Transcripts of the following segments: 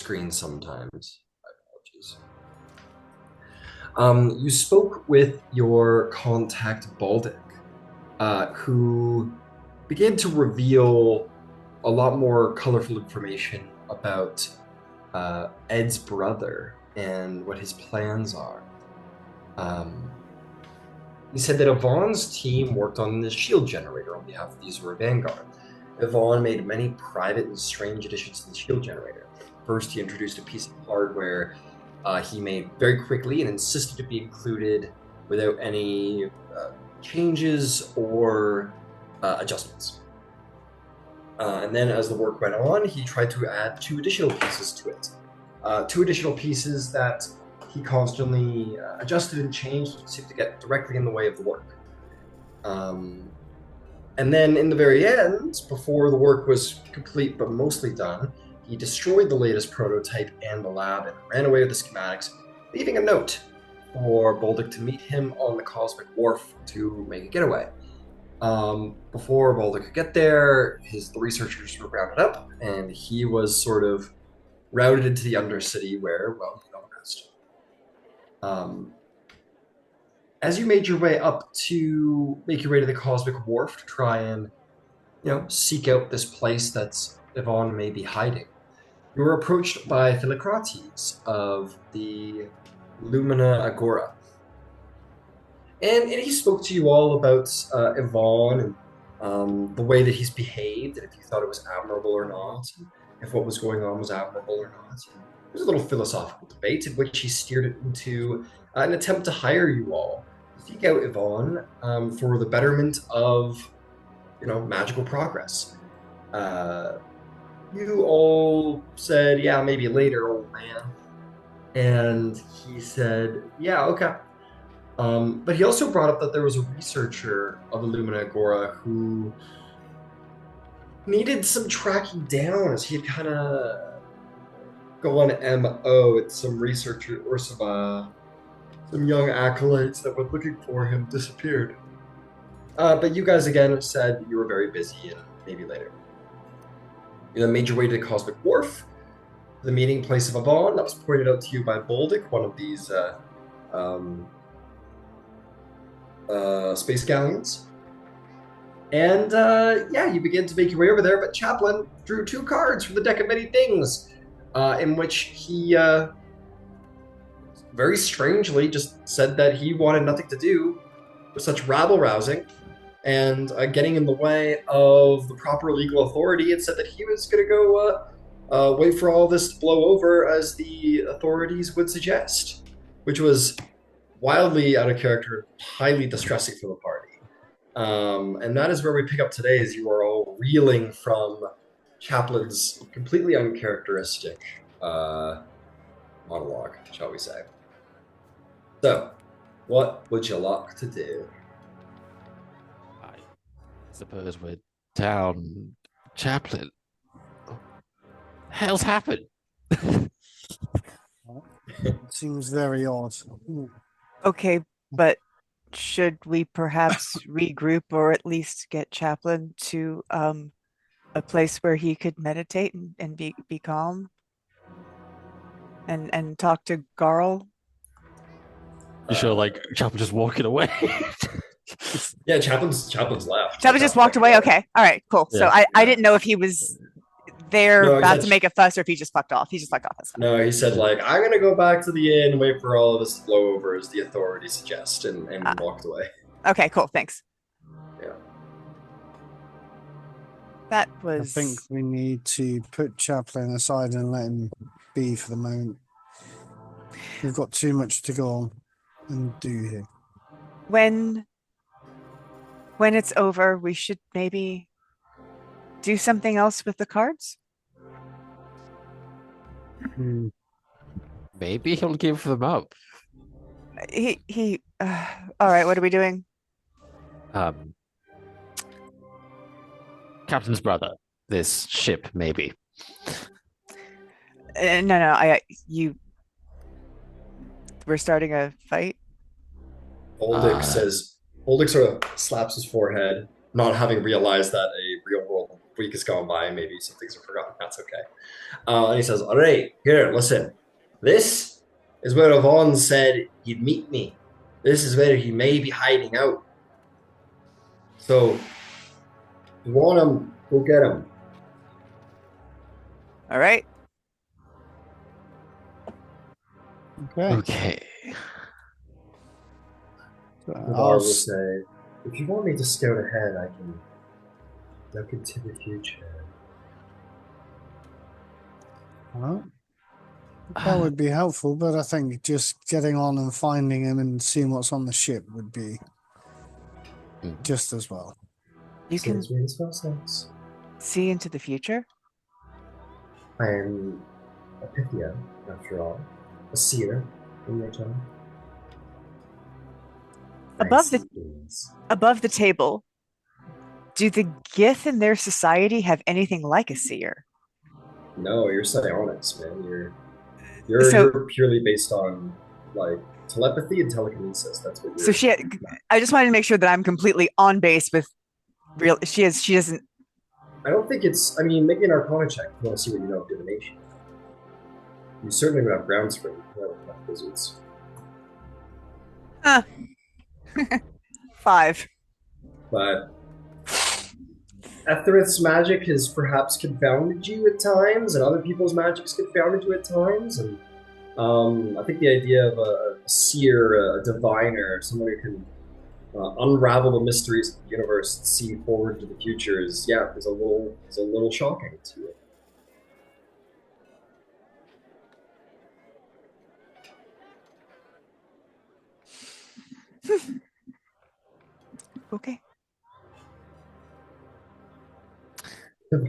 screen sometimes. My apologies. You spoke with your contact Baldic, who began to reveal a lot more colorful information about Ed's brother and what his plans are. Um, he said that Yvonne's team worked on the shield generator on behalf of the Azura Vanguard. Yvonne made many private and strange additions to the shield generator. First, he introduced a piece of hardware he made very quickly and insisted to be included without any changes or adjustments. And then as the work went on, he tried to add two additional pieces to it. Two additional pieces that he constantly adjusted and changed, seemed to get directly in the way of the work. And then in the very end, before the work was complete but mostly done, he destroyed the latest prototype and the lab and ran away with the schematics, leaving a note for Boldic to meet him on the Cosmic Wharf to make a getaway. Before Balder could get there, the researchers were rounded up, and he was sort of routed into the Undercity where, well, he got arrested. As you made your way up to make your way to the Cosmic Wharf to try and, seek out this place that's Yvonne may be hiding, you were approached by Philocrates of the Lumina Agora. And he spoke to you all about Yvonne and the way that he's behaved, and if you thought it was admirable or not, and if what was going on was admirable or not. There was a little philosophical debate in which he steered it into an attempt to hire you all to seek out Yvonne for the betterment of, magical progress. You all said, yeah, maybe later, old man. And he said, yeah, okay. But he also brought up that there was a researcher of the Lumina Agora who needed some tracking down, as he had kind of gone MO at some researcher or some young acolytes that were looking for him disappeared. But you guys again said you were very busy and maybe later. You then made your way to the Cosmic Wharf, the meeting place of Yvonne. That was pointed out to you by Boldic, one of these space galleons. And you begin to make your way over there, but Chaplin drew two cards from the deck of many things, in which he very strangely just said that he wanted nothing to do with such rabble-rousing and getting in the way of the proper legal authority, and said that he was going to go wait for all this to blow over as the authorities would suggest, which was wildly out of character, highly distressing for the party. And that is where we pick up today, as you are all reeling from Chaplin's completely uncharacteristic monologue, shall we say. So, what would you like to do? I suppose we're down Chaplin. Hell's happened? Seems very odd. Okay, but should we perhaps regroup or at least get Chaplin to a place where he could meditate and be calm and talk to Garl? You sure, like Chaplin just walking away? Yeah, Chaplin's left. Chaplin just walked away. Okay, all right, cool. Yeah. So I didn't know if he was there No, about to make a fuss or if he just fucked off. He just fucked off. That's fine. No, he said, I'm going to go back to the inn, wait for all of this to blow over, as the authorities suggest, and walked away. Okay, cool. Thanks. Yeah. That was. I think we need to put Chaplin aside and let him be for the moment. We've got too much to go on and do here. When it's over, we should maybe do something else with the cards. Maybe he'll give them up. He all right, what are we doing? Captain's brother. This ship, maybe. No, we're starting a fight. Boldic sort of slaps his forehead, not having realized that a real world week has gone by, maybe some things are forgotten. That's okay. And he says, "All right, here, listen. This is where Avon said he'd meet me. This is where he may be hiding out. So, if you want him, go get him." All right. Okay. Okay. So Navar will say, "If you want me to scout ahead, I can look into the future." well, that would be helpful, but I think just getting on and finding him and seeing what's on the ship would be just as well. You can Seems makes no sense. see into the future. I am a Pythia, after all, a seer in your time. Above the things. above the table, do the Gith in their society have anything like a seer? No, you're psionics, man. So You're purely based on like telepathy and telekinesis. That's what so you're. I just wanted to make sure that I'm completely on base with real she doesn't. I don't think it's. I mean, make an Arcana check. If you want to see what you know of divination. You certainly would have grounds for it. You know, with wizards. 5. But Etherith's magic has perhaps confounded you at times, and other people's magic's confounded you at times. And I think the idea of a seer, a diviner, someone who can unravel the mysteries of the universe and see forward to the future is a little shocking to you. Okay.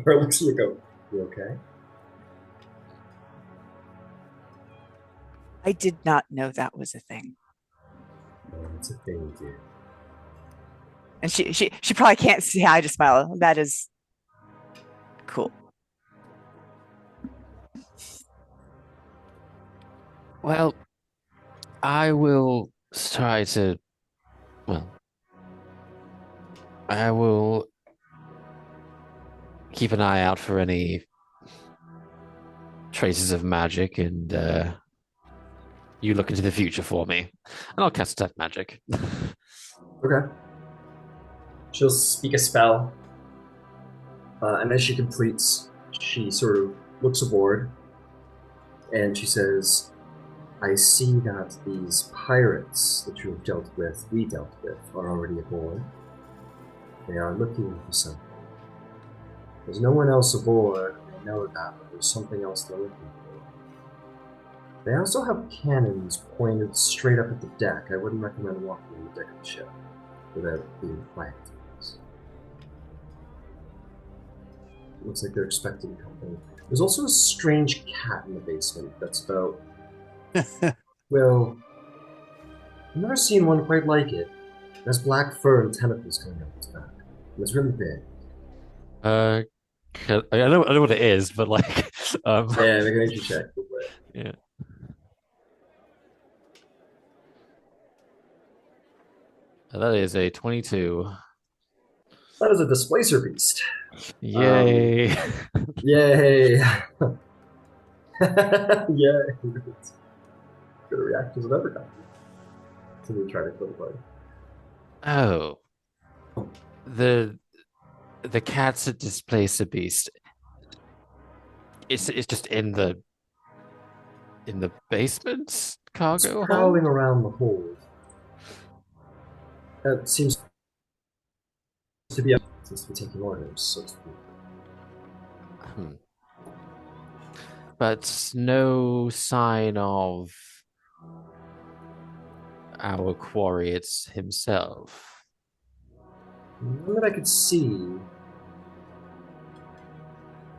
Or looks at you go, "You okay?" I did not know that was a thing. No, it's a thing, dude. And she probably can't see how I just smile. That is cool. Well, I will try to. Well, I will keep an eye out for any traces of magic, and you look into the future for me, and I'll cast that magic. Okay. She'll speak a spell, and as she completes, she sort of looks aboard, and she says, "I see that these pirates that you have we dealt with, are already aboard. They are looking for something. There's no one else aboard, they know that, but there's something else they're looking for. They also have cannons pointed straight up at the deck. I wouldn't recommend walking on the deck of the ship without being quiet. Looks like they're expecting company. There's also a strange cat in the basement that's about, well, I've never seen one quite like it. It has black fur and tentacles coming up its back. And it's really big. I know what it is, but like, Yeah, make an nature check. yeah. That is a 22. That is a displacer beast. Yay! Yay! Yay! Good reactions of ever gotten. So we try to kill the party. Oh, the cats that displace a beast. It's just in the basement cargo hold. Crawling around the hold. That seems to be taking orders, so to speak. But no sign of our quarry himself. None that I could see.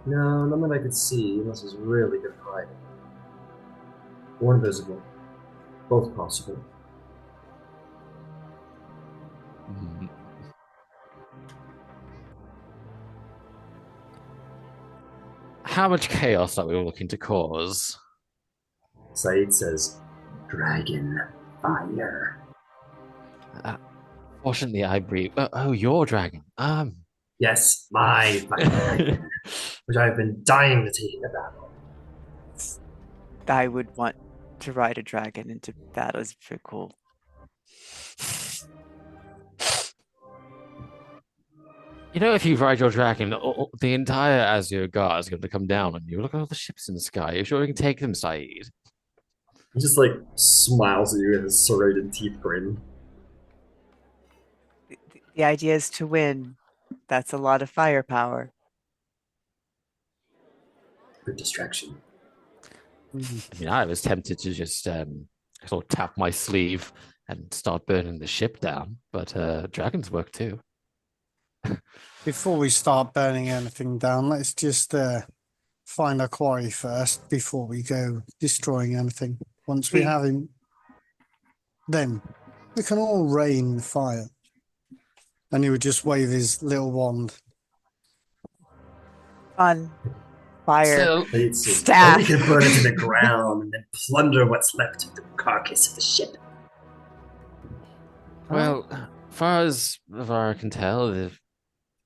No, none that I could see, unless it's really good hiding. Or invisible. Both possible. How much chaos are we looking to cause? Said says, "Dragon fire." Fortunately, I breathe. Oh, your dragon. Yes, my fucking nightmare, which I've been dying to take in the battle. I would want to ride a dragon into battle. It's pretty cool. You know, if you ride your dragon, the entire Azure Guard is going to come down on you. Look at all the ships in the sky. You're sure you can take them, Saeed? He just like smiles at you with his serrated teeth grin. The idea is to win. That's a lot of firepower. Good distraction. I mean, I was tempted to just sort of tap my sleeve and start burning the ship down, but dragons work too. Before we start burning anything down, let's just find a quarry first before we go destroying anything. Once we have him, then we can all rain fire. And he would just wave his little wand. On fire. So, Staff. Or we can burn it to the ground and then plunder what's left of the carcass of the ship. well, far as I can tell,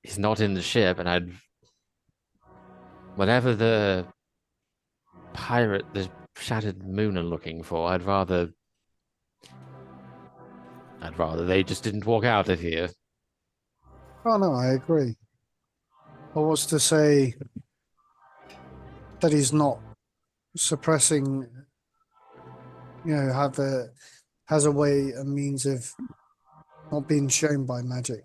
he's not in the ship, and whatever the shattered moon are looking for, I'd rather they just didn't walk out of here. Oh no, I agree. Or what's to say that he's not suppressing, has a way, a means of not being shown by magic.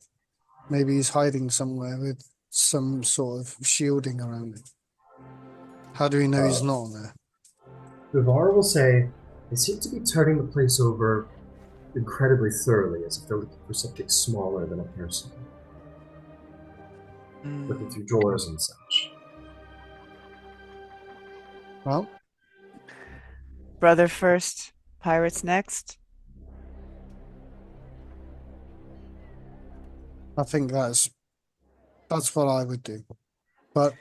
Maybe he's hiding somewhere with some sort of shielding around it. How do we know he's not on there? Vivar will say, they seem to be turning the place over incredibly thoroughly, as if they're looking for something smaller than a person. Looking through drawers and such. Well, Brother first, pirates next. I think that's what I would do. But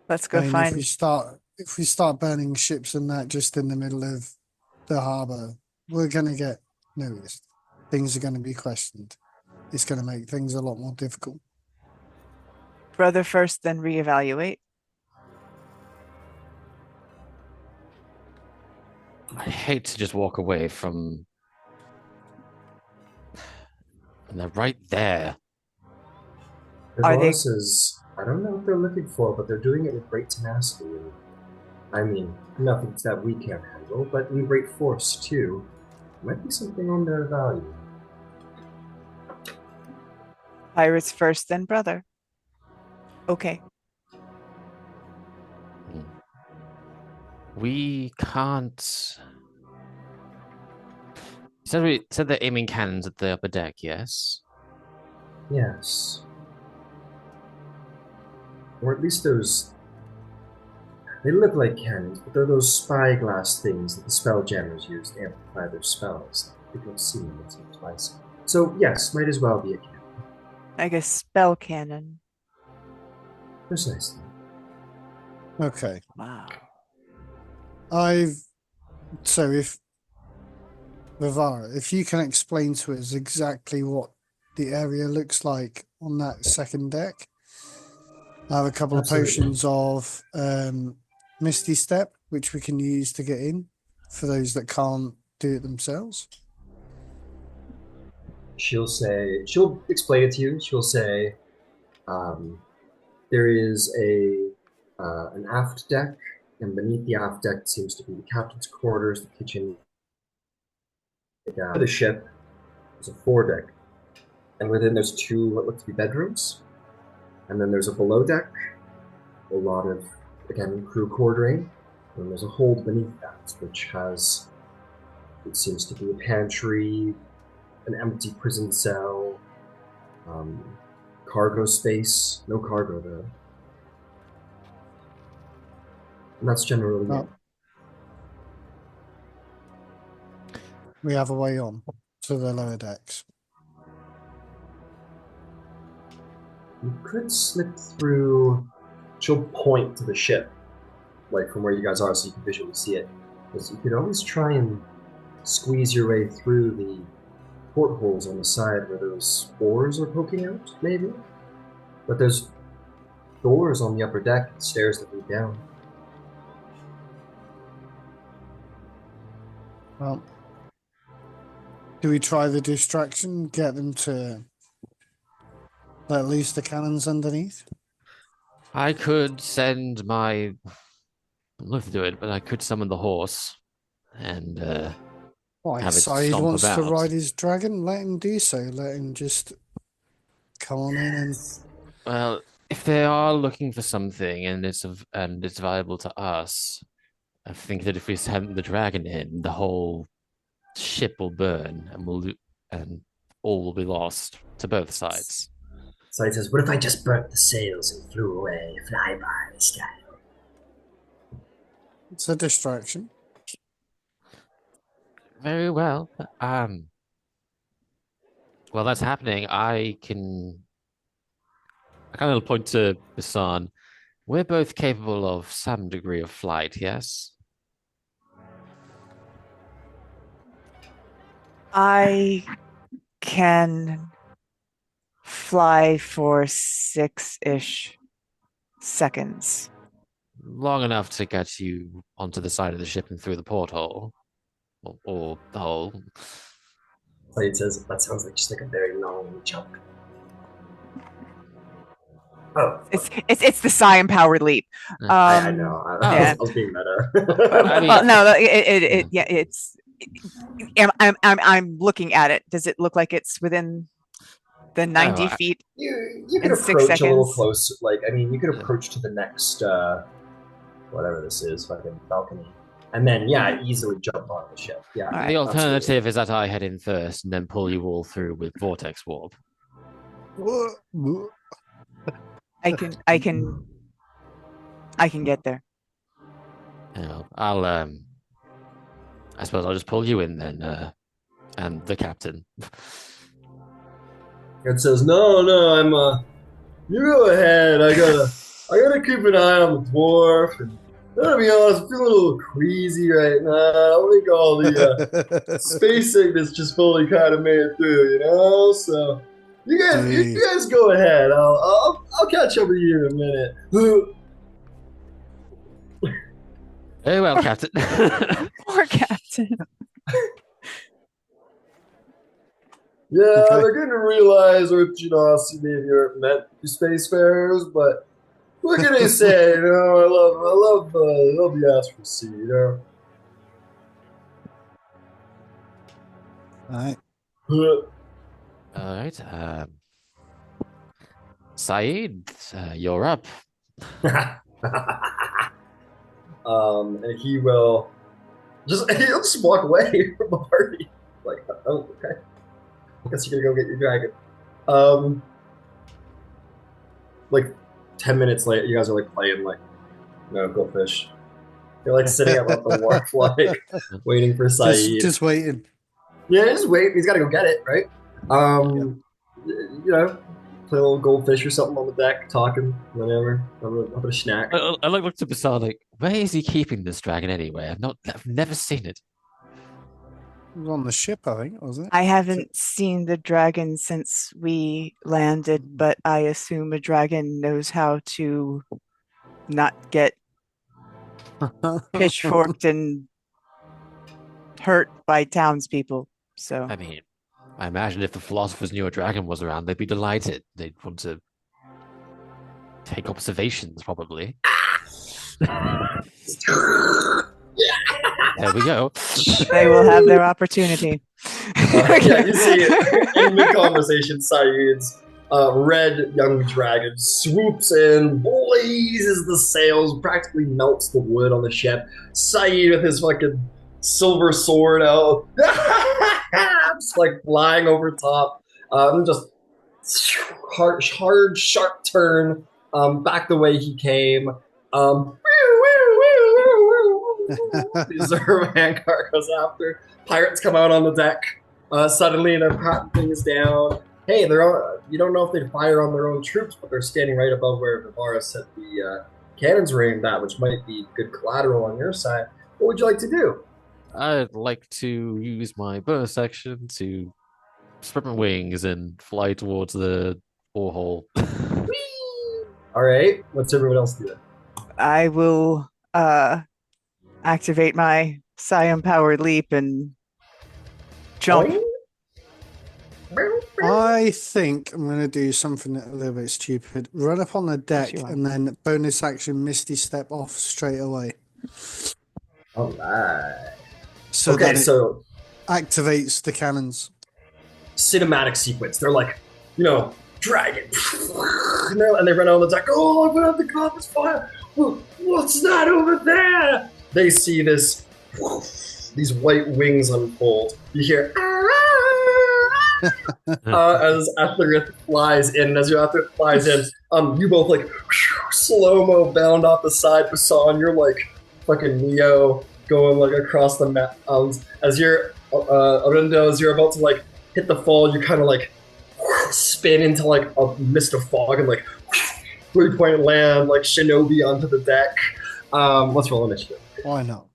Let's go find. If we start burning ships and that just in the middle of the harbor, we're gonna get noticed. Things are gonna be questioned. It's gonna make things a lot more difficult. Brother first, then reevaluate. I hate to just walk away from. And they're right there. Vivar says, I don't know what they're looking for, but they're doing it with great tenacity. And, I mean, nothing that we can't handle, but in great force, too. Might be something on their value. Pirates first, then brother. Okay. We can't. You said they're aiming cannons at the upper deck, yes? Yes. Or at least those... They look like cannons, but they're those spyglass things that the Spelljammers use to amplify their spells. I think I've seen them once or twice. So, yes, might as well be a cannon. I guess spell cannon. Precisely. Okay. Wow. So if Vivara, if you can explain to us exactly what the area looks like on that second deck. I have a couple Absolutely. of potions of Misty Step, which we can use to get in for those that can't do it themselves. She'll explain it to you. She'll say, there is an aft deck, and beneath the aft deck seems to be the captain's quarters, the kitchen. The ship is a foredeck, and within there's two what look to be bedrooms, and then there's a below deck, a lot of, again, crew quartering, and there's a hold beneath that, which has, it seems to be a pantry, an empty prison cell, cargo space, no cargo though. And that's generally it. We have a way on to the lower decks. You could slip through. She'll point to the ship, like from where you guys are, so you can visually see it. Because you could always try and squeeze your way through the portholes on the side where those spores are poking out, maybe. But there's doors on the upper deck and stairs that lead down. Well, do we try the distraction? Get them to let loose the cannons underneath? I could send my. I'd love to do it, but I could summon the horse and Why, have it Saeed stomp wants to about. ride his dragon? Let him do so. Let him just come on in and Well, if they are looking for something and it's valuable to us, I think that if we send the dragon in, the whole ship will burn and and all will be lost to both sides. So he says, "What if I just burnt the sails and flew away, fly by the sky?" it's a distraction. Very well. While that's happening, I kind of point to Hassan. We're both capable of some degree of flight, yes? I can fly for 6-ish seconds. Long enough to get you onto the side of the ship and through the porthole. Or the hole. So he says, "That sounds like just like a very long jump." Oh, It's the psi empowered leap. I know. Yeah. I was being meta. I mean, Well, no, yeah, it's. I'm looking at it. Does it look like it's within the 90 feet? you could in 6 approach a little seconds? closer. Like, I mean, you could approach to the next whatever this is, fucking balcony, and then easily jump on the ship. Yeah. All right. the alternative is that I head in first and then pull you all through with vortex warp. I can get there. You know, I suppose I'll just pull you in then, and the captain. It says, "No, you go ahead. I gotta keep an eye on the dwarf. And I gotta be honest, I'm feeling a little queasy right now. I don't think all the space sickness just fully kind of made it through, you know. So you guys go ahead. I'll catch up with you in a minute." Very well, captain. Poor captain. Yeah, I'm beginning to realize with generosity maybe you're meant to be spacefarers, but what can I say? You know, I love the astrophy, you know. All right. All right. Saeed, you're up. And he'll just walk away from the party. Like, oh, okay. I guess you're gonna go get your dragon. Like 10 minutes later, you guys are like playing like, go fish. You're like sitting up the wharf, like waiting for Saeed. Just waiting. Yeah, just wait. He's got to go get it, right? You know, play a little goldfish or something on the deck, talking, whatever, have a snack. I look to Basar like, where is he keeping this dragon anyway? I've never seen it. It was on the ship, I think, wasn't it? I haven't seen the dragon since we landed, but I assume a dragon knows how to not get pitchforked and hurt by townspeople. So I mean, I imagine if the philosophers knew a dragon was around, they'd be delighted. They'd want to take observations, probably. There we go. they will have their opportunity. You see it in the conversation. Saeed's red young dragon swoops in, blazes the sails, practically melts the wood on the ship. Saeed with his fucking silver sword out, just like flying over top. Just hard, sharp turn back the way he came. The Reserve Vanguard goes after. Pirates come out on the deck suddenly and they're patting things down. Hey, you don't know if they fire on their own troops, but they're standing right above where Vivara set the cannons were aimed at, which might be good collateral on your side. What would you like to do? I'd like to use my bonus action to spread my wings and fly towards the borehole. All right. What's everyone else doing? I will activate my Psi powered leap and jump. Boing. I think I'm going to do something a little bit stupid. Run up on the deck you are. and then bonus action Misty Step off straight away. All right. So Okay, that it so activates the cannons. cinematic sequence. They're like, dragon. And they run out on the deck. Oh, I'm gonna have to caught this fire. What's that over there? They see these white wings unfold. You hear as Etherith flies in. And as your Etherith flies in, you both like slow-mo bound off the side. Basan, you're like fucking Neo going like across the map. As you're Orindo, as you're about to like hit the fall, you kind of like spin into like a mist of fog and like 3-point land like shinobi onto the deck. Let's roll initiative. Why not?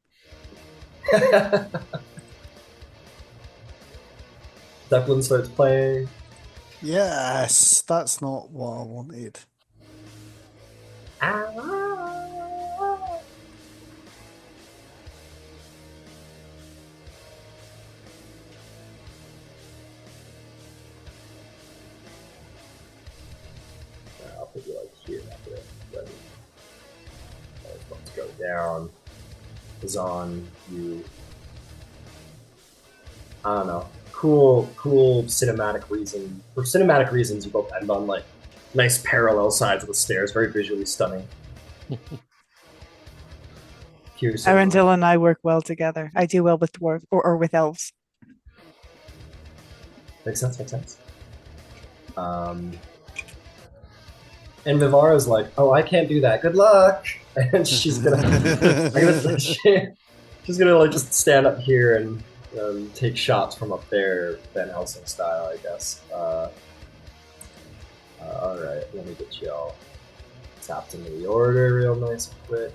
Zeppelin starts playing. Yes, that's not what I wanted. I'll put you like here after it. Ready. Let's go down. Is on you. I don't know. Cool cinematic reason. For cinematic reasons, you both end on like nice parallel sides of the stairs. Very visually stunning. Arundel and I work well together. I do well with dwarves or with elves. Makes sense. And Vivara's like, oh, I can't do that. Good luck. And she's gonna she's gonna like just stand up here and take shots from up there, Van Helsing style, I guess. All right, let me get you all tapped into the order real nice and quick.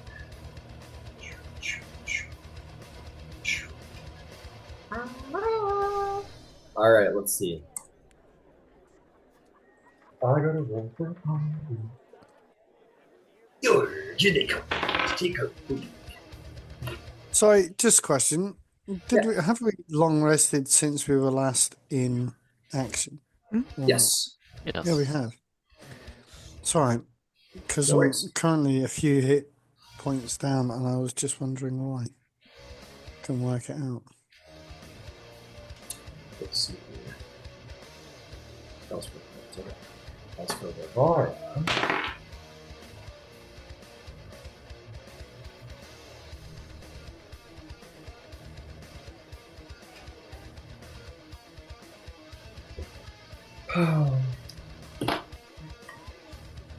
All right, let's see. I gotta roll for a party. Sorry, just a question. Have we long rested since we were last in action? Yes. Yeah, we have. Sorry, because No I'm worries. currently a few hit points down, and I was just wondering why. Can work it out. Let's see here. That's for Vivara.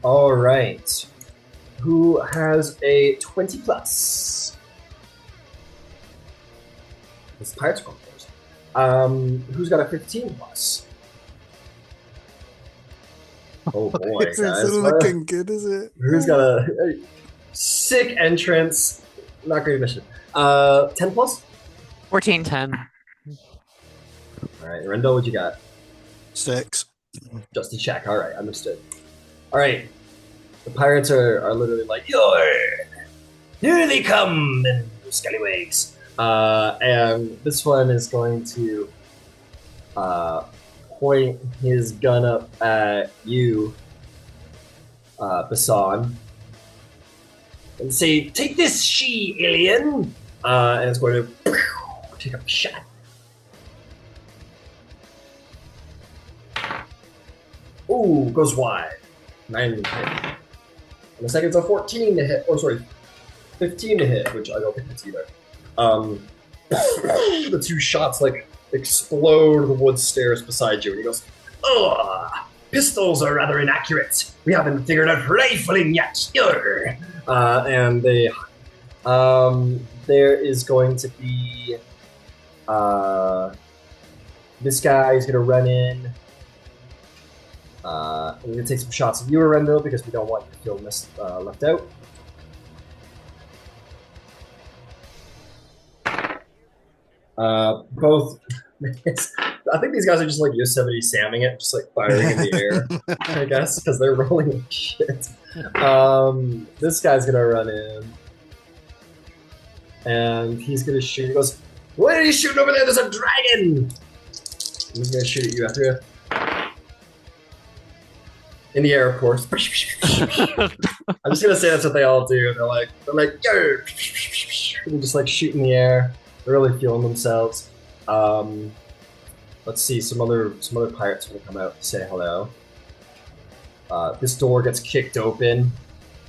All right. Who has a 20 plus? It's the Pirates going first. Who's got a 15 plus? Oh boy, It's guys. looking good, is it? Who's got a sick entrance? Not great mission. 10 plus? 14. 10. All right, Rendell, what you got? 6. Just to check. All right, understood. All right, the pirates are literally like, here they come, and scallywags. And this one is going to point his gun up at you, Basan, and say, "Take this, she alien!" And it's going to take a shot. Ooh, goes wide. 9 to hit. And the second's a 14 to hit. Oh, sorry, 15 to hit, which I don't think it's either. The two shots like explode the wood stairs beside you, and he goes, "Ugh, pistols are rather inaccurate. We haven't figured out rifling yet." And they, there is going to be, this guy is going to run in. I'm going to take some shots of you, Arendo, because we don't want you to feel left out. Both I think these guys are just like Yosemite Samming it, just like firing in the air, I guess, because they're rolling like shit. This guy's gonna run in, and he's gonna shoot. He goes, "What are you shooting over there? There's a dragon!" He's gonna shoot at you after you. In the air, of course. I'm just gonna say that's what they all do. They're like, yo, and just like shoot in the air. They're really feeling themselves. Let's see, some other pirates are gonna come out to say hello. This door gets kicked open.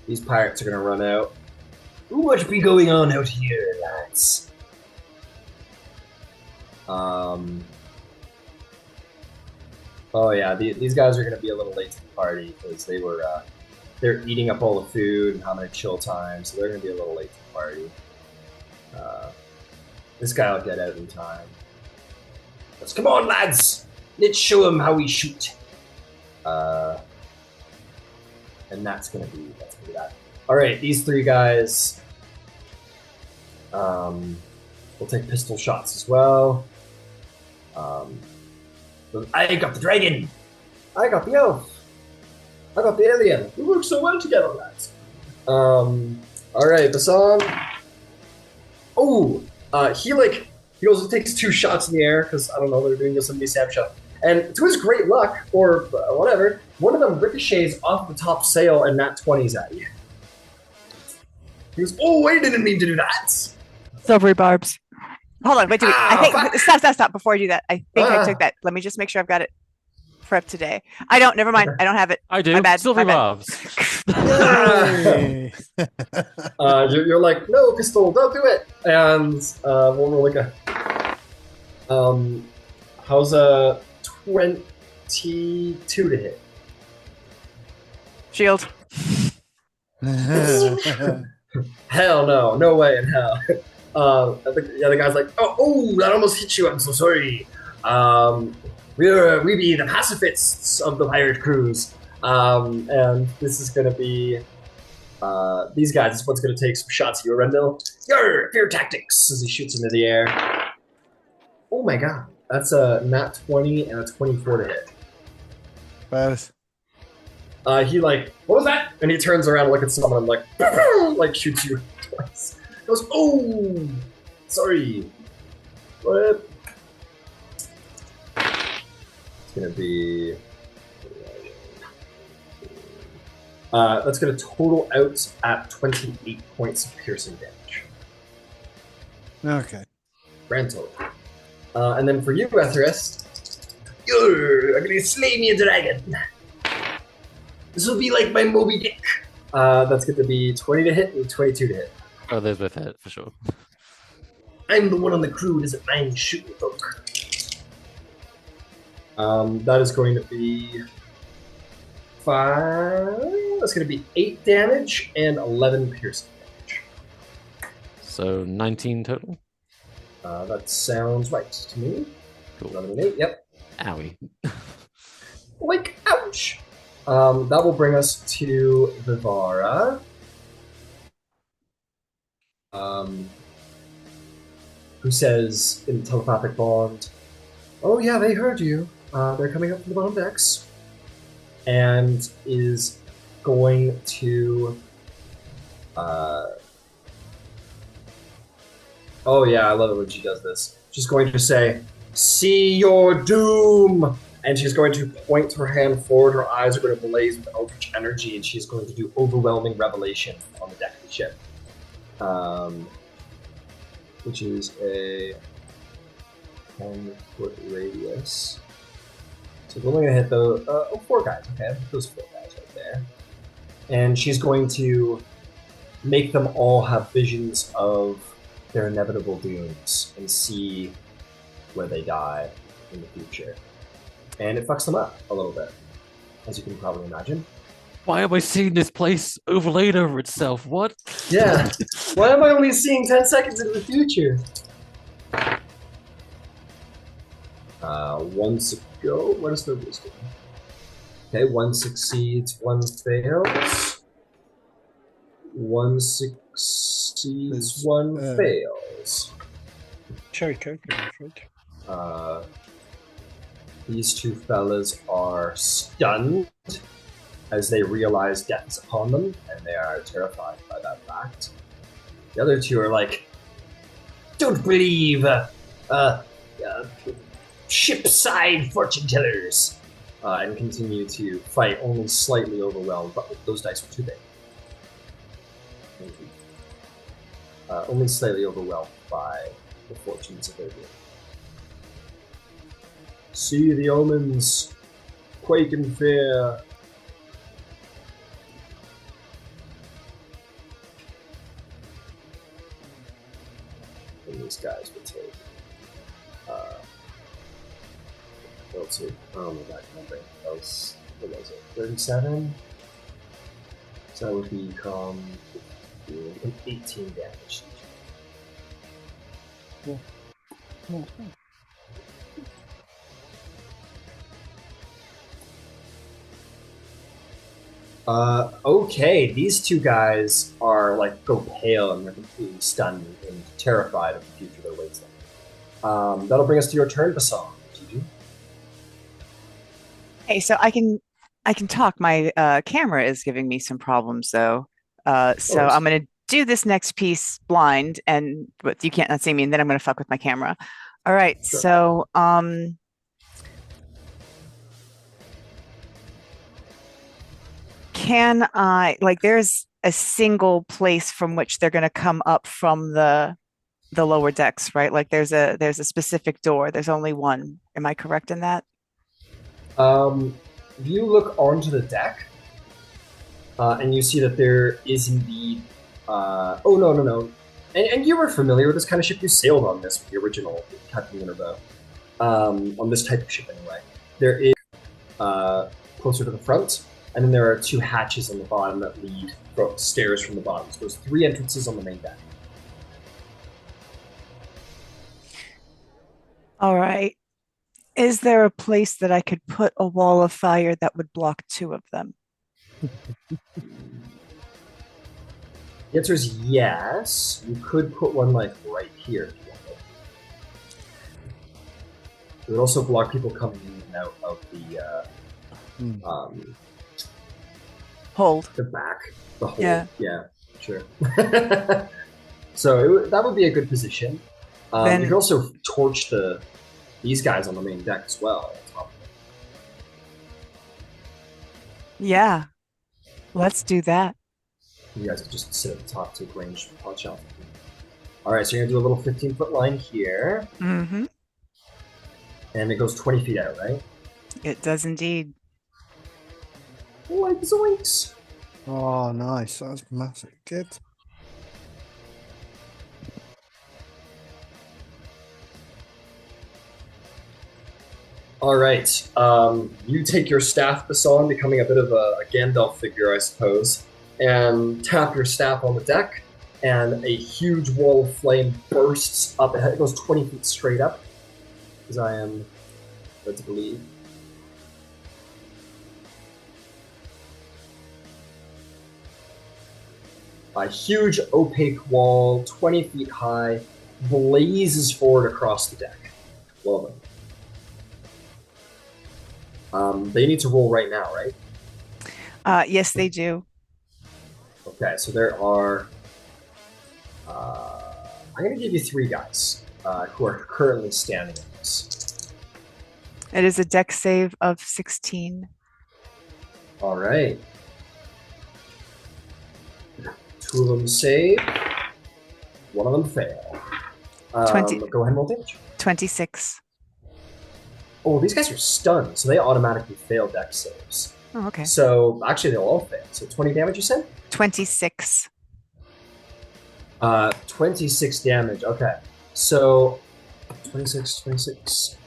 These pirates are gonna run out. What be going on out here, lads? Oh yeah, these guys are gonna be a little late to the party because they're eating up all the food and having a chill time, so they're gonna be a little late to the party. This guy will get out in time. Let's come on, lads! Let's show them how we shoot. And that's gonna be that. All right, these three guys. We'll take pistol shots as well. I got the dragon. I got the elf. I got the alien. We work so well together, lads. All right, Basan. Oh, he goes and takes 2 shots in the air because I don't know, they're doing Yosemite Sam shot. And to his great luck, or whatever, one of them ricochets off the top sail and nat 20s at you. He goes, "Oh, I didn't mean to do that." Silvery barbs. Hold on, wait. I think stop before I do that. I think I took that. Let me just make sure I've got it for up today. I don't. Never mind. I don't have it. I do. My bad. Silver My bad. barbs. You're like, "No, pistol, don't do it." And we'll roll like a. How's a 22 to hit? Shield. Hell no, no way in hell. I think the other guy's like, oh, that almost hit you. I'm so sorry. We be the pacifists of the pirate cruise, and this is gonna be these guys. This one's gonna take some shots at you, Rendell. Your fear tactics as he shoots into the air. Oh my god, that's a nat 20 and a 24 to hit. Both. He like, what was that? And he turns around and looks at someone and like shoots you twice. He goes, oh, sorry. What? It's gonna be. That's gonna total out at 28 points of piercing damage. Okay. Grand total. And then for you, Etheris, you're gonna slay me a dragon. This will be like my Moby Dick. That's going to be 20 to hit and 22 to hit. Oh, those both hit for sure. I'm the one on the crew who doesn't mind shooting folk. That is going to be 5. That's going to be 8 damage and 11 piercing damage. So 19 total. That sounds right to me. Cool. 11 and 8. Yep. Owie. Like, ouch. That will bring us to Vivara. Who says in telepathic bond, "Oh yeah, they heard you. They're coming up from the bottom decks," and is going to. Oh yeah, I love it when she does this. She's going to say, "See your doom." And she's going to point her hand forward. Her eyes are going to blaze with eldritch energy, and she's going to do overwhelming revelation on the deck of the ship, which is a 10-foot radius. So we're only going to hit the 4 guys. Okay, those 4 guys right there. And she's going to make them all have visions of their inevitable dooms and see where they die in the future. And it fucks them up a little bit, as you can probably imagine. Why am I seeing this place overlaid over itself? What? Yeah. Why am I only seeing 10 seconds into the future? 1 go. What is their wisdom? Okay, 1 succeeds, 1 fails. 1 succeeds, 1 fails. Cherry Coke, I'm afraid. These two fellas are stunned as they realize death is upon them, and they are terrified by that fact. The other two are like, don't believe ship-side fortune tellers, and continue to fight, only slightly overwhelmed. But those dice were too big. Only slightly overwhelmed by the fortunes of their game. See the omens, quake in fear. And these guys will take. They'll take. Oh my god, my brain. What was it? 37. So that would become 18 damage. Yeah. Yeah. Okay, these two guys are like go pale and they're completely stunned and terrified of the future that awaits them. That'll bring us to your turn, Basong. Hey, so I can talk. My camera is giving me some problems though. So I'm gonna do this next piece blind, but you can't see me, and then I'm gonna fuck with my camera. All right, Sure. so can I there's a single place from which they're gonna come up from the lower decks, right? Like there's a specific door. There's only one. Am I correct in that? You look onto the deck, and you see that there is indeed. Oh no! And you were familiar with this kind of ship. You sailed on this with the original Captain Minerva. On this type of ship, anyway. There is closer to the front, and then there are two hatches on the bottom that lead stairs from the bottom. So there's 3 entrances on the main deck. All right. Is there a place that I could put a wall of fire that would block 2 of them? The answer is yes. You could put one like right here if you wanted. It would also block people coming in and out of Hold. the back, the hole. Yeah. Sure. So that would be a good position. You could also torch these guys on the main deck as well. On top of it. Yeah. Let's do that. You guys could just sit at the top to range punch out. All right, so you're gonna do a little 15-foot line here, Mm-hmm. and it goes 20 feet out, right? It does indeed. Like zoinks! Oh, nice. That's massive. Good. All right, you take your staff, Basson, becoming a bit of a Gandalf figure, I suppose, and tap your staff on the deck, and a huge wall of flame bursts up ahead. It goes 20 feet straight up, as I am led to believe. A huge opaque wall, 20 feet high, blazes forward across the deck. Well done. They need to roll right now, right? Yes, they do. Okay, so there are. I'm going to give you 3 guys who are currently standing in this. It is a deck save of 16. All right. 2 of them save. 1 of them fail. 20. Go ahead and roll damage. 26. Oh, these guys are stunned, so they automatically fail deck saves. Oh, okay. So actually, they'll all fail. So 20 damage, you said? 26. 26 damage. Okay. So 26.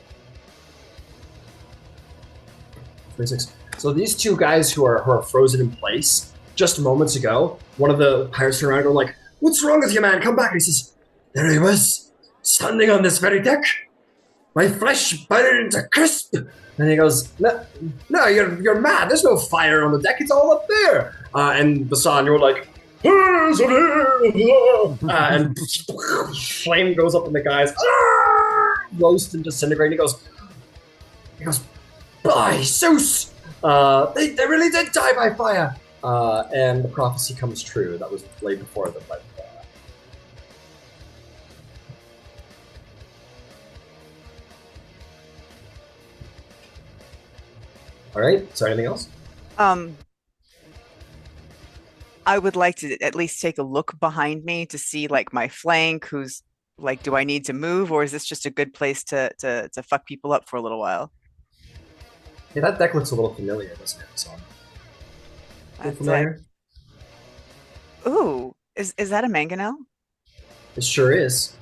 So these 2 guys who are frozen in place, just moments ago, one of the pirates turned around and go like, "What's wrong with you, man? Come back." And he says, "There he was, standing on this very deck. My flesh burned to crisp." And he goes, No, you're mad. There's no fire on the deck. It's all up there." And Bassan, you're like, and flame goes up in the guy's, roast and disintegrate. And he goes, He goes, by Zeus! They really did die by fire! And the prophecy comes true that was laid before them by the fire. All right. So anything else? I would like to at least take a look behind me to see like my flank, who's like, do I need to move, or is this just a good place to fuck people up for a little while? Yeah, that deck looks a little familiar, doesn't it? So, familiar? Ooh, is that a mangonel? It sure is.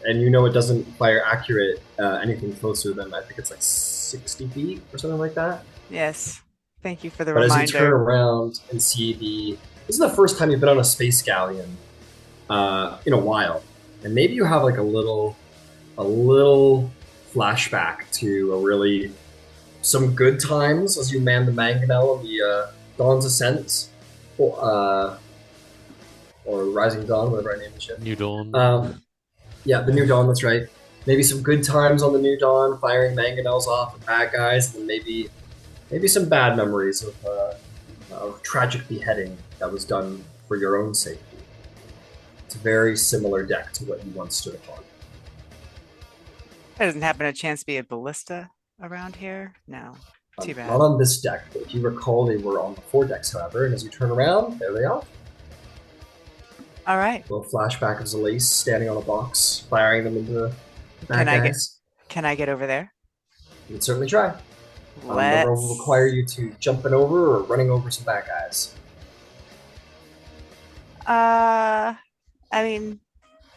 And you know it doesn't fire accurate anything closer than, I think it's like 60 feet or something like that. Yes. Thank you for the But reminder. as you turn around and see this is the first time you've been on a space galleon in a while. And maybe you have like a little flashback to some good times as you man the mangonel of the Dawn's Ascent. Or Rising Dawn, whatever I named the ship. New Dawn. Yeah, the New Dawn, that's right. Maybe some good times on the New Dawn, firing mangonels off at bad guys, and then maybe some bad memories of tragic beheading that was done for your own safety. It's a very similar deck to what you once stood upon. There doesn't happen a chance to be a ballista around here? No. Too bad. Not on this deck, but if you recall, they were on the 4 decks, however, and as you turn around, there they are. All right. A little flashback of Zalace standing on a box, firing them into the bad guys. Can I get over there? You can certainly try. The Let's... roll will require you to jumping over or running over some bad guys. I mean,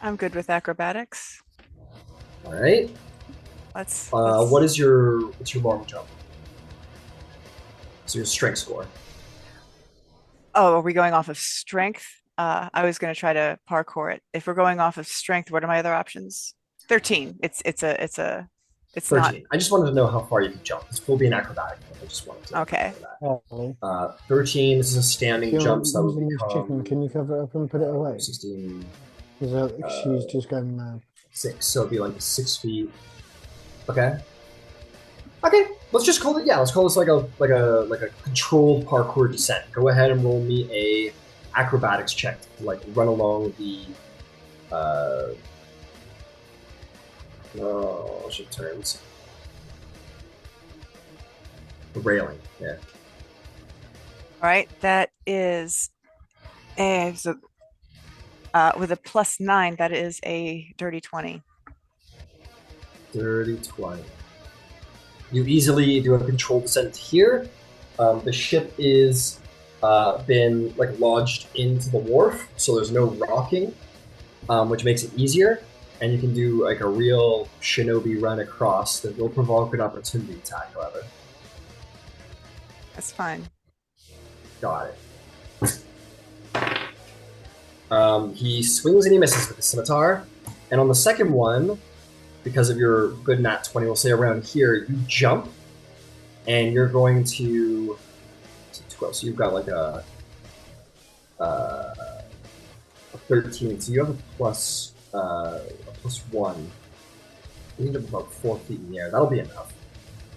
I'm good with acrobatics. All right. Let's... What's your long jump? So your strength score. Oh, are we going off of strength? I was going to try to parkour it. If we're going off of strength, what are my other options? 13. It's 13. Not. I just wanted to know how far you can jump. This will be an acrobatic. I just wanted to. Okay. 13. This is a standing jump. So that would become. Chicken, can you cover it up and put it away? 16. She's just going mad. 6. So it'd be like 6 feet. Okay. Okay. Let's just call it. Yeah. Let's call this like a controlled parkour descent. Go ahead and roll me a acrobatics check to like run along the shit turns. The railing, yeah. All right, that is with a +9, that is a dirty 20. Dirty 20. You easily do a controlled descent here. The ship is been like lodged into the wharf, so there's no rocking, which makes it easier. And you can do like a real shinobi run across that will provoke an opportunity attack, however. That's fine. Got it. He swings and he misses with the scimitar. And on the second one, because of your good nat 20, we'll say around here, you jump and you're going to 12. So you've got like a 13. So you have a plus 1. You need about 4 feet in the air. That'll be enough.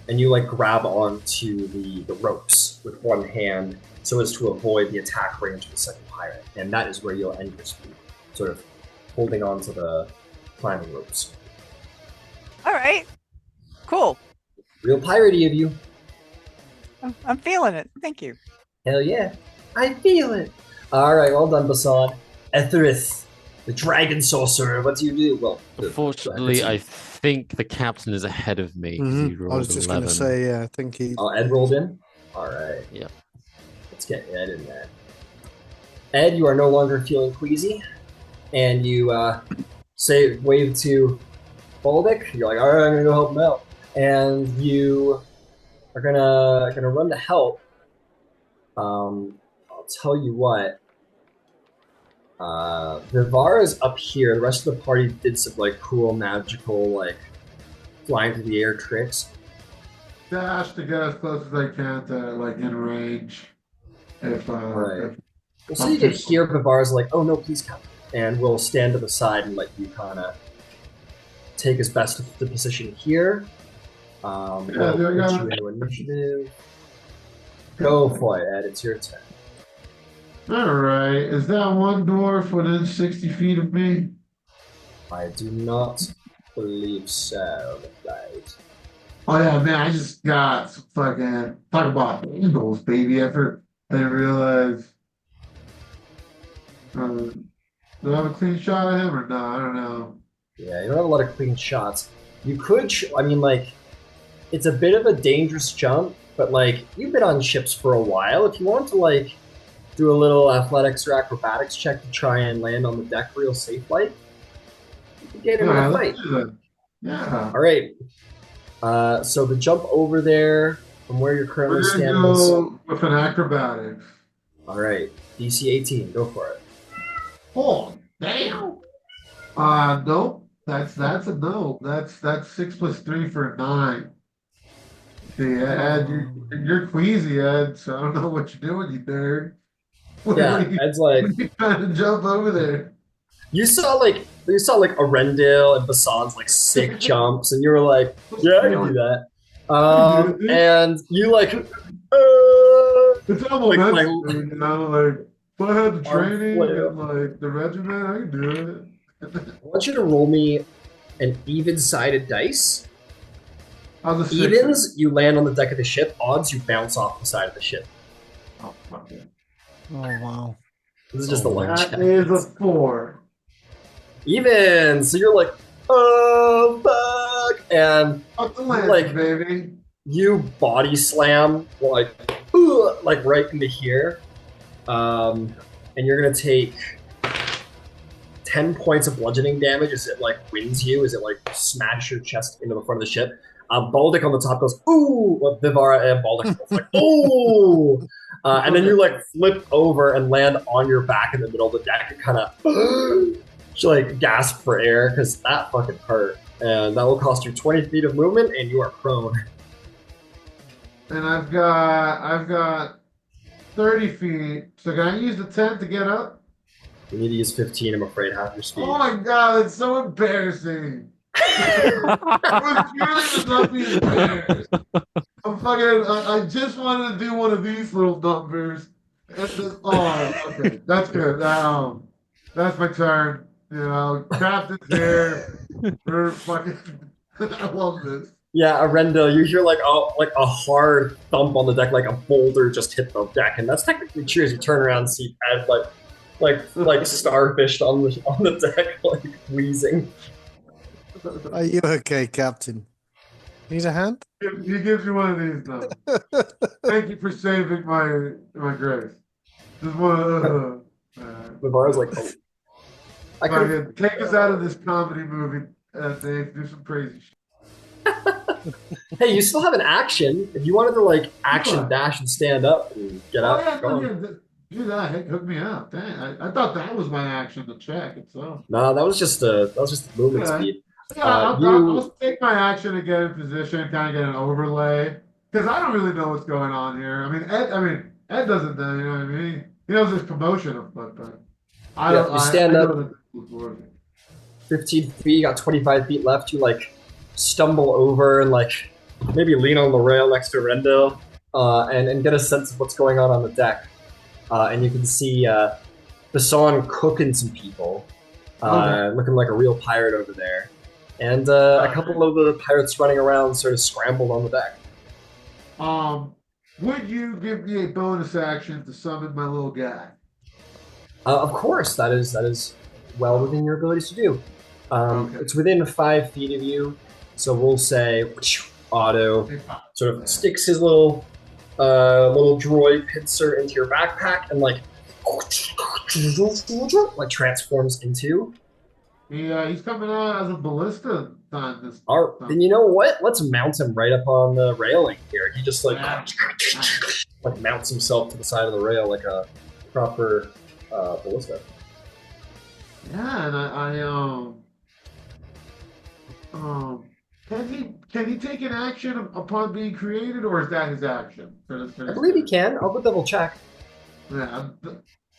And you like grab onto the ropes with one hand so as to avoid the attack range of the second pirate. And that is where you'll end your speed, sort of holding onto the climbing ropes. All right. Cool. Real piratey of you. I'm feeling it. Thank you. Hell yeah. I feel it. All right, well done, Basan. Etherith, the dragon sorcerer. What do you do? Well, unfortunately, I think the captain is ahead of me. I was just going to say, yeah, I think he. Oh, Ed rolled in? All right. Yeah. Let's get Ed in there. Ed, you are no longer feeling queasy, and you wave to Baldic. You're like, all right, I'm gonna go help him out, and you are gonna run to help. I'll tell you what. Vivar is up here. The rest of the party did some like cool magical like flying through the air tricks. Dash to get as close as I can to like in range. Right. So you can hear Vivar's like, "Oh no, please come," and we'll stand to the side and let you kind of take as best the position here. Yeah, We'll I put got you into initiative. Go for it, Ed. It's your turn. All right. Is that one dwarf within 60 feet of me? I do not believe so, right? Oh yeah, man, I just got some fucking talk about angles, baby. I didn't realize. Do I have a clean shot of him or no? I don't know. Yeah, you don't have a lot of clean shots. You could, I mean, like, it's a bit of a dangerous jump, but like, you've been on ships for a while. If you want to, like, do a little athletics or acrobatics check to try and land on the deck real safe, like, you can get into All right, the let's fight. do that. Yeah. All right. So the jump over there from where you're currently We're gonna standing is go with an acrobatics. all right. DC 18. Go for it. Oh, damn. Nope. That's a no. That's 6 + 3 for 9. See, Ed, you're queasy, Ed. So I don't know what you're doing, you nerd. What Yeah, are you, Ed's what like, are you trying to jump over there? you saw like Arendelle and Basan's like sick jumps, and you were like, yeah, I can do that. I can do it, dude. And you like, It's all like my momentum, dude, you know, like if I had the arm training flail. and like the regiment, I can do it. I want you to roll me an even-sided dice. How's a 6? Evens, you land on the deck of the ship. Odds, you bounce off the side of the ship. Oh, fuck it. Oh wow. This is just a luck That check. is a 4. Even, so you're like, oh fuck, and Up the landing, like baby. you body slam like right into here, and you're gonna take 10 points of bludgeoning damage as it like wins you, as it like smash your chest into the front of the ship. Baldic on the top goes, ooh, well, Vivara and Baldic both like, ooh, and then you like flip over and land on your back in the middle of the deck and kind of like gasp for air because that fucking hurt, and that will cost you 20 feet of movement, and you are prone. And I've got 30 feet. So can I use the 10 to get up? You need to use 15, I'm afraid, half your speed. Oh my god, it's so embarrassing. I was really not being embarrassed. I just wanted to do one of these little numbers. Oh, okay, that's good. That's my turn. You know, captain's here. We're fucking. I love this. Yeah, Arendelle, you hear like a hard thump on the deck, like a boulder just hit the deck, and that's technically true as you turn around and see Ed like starfished on the deck, like wheezing. Are you okay, Captain? Need a hand? He gives you one of these now. Thank you for saving my grace. Just one. Navarro's like, oh, I could Take us out of this comedy movie, Dave. Do some crazy shit. Hey, you still have an action. If you wanted to like action What? dash and stand up and get Oh out, yeah, go no, on. yeah, do that. Hook me up. Dang, I thought that was my action to check itself. No, that was just a movement Okay. speed. Yeah, You I'll take my action to get in position, kind of get an overlay, because I don't really know what's going on here. Ed doesn't know. You know what I mean? He knows there's commotion afoot, but I Yeah, don't. you stand I up. know that this is working. 15 feet, you got 25 feet left. You like stumble over and like maybe lean on the rail next to Rendell, and get a sense of what's going on the deck. And you can see Basan cooking some people, looking like a real pirate over there. And a couple of the pirates running around sort of scrambled on the deck. Would you give me a bonus action to summon my little guy? Of course, that is well within your abilities to do. Okay. It's within 5 feet of you, so we'll say auto sort of sticks his little droid pincer into your backpack and like transforms into. He's coming out as a ballista time this All right, then you know what? Let's mount him right up on the railing here. He just like mounts himself to the side of the rail like a proper ballista. Yeah, and can he take an action upon being created, or is that his action for this I believe he can. I'll double check. Yeah,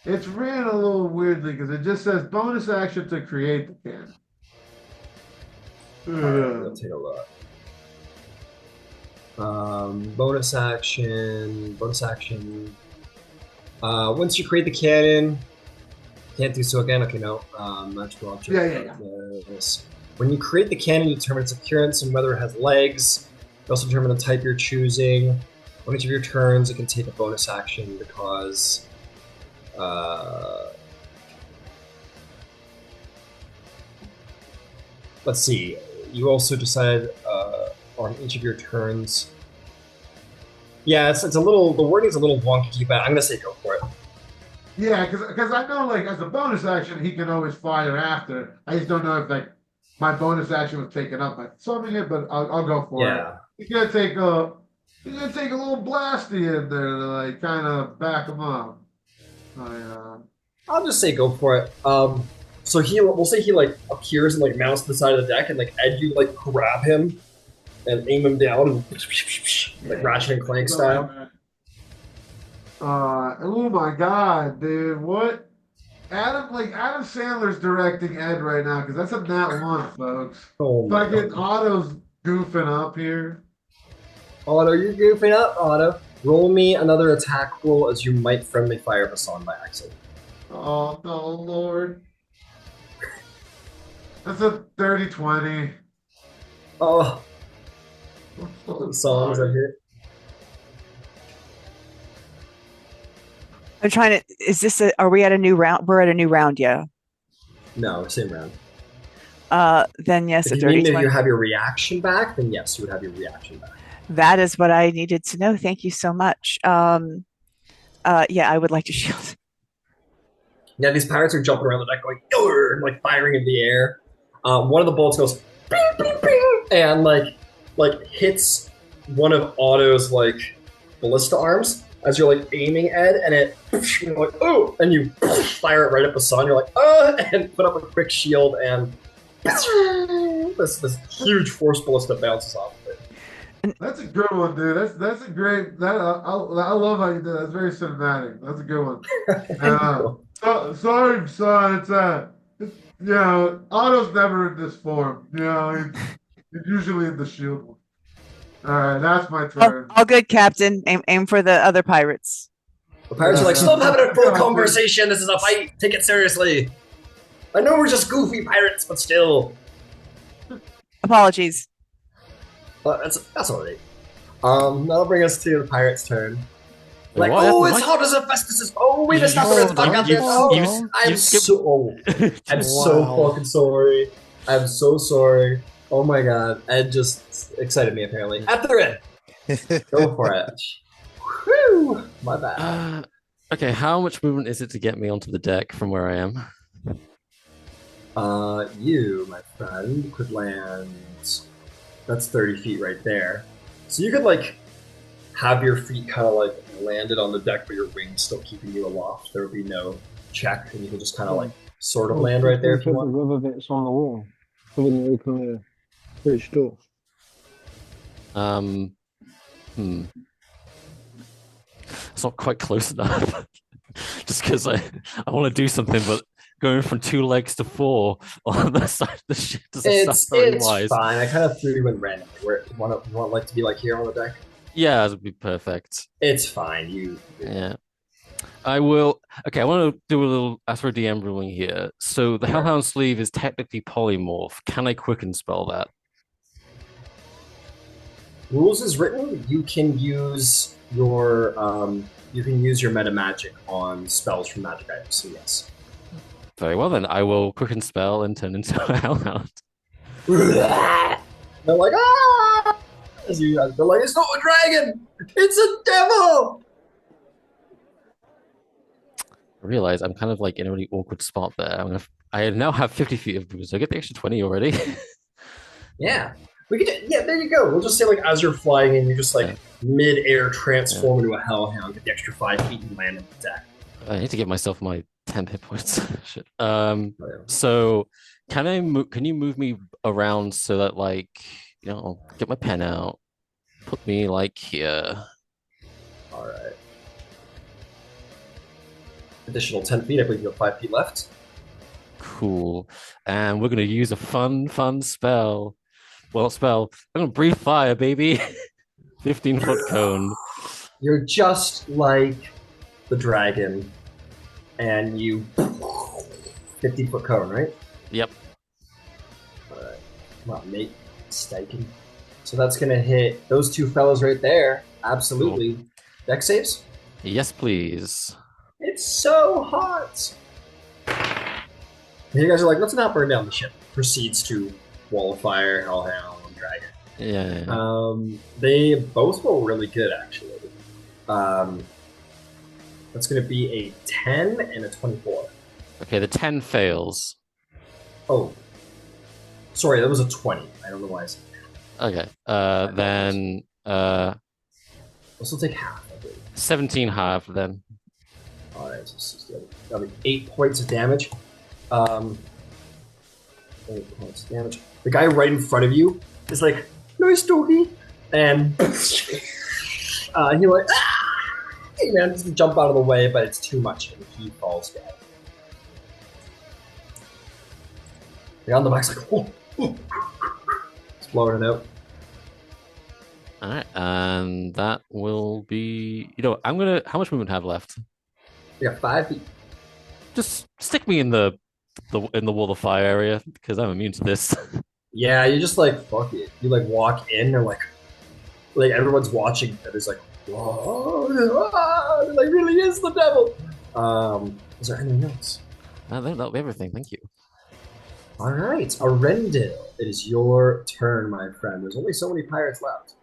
it's ran a little weirdly because it just says bonus action to create the can. All right, let's take a look. Bonus action. Bonus action. Once you create the cannon, can't do so again. Okay, no. Magical object. Yes. When you create the cannon, you determine its appearance and whether it has legs. You also determine the type you're choosing. On each of your turns, it can take a bonus action because. Let's see. You also decide on each of your turns. Yeah, it's a little. The wording's a little wonky, but I'm gonna say go for it. Yeah, because I know like as a bonus action he can always fire after. I just don't know if like my bonus action was taken up by summoning it, but I'll go for it. He's gonna take a little blasty in there to like kind of back him up. I'll just say go for it. So we'll say he like appears and like mounts to the side of the deck, and like Ed, you like grab him and aim him down, and like Ratchet and Clank style. Oh my god, dude! What? Adam Sandler's directing Ed right now because that's a nat one, folks. Oh my Fucking Otto's goofing up here. Otto, you're goofing up, Otto. Roll me another attack roll as you might friendly fire Basan by accident. Oh no, Lord. That's a 30-20. Oh. Songs I hear. I'm trying to. Is this are we at a new round? We're at a new round, yeah. No, same round. Then yes, if a dirty 20. If you have your reaction back, then yes, you would have your reaction back. That is what I needed to know. Thank you so much. Yeah, I would like to shield. Yeah, these pirates are jumping around the deck going, and like firing in the air. One of the bolts goes, bing, bing, bing, and like hits one of Otto's like ballista arms as you're like aiming, Ed, and it you're like oh, and you fire it right at the sun. You're like and put up a quick shield, and this huge force ballista bounces off of it. That's a good one, dude. That's a great. I love how you did that. That's very cinematic. That's a good one. Sorry, son. It's Otto's never in this form. He's usually in the shield one. All right, that's my turn. All good, Captain. Aim for the other pirates. The pirates are like, stop having a full conversation. This is a fight. Take it seriously. I know we're just goofy pirates, but still. Apologies. That's all right. That'll bring us to the pirate's turn. Like, it's hot as Hephaestus. Oh, wait, it's not the fuck out there. I'm so fucking sorry. I'm so sorry. Oh my god. Ed just excited me, apparently. After it. Go for it. Whew. My bad. Okay, how much movement is it to get me onto the deck from where I am? You, my friend, could land... That's 30 feet right there. So you could, like, have your feet kind of, like, landed on the deck, but your wings still keeping you aloft. There would be no check, and you can just kind of, like, sort of land right there if you want. The rubber bits on the wall. So when you open the bridge door. It's not quite close enough. Just because I want to do something, but going from 2 legs to 4 on the side of the ship doesn't sound very wise. It's fine. I kind of threw you in randomly. You want like to be like here on the deck? Yeah, that would be perfect. It's fine. Yeah. I will. Okay, I want to do a little Astro DM ruling here. So the Hellhound Sleeve is technically polymorph. Can I quicken spell that? Rules is written. You can use your meta magic on spells from magic items. So yes. Very well then. I will quicken spell and turn into a Hellhound. They're like they're like, it's not a dragon. It's a devil. I realize I'm kind of like in a really awkward spot there. I now have 50 feet of boost. So I get the extra 20 already. Yeah. We could there you go. We'll just say like as you're flying in, you just like mid-air transform into a hellhound, get the extra 5 feet and land on the deck. I need to give myself my 10 hit points. Shit. So can you move me around so that like, I'll get my pen out, put me like here. All right. Additional 10 feet. I believe you have 5 feet left. Cool. And we're going to use a fun spell. Well, spell. I'm going to breathe fire, baby. 15-foot cone. You're just like the dragon, and you 50-foot cone, right? Yep. Alright. Not make mistaken. So that's gonna hit those two fellas right there. Absolutely. Cool. Dex saves? Yes, please. It's so hot! And you guys are like, let's not burn down the ship. Proceeds to Wall of Fire, Hellhound, Dragon. Yeah. They both roll really good, actually. That's going to be a 10 and a 24. Okay, the 10 fails. Oh. Sorry, that was a 20. I don't know why I said that. Okay, then... I'll still take half, I believe. 17 half, then. Alright, so that'll be 8 points of damage. 8 points of damage. The guy right in front of you is like, nice doggy! And you're like, hey man, just jump out of the way, but it's too much, and he falls dead. The guy on the back's like, oh. It's blowing it out. Alright, and that will be... You know, I'm gonna... How much movement have left? We got 5 feet. Just stick me in the wall of fire area, because I'm immune to this. Yeah, you just like, fuck it. You like walk in and like everyone's watching and it's like, whoa, it like really is the devil. Is there anything else? That'll be everything, thank you. Alright, Arendelle, it is your turn, my friend. There's only so many pirates left.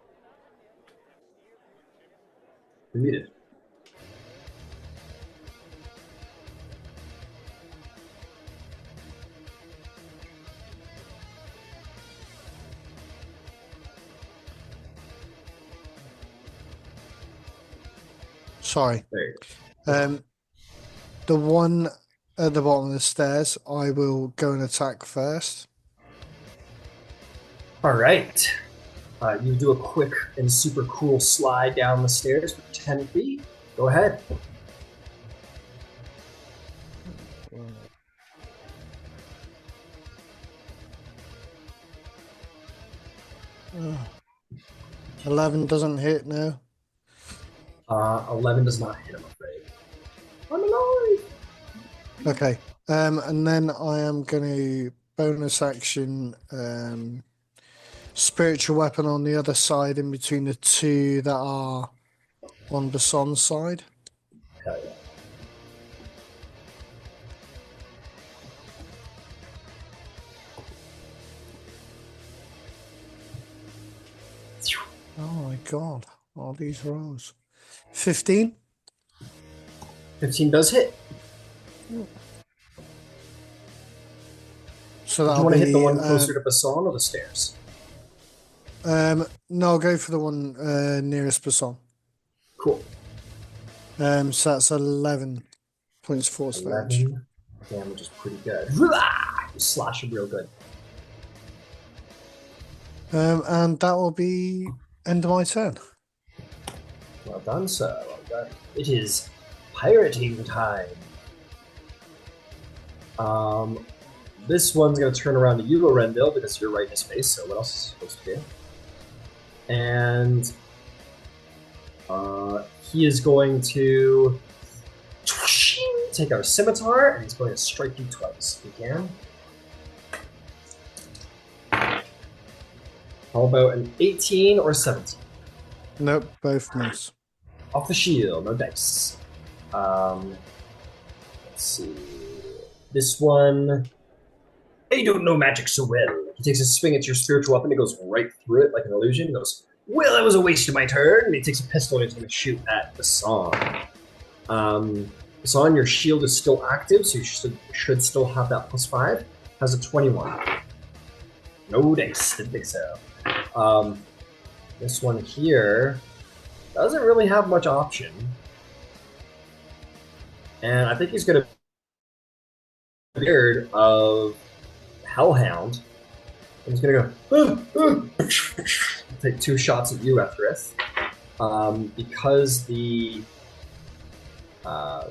You're muted. Sorry. There you go. The one at the bottom of the stairs, I will go and attack first. Alright. You do a quick and super cool slide down the stairs for 10 feet. Go ahead. Oh. 11 doesn't hit now. 11 does not hit, I'm afraid. I'm alive! Okay. And then I am going to bonus action spiritual weapon on the other side in between the two that are on Bason's side. Hell yeah. Oh my god. All these rolls. 15? 15 does hit. So Do that'll you want to be, hit the one closer to Bason or the stairs? No, I'll go for the one nearest Bason. Cool. So that's 11 points force damage. 11 damage is pretty good. You slash him real good. And that will be end of my turn. Well done, sir. Well done. It is pirating time. This one's going to turn around to you, Arendelle, because you're right in his face, so what else is supposed to do? And he is going to take out a scimitar, and he's going to strike you twice if he can. How about an 18 or 17? Nope, both miss. Off the shield, no dice. Let's see. This one... I don't know magic so well. He takes a swing at your spiritual weapon, it goes right through it like an illusion. He goes, well, that was a waste of my turn. And he takes a pistol and he's going to shoot at Bason. Bason, your shield is still active, so you should still have that +5. Has a 21. No dice, didn't think so. This one here doesn't really have much option. And I think he's going to be scared of Hellhound. And he's going to go, take 2 shots at you, Ethrith. Because the,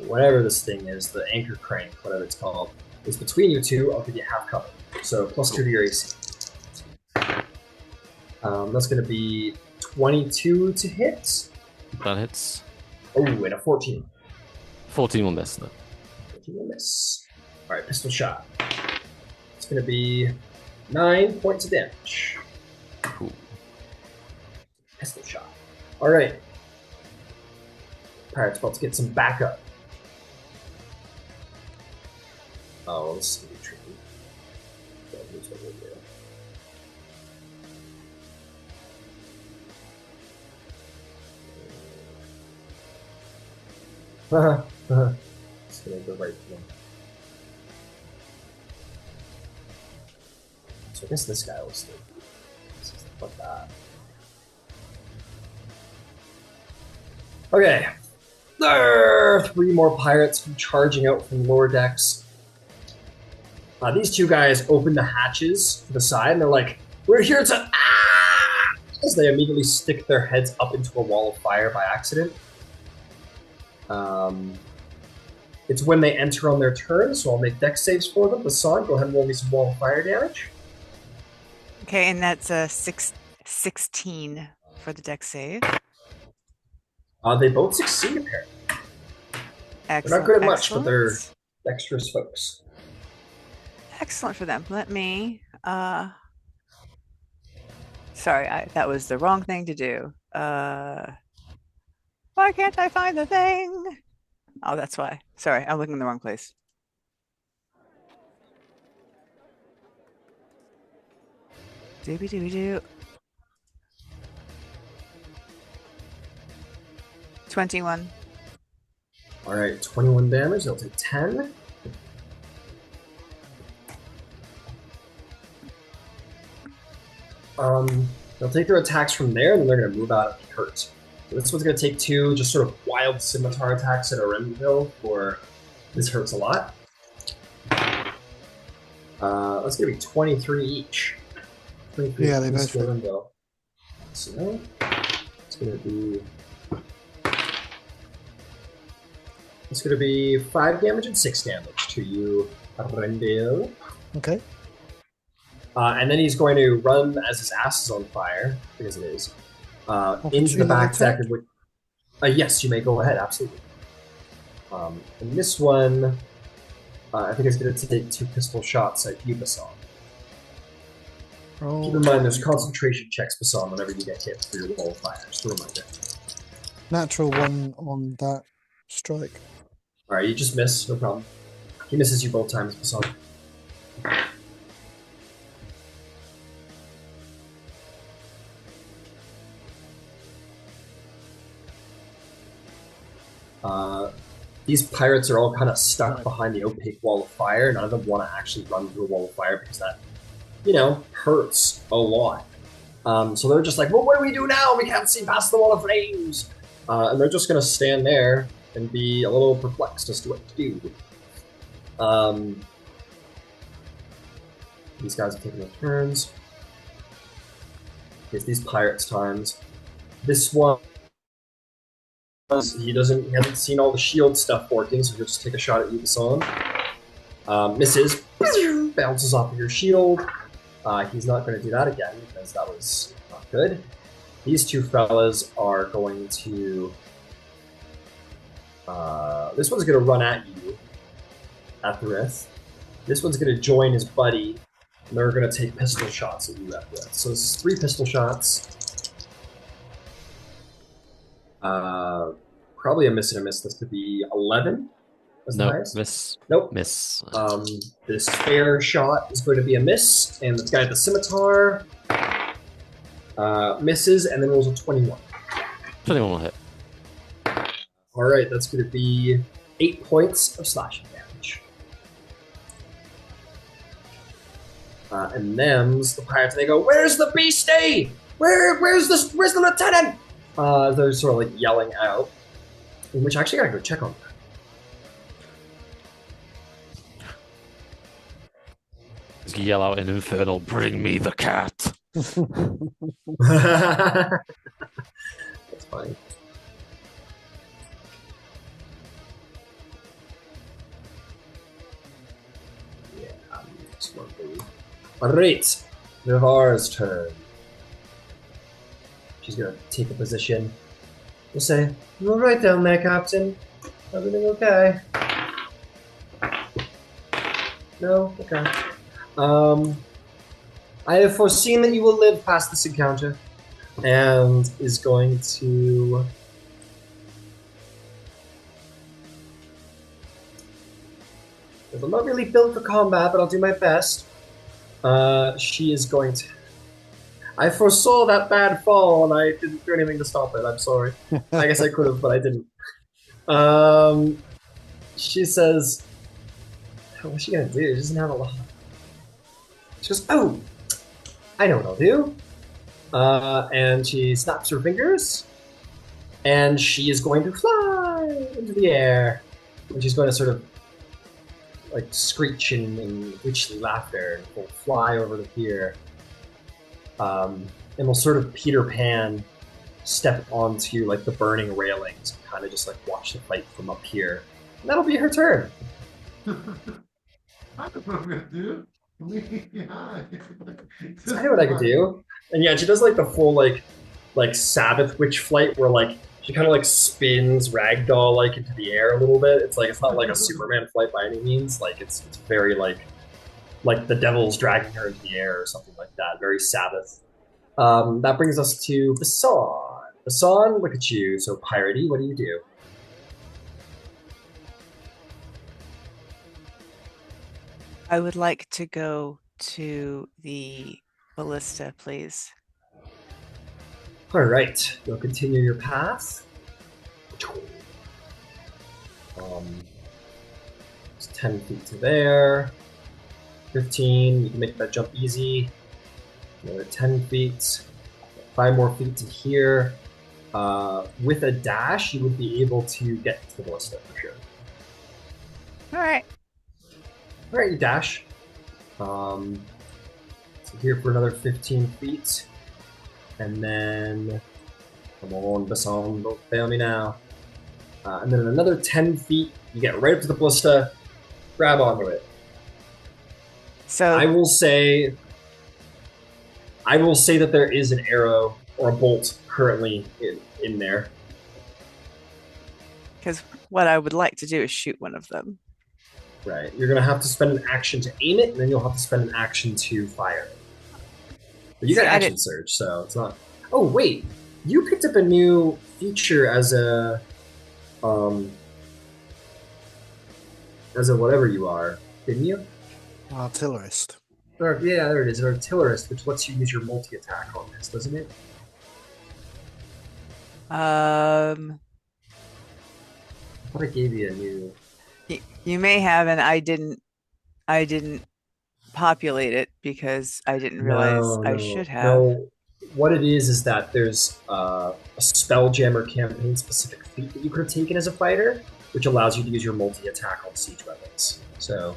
whatever this thing is, the anchor crank, whatever it's called, is between you two, I'll give you half cover. So +2 to your AC. That's going to be 22 to hit. That hits. Oh, and a 14. 14 will miss though. 14 will miss. All right, pistol shot. It's going to be 9 points of damage. Cool. Pistol shot. All right. Pirate's about to get some backup. Oh, this is going to be tricky. So here's what we'll do. Just gonna go right to him. So I guess this guy will stay. Fuck that. Okay. There are 3 more pirates come charging out from lower decks. These 2 guys open the hatches to the side and they're like, "We're here to ah!" As they immediately stick their heads up into a wall of fire by accident. It's when they enter on their turn, so I'll make dex saves for them. Basan, go ahead and roll me some wall of fire damage. Okay, and that's a 16 for the dex save. They both succeed, apparently. Excellent. They're not good at much, but they're excellent. dexterous folks. Excellent for them. Let me sorry, that was the wrong thing to do. Why can't I find the thing? Oh, that's why. Sorry, I'm looking in the wrong place. Dooby-dooby-doo. 21. Alright, 21 damage. They'll take 10. They'll take their attacks from there, and then they're going to move out of the hurt. So this one's going to take 2 just sort of wild scimitar attacks at Arendelle, for this hurts a lot. That's going to be 23 each. 23 Yeah, they both hit. Arendelle. So it's going to be 5 damage and 6 damage to you, Arendelle. Okay. And then he's going to run as his ass is on fire, because it is, into the back deck. Yes, you may go ahead, absolutely. And this one, I think is going to take 2 pistol shots at you, Basan. Oh, Keep in mind, there's concentration checks, Basan, whenever you get hit for your wall of fire. Just a reminder. natural 1 on that strike. Alright, you just miss, no problem. He misses you both times, Basan. These pirates are all kind of stuck behind the opaque wall of fire. None of them want to actually run through a wall of fire because that, hurts a lot. So they're just like, well, what do we do now? We can't see past the wall of flames. And they're just going to stand there and be a little perplexed as to what to do. These guys are taking their turns. It's these pirates' times. This one, he hasn't seen all the shield stuff working, so he'll just take a shot at you, Basan. Misses, bounces off of your shield. He's not going to do that again because that was not good. These 2 fellas are going to. This one's going to run at you at the wrist. This one's going to join his buddy, and they're going to take pistol shots at you at the wrist. So this is 3 pistol shots. Probably a miss and a miss. This could be 11. Nope, miss. Nope. Miss. The spare shot is going to be a miss, and the guy at the scimitar misses, and then rolls a 21. 21 will hit. Alright, that's going to be 8 points of slashing damage. And them's the pirates, they go, "Where's the beastie? Where's the lieutenant?" They're sort of like yelling out. Which I actually gotta go check on that. Just yell out in Infernal, "Bring me the cat!" That's funny. Yeah, next one, baby. Alright, Navarre's turn. She's gonna take a position. We'll say, "You all right down there, Captain? Everything okay?" No? Okay. I have foreseen that you will live past this encounter, and is going to... I'm not really built for combat, but I'll do my best. She is going to... I foresaw that bad fall, and I didn't do anything to stop it. I'm sorry. I guess I could have, but I didn't. She says... What's she gonna do? She doesn't have a lot. She goes, "Oh! I know what I'll do." And she snaps her fingers, and she is going to fly into the air. And she's going to sort of like screech and witchly laughter, and will fly over to here. And will sort of Peter Pan step onto like the burning railings and kind of just like watch the fight from up here. And that'll be her turn. I don't know what I'm gonna do. I know what I could do. And yeah, she does like the full like Sabbath witch flight where like she kind of like spins ragdoll like into the air a little bit. It's like it's not like a Superman flight by any means. Like it's very like the devil's dragging her into the air or something like that. Very Sabbath. That brings us to Basan. Basan, look at you. So piratey, what do you do? I would like to go to the ballista, please. All right, you'll continue your path. It's 10 feet to there. 15, you can make that jump easy. Another 10 feet. 5 more feet to here. With a dash, you would be able to get to the ballista for sure. All right. All right, you dash. So here for another 15 feet. And then, come on, Basson, don't fail me now. And then another 10 feet, you get right up to the ballista, grab onto it. So I will say that there is an arrow or a bolt currently in there. because what I would like to do is shoot one of them. Right. You're going to have to spend an action to aim it, and then you'll have to spend an action to fire it. But you got See, action surge, so it's not... Oh, wait. You picked up a new feature as a whatever you are, didn't you? Artillerist. Or, yeah, there it is. An artillerist, which lets you use your multi-attack on this, doesn't it? Um, I thought I gave you a new... you may have, and I didn't populate it because I didn't realize I should have. No, what it is that there's a Spelljammer campaign specific feat that you could have taken as a fighter, which allows you to use your multi-attack on siege weapons. So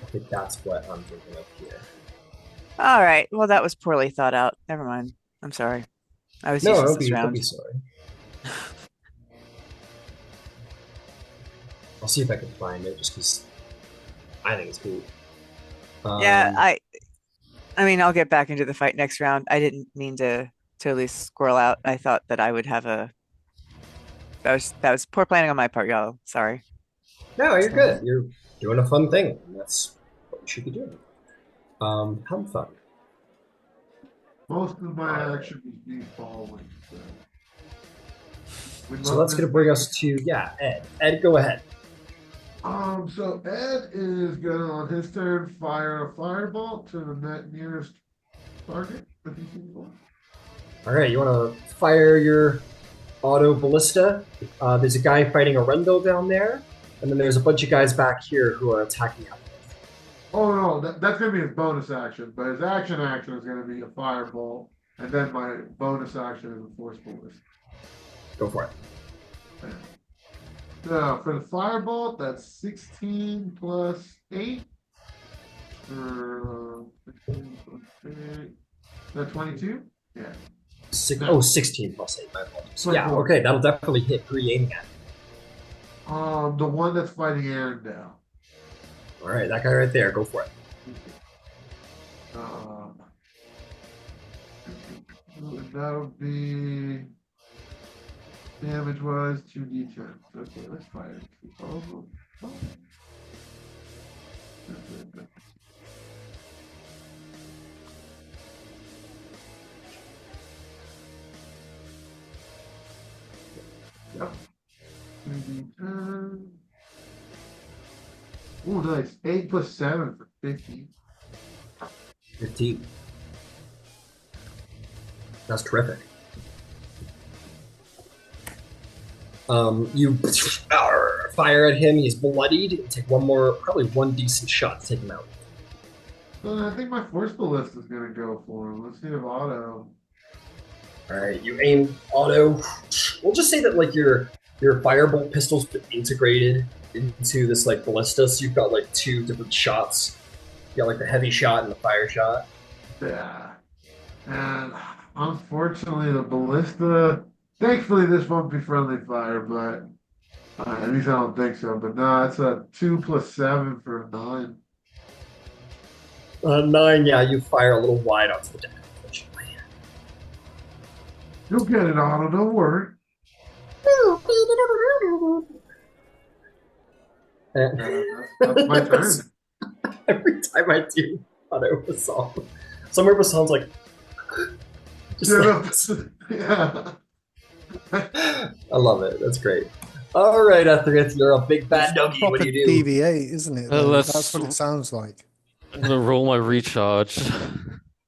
I think that's what I'm thinking of here. All right. Well, that was poorly thought out. Never mind. I'm sorry. I was No, useless don't this be round. sorry. I'll see if I can find it, just because I think it's cool. Yeah, I mean, I'll get back into the fight next round. I didn't mean to totally squirrel out. I thought that I would have a. That was poor planning on my part, y'all. Sorry. No, you're good. You're doing a fun thing. And that's what you should be doing. Have fun. Most of my action is me following. So that's going to bring us to, Ed. Ed, go ahead. So Ed is gonna on his turn fire a fireball to the nearest target that he's seeing for. All right, you want to fire your auto ballista. There's a guy fighting a Rendell down there, and then there's a bunch of guys back here who are attacking him. Oh no, that's gonna be his bonus action, but his action is gonna be a fireball, and then my bonus action is a force ballista. Go for it. So for the firebolt, that's 16 plus 8. For 16 plus 8. That 22? Yeah. 16 plus 8, my apologies. Yeah, 24. okay, that'll definitely hit. Who are you aiming at? The one that's fighting Aaron now. All right, that guy right there. Go for it. That'll be damage wise 2d10. Okay, let's fire. Oh, oh. Yep. 2d10. Oh, nice. 8 plus 7 for 50. 15. That's terrific. You fire at him. He's bloodied. You take probably one decent shot to take him out. I think my force ballista is gonna go for him. Let's see if auto. All right, you aim auto. We'll just say that like your firebolt pistol's been integrated into this like ballista, so you've got like two different shots. You got like the heavy shot and the fire shot. Yeah. And unfortunately, the ballista. Thankfully, this won't be friendly fire, but at least I don't think so. But no, it's a 2 plus 7 for a 9. 9, yeah, you fire a little wide onto the deck, unfortunately. You'll get it, Otto. Don't worry. That's my turn. Every time I do Auto a song, somewhere it sounds like. Just like Yeah. I love it. That's great. All right, Etherith, you're a big bad doggy. What do you do? BB-8, isn't it? That's what it sounds like. I'm gonna roll my recharge.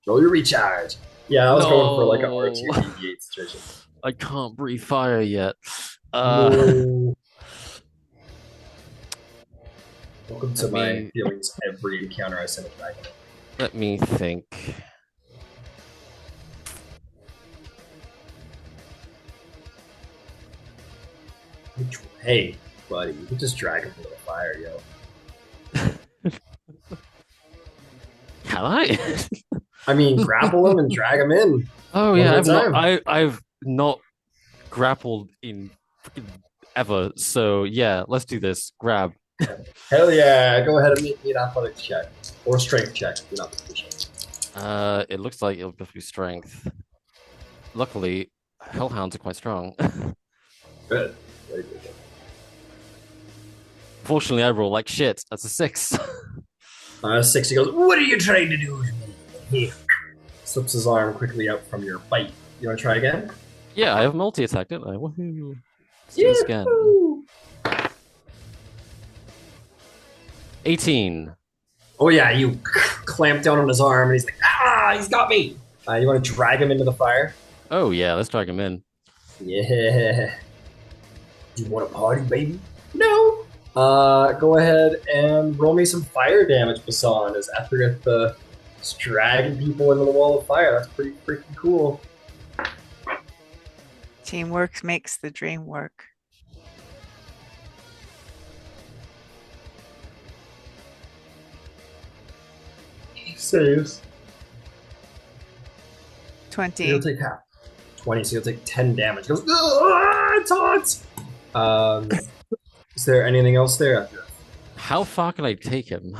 Roll your recharge. Yeah, I was going for like an R2 BB-8 situation. I can't breathe fire yet. No. Welcome to my feelings every encounter I send a dragon. Let me think. Hey, buddy, you can just drag him into the fire, yo. Can I? I mean, grapple him and drag him in. Oh yeah, I've not grappled in freaking ever. So yeah, let's do this. Grab. Hell yeah! Go ahead and make me an athletics check or strength check. If you're not proficient. It looks like it'll just be strength. Luckily, hellhounds are quite strong. Good. Very good. Fortunately, I roll like shit. That's a 6. 6. He goes, "What are you trying to do with me?" He slips his arm quickly out from your bite. You want to try again? Yeah, I have multi-attack, don't I? Woohoo! Let's do this again. 18. Oh yeah, you clamp down on his arm, and he's like, "Ah, he's got me!" You want to drag him into the fire? Oh yeah, let's drag him in. Yeah. Do you want a party, baby? No. Go ahead and roll me some fire damage, Basan, as Etherith is dragging people into the wall of fire. That's pretty freaking cool. Teamwork makes the dream work. He saves. 20. You'll take half. 20, so you'll take 10 damage. He goes, it's hot! Is there anything else there? How far can I take him?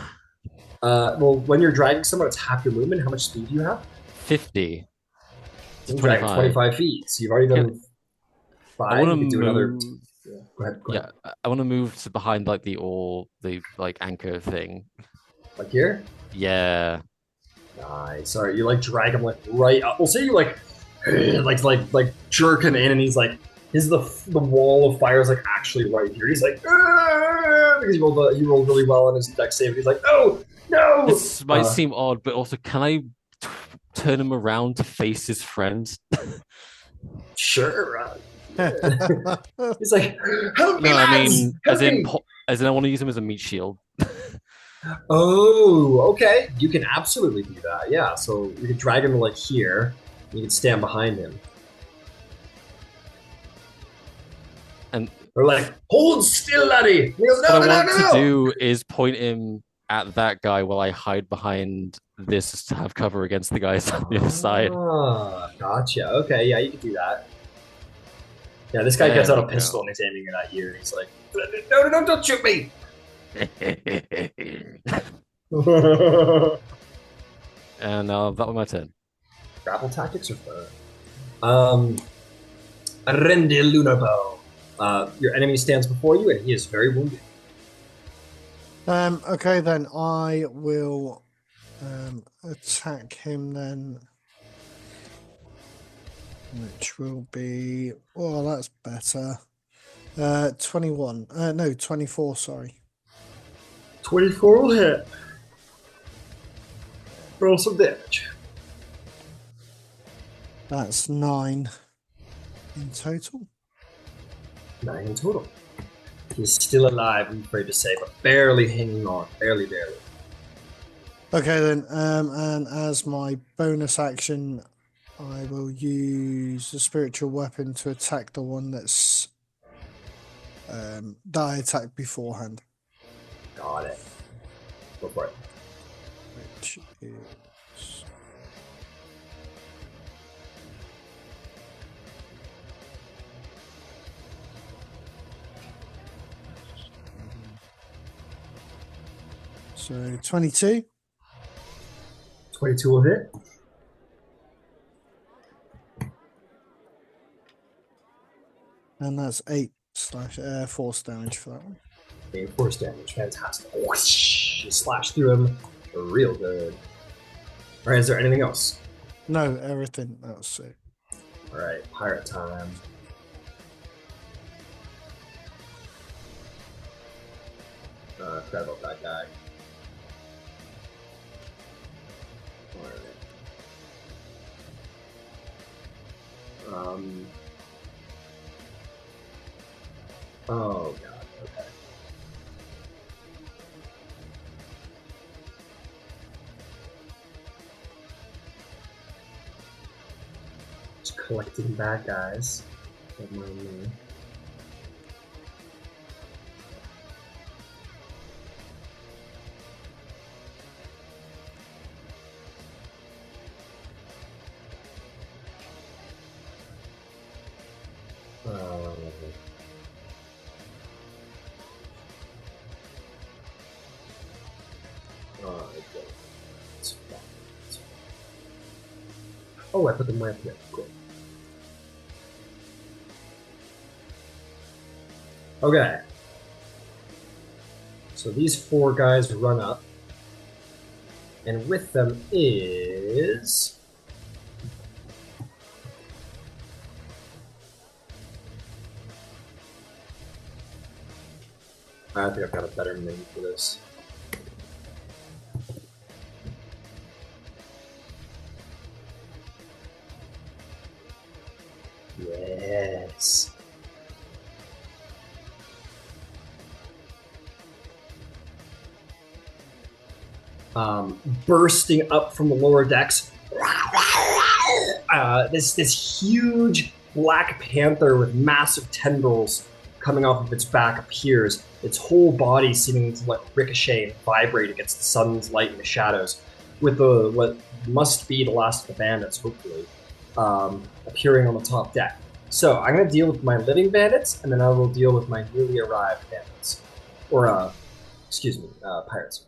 Well, when you're dragging someone, it's half your movement. How much speed do you have? 50. You can drag 25 feet, so you've already done 5. I want to do move. another. Yeah, go ahead. Yeah, I want to move to behind like the like anchor thing. Like here? Yeah. Nice. All right, you like drag him like right up. We'll say you like jerk him in, and he's like, the wall of fire is like actually right here. He's like, because you rolled really well on his dex save. He's like, oh no. This might seem odd, but also, can I turn him around to face his friends? Sure. He's like, help me, no, I lads! mean, Help as in, I want to use him as a meat shield. Oh, okay. You can absolutely do that. Yeah. So you can drag him like here. And you can stand behind him. And they're like, hold still, laddie. He goes, no, what no, I want no, to do is point him at that guy while I hide behind this to have cover against the guys on the other side. Gotcha. Okay, yeah, you can do that. Yeah, this guy gets out a pistol and he's aiming it at you, and he's like, no, don't shoot me! And that was my turn. Grapple tactics or Rende Lunarbow. Your enemy stands before you, and he is very wounded. Okay, then I will attack him then. Which will be... Oh, that's better. 21. No, 24, sorry. 24 will hit. Roll some damage. That's 9 in total. 9 in total. He's still alive, I'm afraid to say, but barely hanging on. Barely. Okay, then. And as my bonus action, I will use the spiritual weapon to attack the one that's that I attacked beforehand. Got it. Go for it. Which is... So 22. 22 will hit. And that's 8 slash force damage for that one. 8 force damage. Fantastic. Whoosh! You slash through him real good. Alright, is there anything else? No, everything. That was it. Alright, pirate time. Forgot about that guy. Alright. Oh god, okay. Just collecting bad guys. Don't mind me. Oh, I put the map here. Cool. Okay. So these 4 guys run up. And with them is... I think I've got a better mini for this. Yes. Bursting up from the lower decks, this huge black panther with massive tendrils coming off of its back appears. Its whole body seeming to ricochet and vibrate against the sun's light and the shadows, with what must be the last of the bandits, hopefully, appearing on the top deck. So I'm going to deal with my living bandits, and then I will deal with my newly arrived bandits. Or, excuse me, pirates.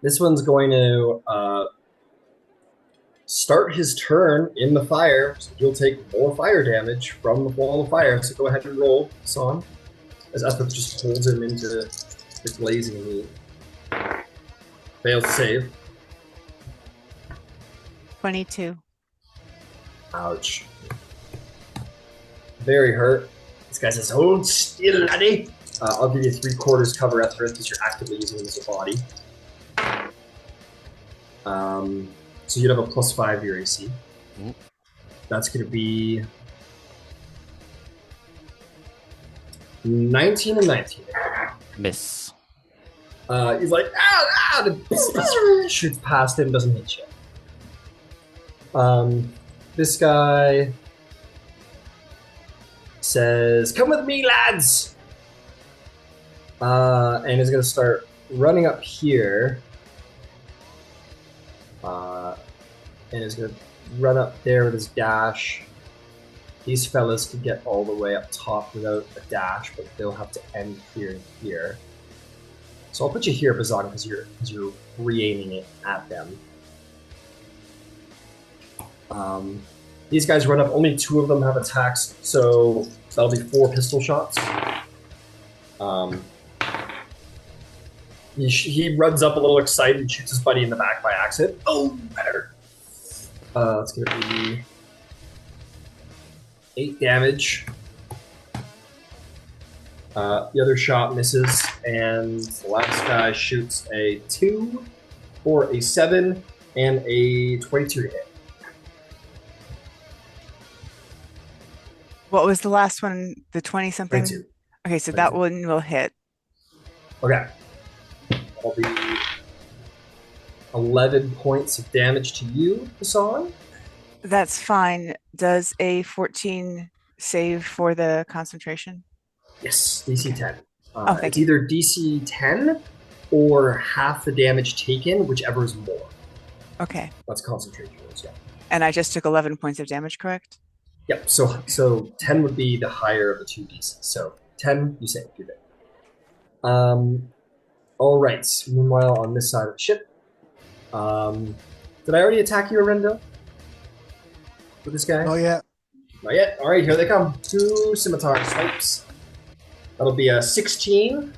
This one's going to start his turn in the fire, so he'll take more fire damage from the wall of fire. So go ahead and roll, Son, as Etheth just holds him into the blazing heat. Fails to save. 22. Ouch. Very hurt. This guy says, "Hold still, laddie." I'll give you 3/4 cover, Etheth, because you're actively using him as a body. So you'd have a +5 to your AC. Mm. That's going to be 19 and 19. Miss. He's like, shoots past him, doesn't hit you. This guy says, "Come with me, lads!" And is going to start running up here. And is going to run up there with his dash. These fellas could get all the way up top without a dash, but they'll have to end here and here. So I'll put you here, Bazan, because you're re-aiming it at them. These guys run up. Only 2 of them have attacks, so that'll be 4 pistol shots. He runs up a little excited and shoots his buddy in the back by accident. Oh, better. It's going to be 8 damage. The other shot misses, and the last guy shoots a 2 for a 7 and a 22 to hit. What was the last one? The 20 something? 22. Okay, so 22. that one will hit. Okay. That'll be 11 points of damage to you, Hassan. That's fine. Does a 14 save for the concentration? Yes, DC 10. Thank it's you. either DC 10 or half the damage taken, whichever is more. Okay. That's concentration rules, yeah. And I just took 11 points of damage, correct? Yep, so 10 would be the higher of the 2 DCs. So 10, you save, you're good. All right, meanwhile, on this side of the ship, did I already attack you, Arendo? With this guy? Not yet. Not yet. All right, here they come. 2 scimitar swipes. That'll be a 16.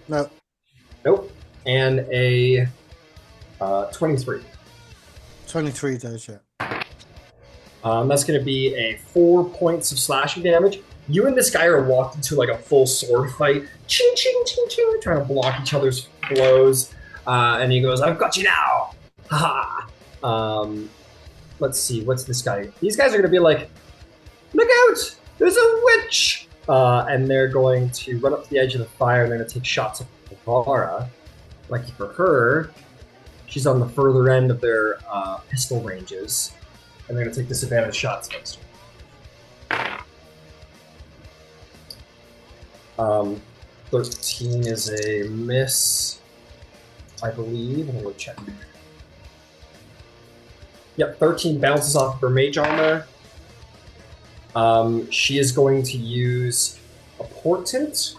No. Nope. And a 23. 23 does, yeah. That's going to be a 4 points of slashing damage. You and this guy are walked into like a full sword fight. Ching, ching, ching, ching. Trying to block each other's blows. And he goes, I've got you now. Haha. Let's see. What's this guy? These guys are going to be like, look out! There's a witch! And they're going to run up to the edge of the fire and they're going to take shots at Vara. Lucky for her, she's on the further end of their pistol ranges. And they're going to take disadvantage shots against her. 13 is a miss, I believe. I'm going to check. Yep, 13 bounces off of her mage armor. She is going to use a portent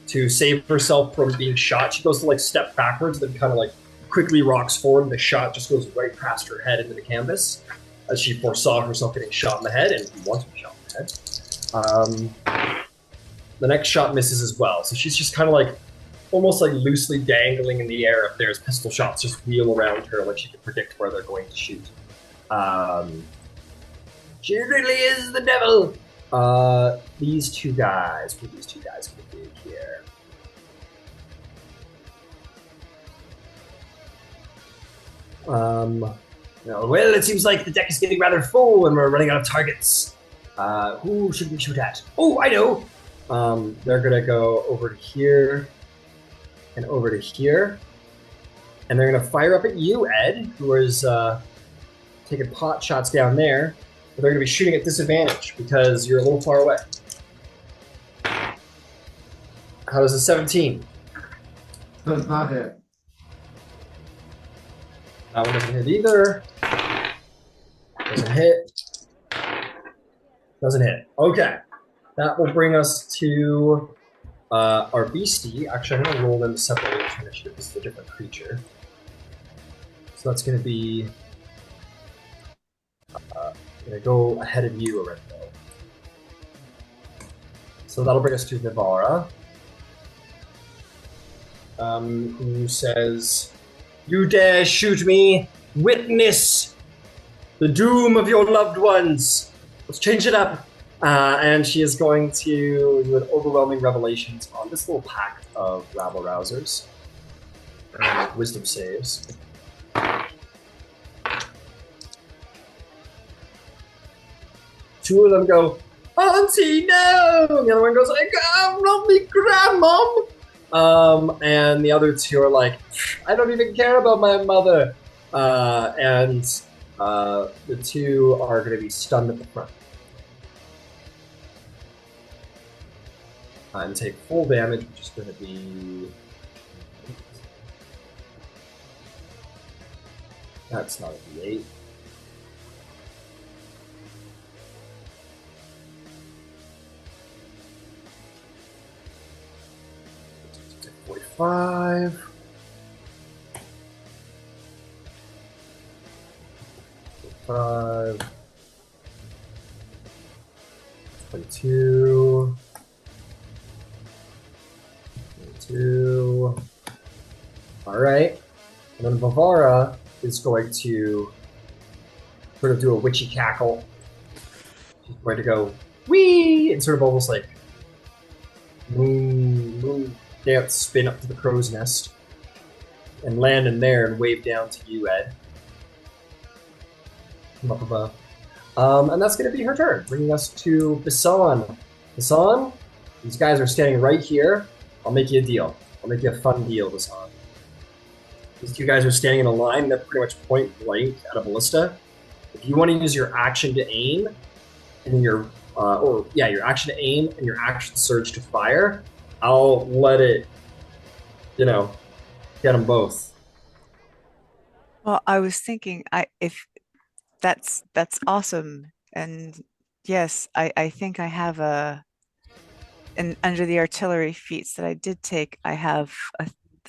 to save herself from being shot. She goes to like step backwards, then kind of like quickly rocks forward, and the shot just goes right past her head into the canvas, as she foresaw herself getting shot in the head, and she wants to be shot in the head. The next shot misses as well, so she's just kind of like almost like loosely dangling in the air if there's pistol shots just wheel around her, like she can predict where they're going to shoot. She really is the devil. These 2 guys. What are these 2 guys going to do here? Well, it seems like the deck is getting rather full and we're running out of targets. Who should we shoot at? Oh, I know. They're going to go over to here and over to here. And they're going to fire up at you, Ed, who is taking pot shots down there. But they're going to be shooting at disadvantage because you're a little far away. How does a 17? Does not hit. That one doesn't hit either. Doesn't hit. Doesn't hit. Okay. That will bring us to our beastie. Actually, I'm going to roll them separately to initiative. This is a different creature. So that's going to be... going to go ahead of you, Arendo. So that'll bring us to Vivara. Who says, "You dare shoot me? Witness the doom of your loved ones. Let's change it up." And she is going to do an overwhelming revelations on this little pack of rabble rousers. Wisdom saves. Two of them go, "Auntie, no!" And the other one goes, "Not me, Grandmom!" And the other 2 are like, "I don't even care about my mother." And the 2 are going to be stunned at the front. And take full damage, which is going to be... That's not a D8. Take 45. 5, 22, 22. All right. And then Vavara is going to sort of do a witchy cackle. She's going to go wee and sort of almost like moon dance spin up to the crow's nest and land in there and wave down to you, Ed. From up above. And that's going to be her turn, bringing us to Basan. Basan, these guys are standing right here. I'll make you a deal. I'll make you a fun deal, Basan. These two guys are standing in a line. They're pretty much point blank at a ballista. If you want to use your action to aim, and your action to aim and your action surge to fire, I'll let it, get them both. Well, I was thinking, if that's awesome, and yes, I think I have and under the artillery feats that I did take, I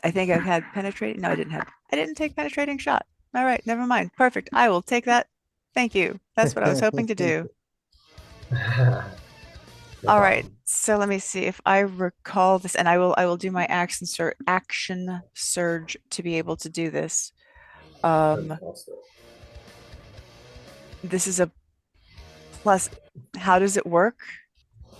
think I've had penetrating. No, I didn't take penetrating shot. All right, never mind. Perfect. I will take that. Thank you. That's what I was hoping to do. No All right. problem. So let me see if I recall this, and I will do my action surge to be able to do this. This is a plus. How does it work?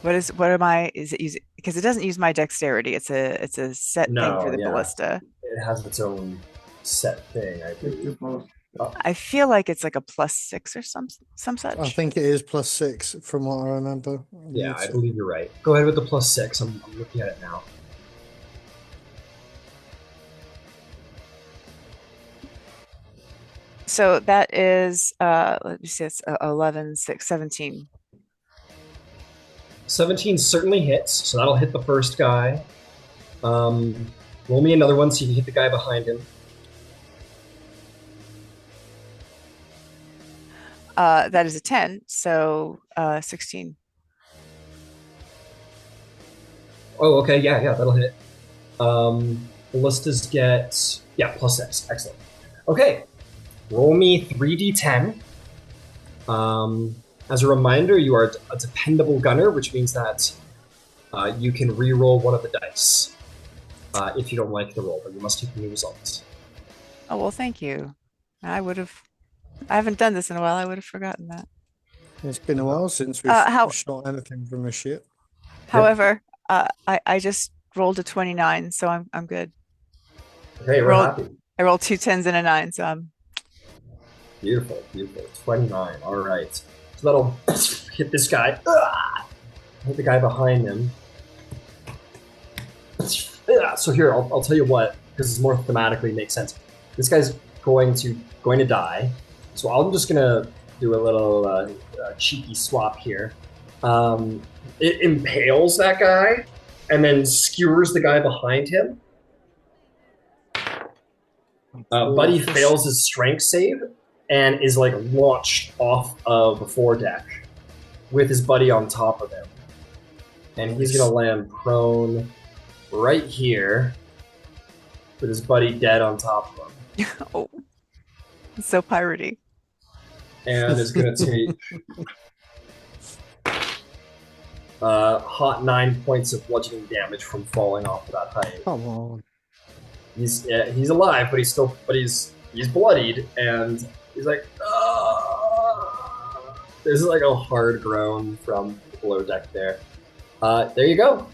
Is it using? Because it doesn't use my dexterity. It's a set thing for the ballista. It has its own set thing, I believe. I feel like it's like a +6 or some such. I think it is +6 from what I remember. Yeah, I believe you're right. Go ahead with the +6. I'm looking at it now. So that is let me see, it's 11, 6, 17. 17 certainly hits, so that'll hit the first guy. Roll me another one so you can hit the guy behind him. That is a 10, so 16. Oh, okay, yeah, that'll hit. Ballistas get, +6. Excellent. Okay, roll me 3d10. As a reminder, you are a dependable gunner, which means that you can re-roll one of the dice if you don't like the roll, but you must take the new results. Oh, well, thank you. I haven't done this in a while. I would have forgotten that. It's been a while since we've shot anything from a ship. However, I just rolled a 29, so I'm good. Okay, we're happy. I rolled 2 10s and a 9, so I'm beautiful. 29. All right. So that'll hit this guy. Hit the guy behind him. So here, I'll tell you what, because it's more thematically makes sense. This guy's going to die. So I'm just gonna do a little cheeky swap here. It impales that guy and then skewers the guy behind him. Buddy fails his strength save and is like launched off of the foredeck with his buddy on top of him. And he's gonna land prone right here with his buddy dead on top of him. Oh, it's so piratey. And is gonna take hot 9 points of bludgeoning damage from falling off of that height. Come on. He's alive, but he's bloodied, and he's like, ah! There's like a hard groan from the below deck there. There you go.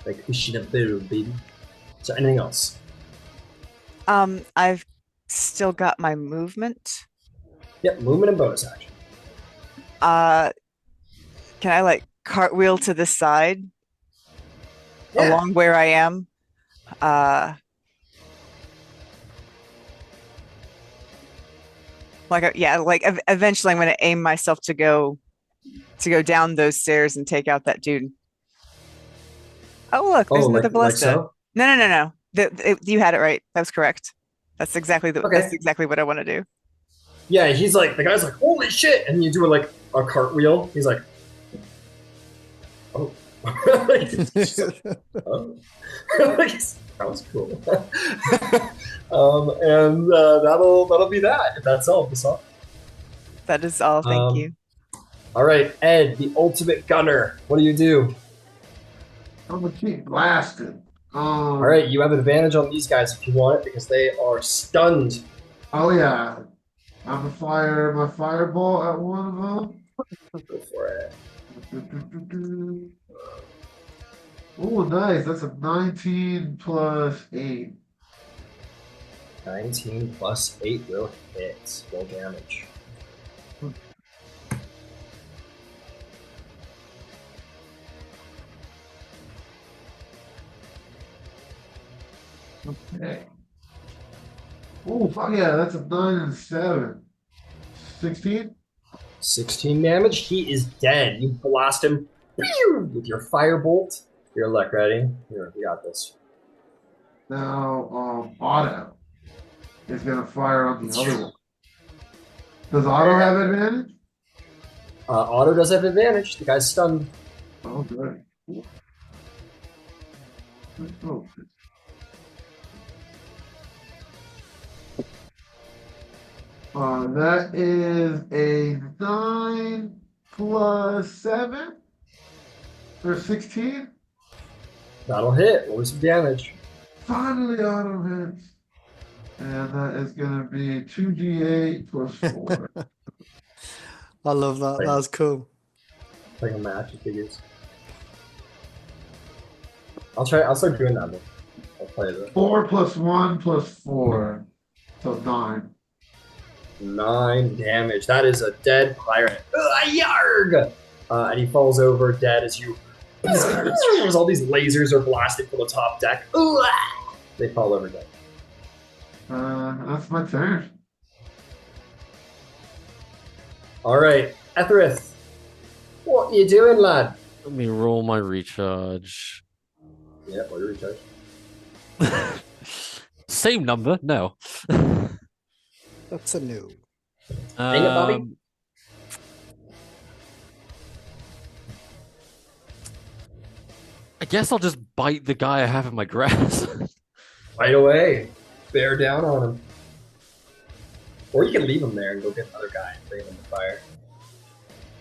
Like Kushina-biru, baby. So anything else? I've still got my movement. Yep, movement and bonus action. Can I like cartwheel to the side along where I am? Eventually I'm going to aim myself to go down those stairs and take out that dude. Oh, look, there's another ballista. Like so? No. You had it right. That was correct. That's exactly that's exactly what I want to do. Yeah, he's like, the guy's like, holy shit! And you do like a cartwheel. He's like, oh. Oh. That was cool. And that'll be that. If that's all, that's all. That is all. Thank you. All right, Ed, the ultimate gunner. What do you do? I'm gonna keep blasting. All right, you have advantage on these guys if you want it because they are stunned. Oh yeah. I'm gonna fire my fireball at one of them. Go for it. Oh, nice. That's a 19 plus 8. 19 plus 8 will hit. Roll damage. Okay. Oh, fuck yeah. That's a 9 and 7. 16? 16 damage. He is dead. You blast him with your firebolt. Your luck, ready? Here, we got this. Now, Otto is gonna fire on the other one. Does Otto have advantage? Otto does have advantage. The guy's stunned. Oh, good. Oh. That is a 9 plus 7 for 16. That'll hit. Roll some damage. Finally, Otto hits. And that is going to be 2d8 plus 4. I love that. Right. That's cool. Playing a match, it figures. I'll start doing that. I'll play it. 4 plus 1 plus 4. So 9. 9 damage. That is a dead pirate. Yarg! And he falls over dead as you. As all these lasers are blasting from the top deck. They fall over dead. That's my turn. All right, Etherith. What you doing, lad? Let me roll my recharge. Yeah, what your recharge? Same number? No. That's a no. Dang it, Bobby. I guess I'll just bite the guy I have in my grasp. Right away. Bear down on him. Or you can leave him there and go get another guy and bring him to fire.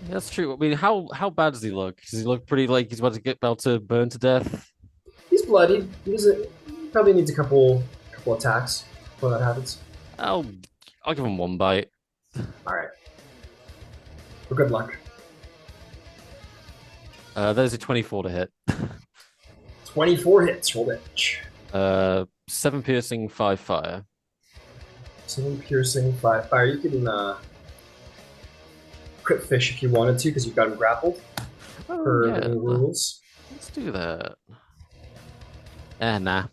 That's true. I mean, how bad does he look? Does he look pretty like he's about to burn to death? He's bloodied. He probably needs a couple attacks when that happens. I'll give him one bite. All right. Well, good luck. There's a 24 to hit. 24 hits. Roll damage. 7 piercing, 5 fire. 7 piercing, 5 fire. You can crit fish if you wanted to because you've got him grappled. Per yeah. the new rules. Let's do that. Nah.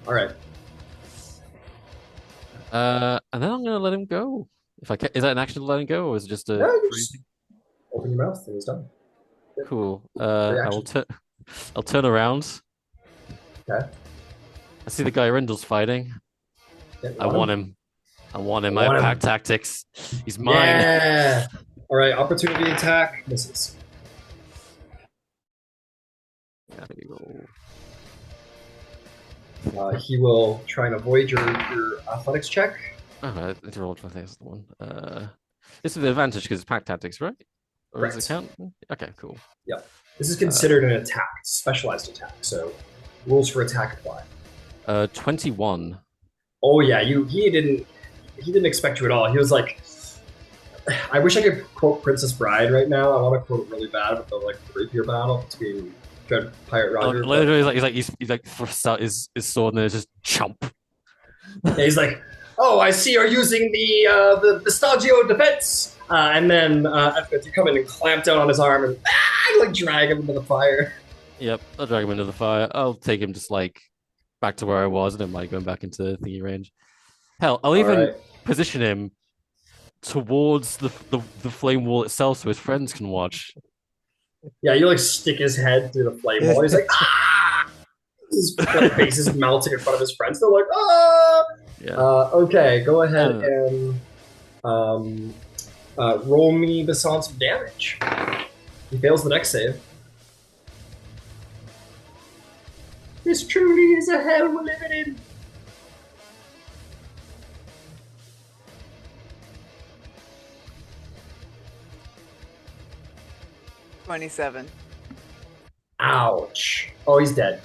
All right. And then I'm gonna let him go. If I can, is that an action to let him go, or is it just a? No, you just open your mouth and he's done. Cool. I'll turn around. Okay. I see the guy Rendell's fighting. Yeah, I want him. I want have him. pack tactics. He's mine. Yeah. All right. Opportunity attack. Misses. He will try and avoid your athletics check. Oh, it's rolled. I think that's the one. This is the advantage because it's pack tactics, right? Or Correct. does it count? Okay, cool. Yep. This is considered an attack, specialized attack. So rules for attack apply. 21. Oh yeah, he didn't expect you at all. He was like, I wish I could quote Princess Bride right now. I want to quote it really bad with the like rapier battle between Dread Pirate Roger. Literally, he's like thrusts out his sword and then it's just chomp. Yeah, he's like, oh, I see you're using the Stagio defense. And then you come in and clamp down on his arm and like drag him into the fire. Yep, I'll drag him into the fire. I'll take him just like back to where I was. I don't mind going back into thingy range. Hell, I'll even position him towards the flame wall itself so his friends can watch. Yeah, you like stick his head through the flame wall. He's like, ah! His face is melting in front of his friends. They're like, ah! Yeah. Okay, go ahead and roll me Basant some damage. He fails the next save. This truly is a hell we're living in. 27. Ouch. Oh, he's dead.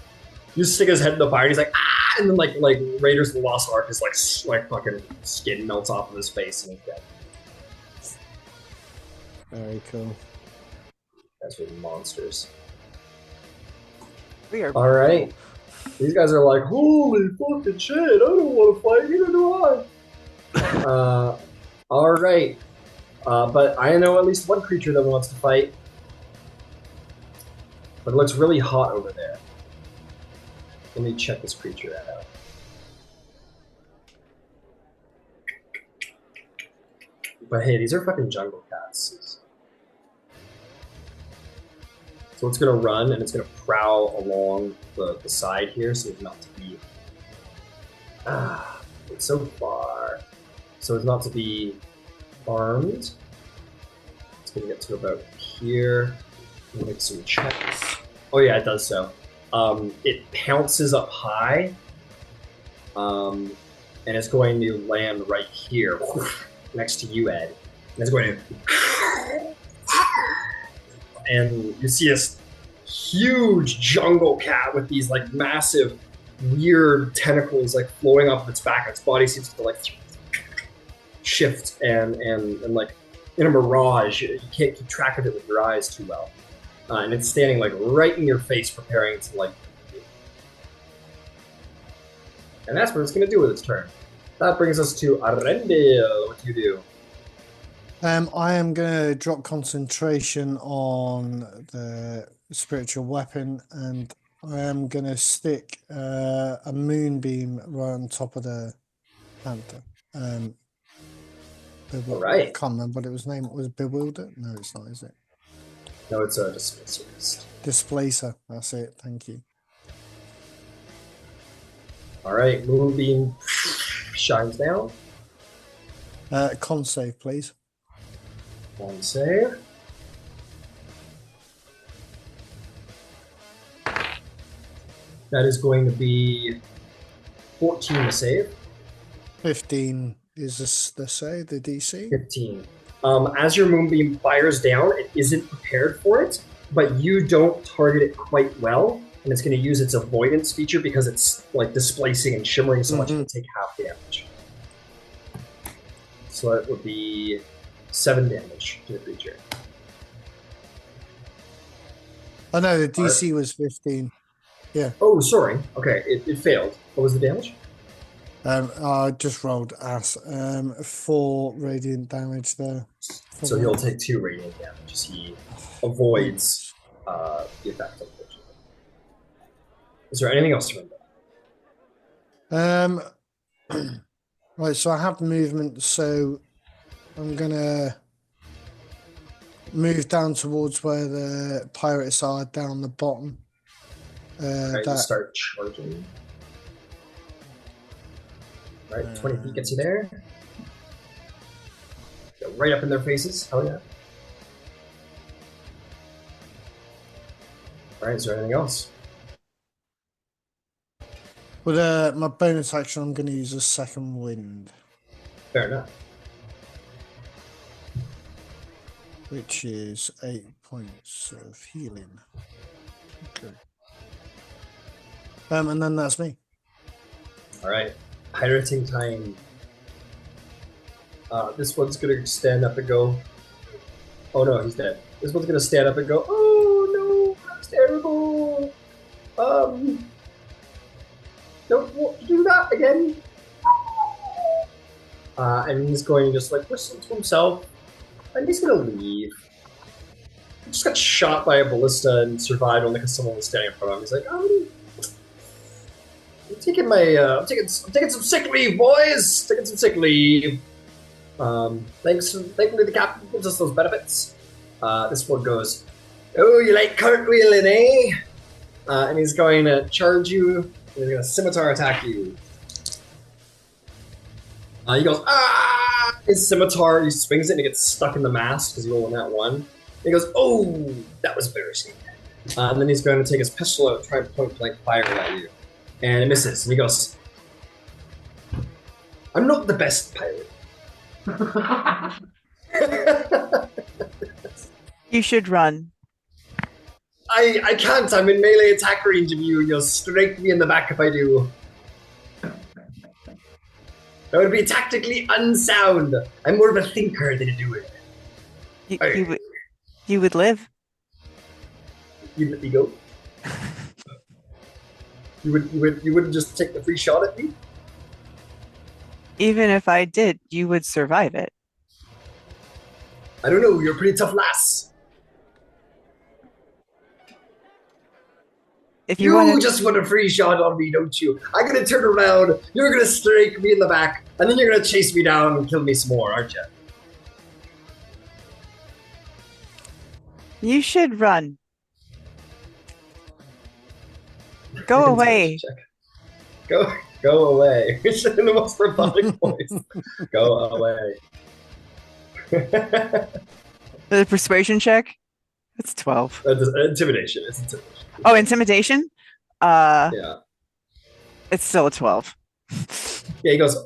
You stick his head in the fire, and he's like, ah! And then, like Raiders of the Lost Ark, his, like fucking skin melts off of his face, and he's dead. Very cool. Guys are monsters. We are. All right. These guys are like, holy fucking shit, I don't want to fight, neither do I. All right. But I know at least one creature that wants to fight. But it looks really hot over there. Let me check this creature out. But hey, these are fucking jungle cats. So it's gonna run and it's gonna prowl along the side here so it's not to be. It's so far. So it's not to be armed. It's gonna get to about here. Make some checks. Oh yeah, it does so. It pounces up high. And it's going to land right here, next to you, Ed. And it's going to. And you see this huge jungle cat with these like massive, weird tentacles like flowing off of its back. Its body seems to like shift and like in a mirage. You can't keep track of it with your eyes too well. And it's standing like right in your face, preparing to like. And that's what it's going to do with its turn. That brings us to Arendelle. What do you do? I am going to drop concentration on the spiritual weapon, and I am going to stick a moonbeam right on top of the panther. All right. I can't remember what it was named. Was it Bewilder? No, it's not, is it? No, it's a displacer. Displacer. That's it. Thank you. All right, moonbeam shines down. Con save, please. One save. That is going to be 14 to save. 15 is the save, the DC. 15. As your moonbeam fires down, it isn't prepared for it, but you don't target it quite well, and it's going to use its avoidance feature because it's like displacing and shimmering so much it will take half damage. So that would be 7 damage to the creature. Oh no, the DC was 15. Yeah. Oh, sorry. Okay, it failed. What was the damage? I just rolled ass. 4 radiant damage there. So he'll take 2 radiant damage as he avoids the effect, unfortunately. Is there anything else to remember? Right, so I have movement, so I'm gonna move down towards where the pirates are, down the bottom. Right, you start charging. Right, 20 feet gets you there. Go right up in their faces. Hell yeah. Alright, is there anything else? With my bonus action, I'm going to use a second wind. Fair enough. Which is 8 points of healing. Okay. And then that's me. Alright. Pirating time. This one's gonna stand up and go. Oh no, he's dead. This one's gonna stand up and go, oh no, that's terrible. Don't do that again. And he's going to just like whistle to himself, and he's gonna leave. He just got shot by a ballista and survived only because someone was standing in front of him. He's like, I'm taking I'm taking some sick leave, boys. Taking some sick leave. Thankfully the captain gives us those benefits. This one goes, oh, you like cartwheeling, eh? And he's going to charge you. And he's going to scimitar attack you. He goes, ah! His scimitar, he swings it and it gets stuck in the mast because he rolled on that one. And he goes, oh, that was embarrassing. And then he's going to take his pistol out and try and point blank fire at you. And it misses. And he goes, I'm not the best pirate. You should run. I can't. I'm in melee attack range of you. You'll strike me in the back if I do. That would be tactically unsound. I'm more of a thinker than a doer. You would live. You let me go. You wouldn't just take the free shot at me? Even if I did, you would survive it. I don't know. You're a pretty tough lass. If You just want a free shot on me, don't you? I'm gonna turn around, you're gonna strike me in the back, and then you're gonna chase me down and kill me some more, aren't you? You should run. Go away. Go away. It's in the most robotic voice. Go away. The persuasion check? It's 12. Intimidation. It's intimidation. Oh, intimidation? Yeah. It's still a 12. Yeah, he goes,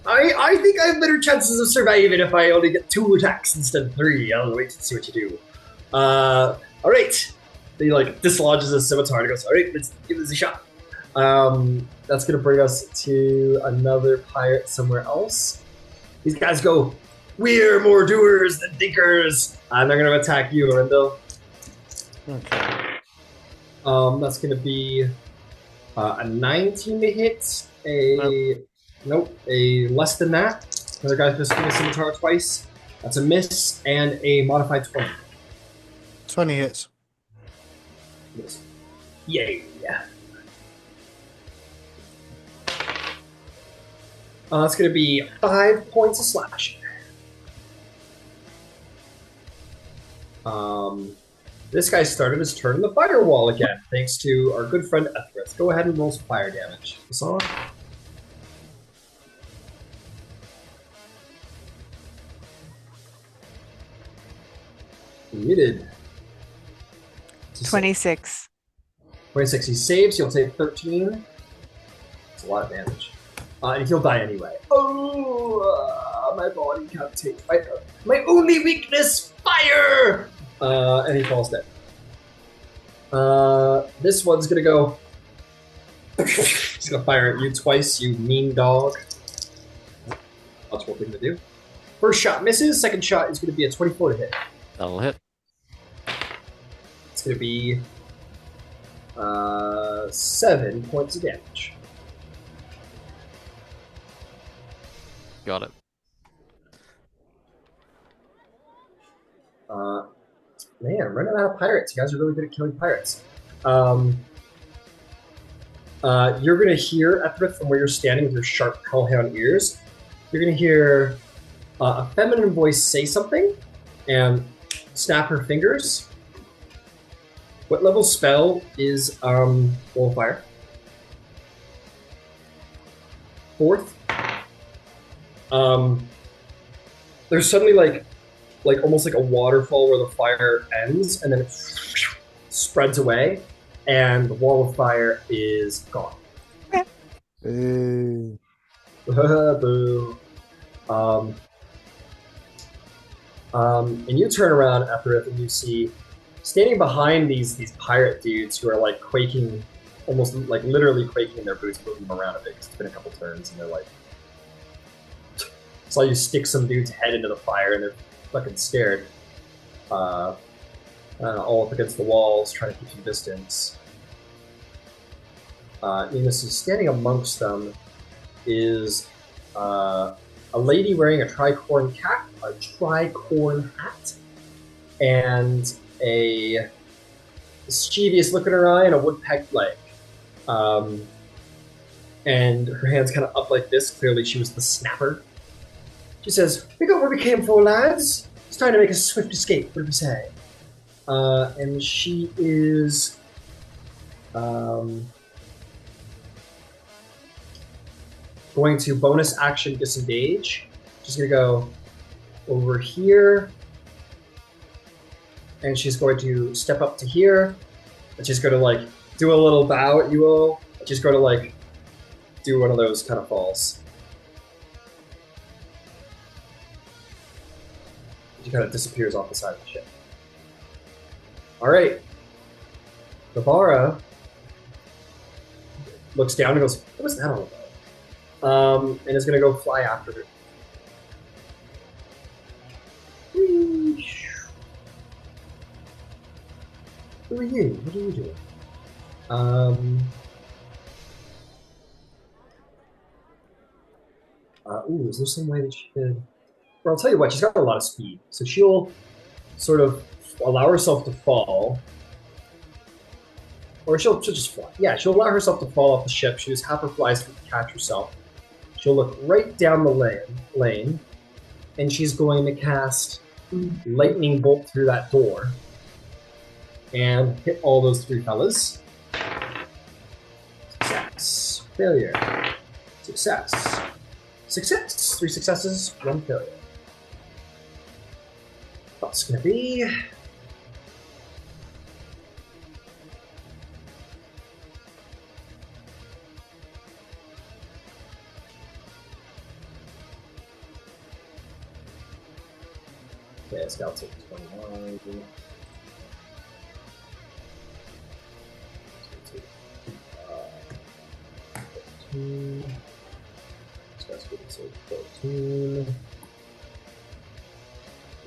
I think I have better chances of surviving if I only get 2 attacks instead of 3. I'll wait to see what you do. Alright. He like dislodges his scimitar and goes, alright, let's give this a shot. That's gonna bring us to another pirate somewhere else. These guys go, we're more doers than thinkers, and they're gonna attack you, Arendelle. Okay. That's gonna be a 19 to hit, nope, a less than that. Another guy's just gonna scimitar twice. That's a miss, and a modified 20. 20 hits. Miss. Yay. That's gonna be 5 points of slash. This guy started his turn in the firewall again, thanks to our good friend Ethrith. Go ahead and roll some fire damage. Hassan? You did. 26. 26. He saves. He'll take 13. It's a lot of damage. And he'll die anyway. Oh, my body can't take fire. My only weakness, fire! And he falls dead. This one's gonna go. He's gonna fire at you twice, you mean dog. Logical thing to do. First shot misses. Second shot is gonna be a 24 to hit. That'll hit. It's gonna be 7 points of damage. Got it. Man, I'm running out of pirates. You guys are really good at killing pirates. You're gonna hear Ethrith from where you're standing with your sharp hellhound ears. You're gonna hear a feminine voice say something and snap her fingers. What level spell is Wall of Fire? 4th. There's suddenly like almost like a waterfall where the fire ends, and then it spreads away, and the wall of fire is gone. Boo. Boo. And you turn around after it, and you see standing behind these pirate dudes who are like quaking, almost like literally quaking in their boots, moving them around a bit because it's been a couple turns, and they're like, saw you stick some dude's head into the fire, and they're fucking scared. All up against the walls, trying to keep some distance. Enos is standing amongst them is a lady wearing a tricorn hat, and a mischievous look in her eye and a woodpeck leg. And her hand's kind of up like this. Clearly she was the snapper. She says, "We got what we came for, lads. It's time to make a swift escape. What do we say?" And she is going to bonus action disengage. She's going to go over here, and she's going to step up to here, and she's going to like do a little bow at you all. She's going to like do one of those kind of falls. She kind of disappears off the side of the ship. All right. Nabara looks down and goes, "What was that all about?" And is going to go fly after her. Who are you? What are you doing? Is there some way that she could? Well, I'll tell you what. She's got a lot of speed, so she'll sort of allow herself to fall, or she'll just fly. Yeah, she'll allow herself to fall off the ship. She just half her flies to catch herself. She'll look right down the lane, and she's going to cast lightning bolt through that door and hit all those three fellas. Success. Failure. Success. Success. 3 successes, 1 failure. That's gonna be... Okay, it's got to 29. This guy's going to say 14.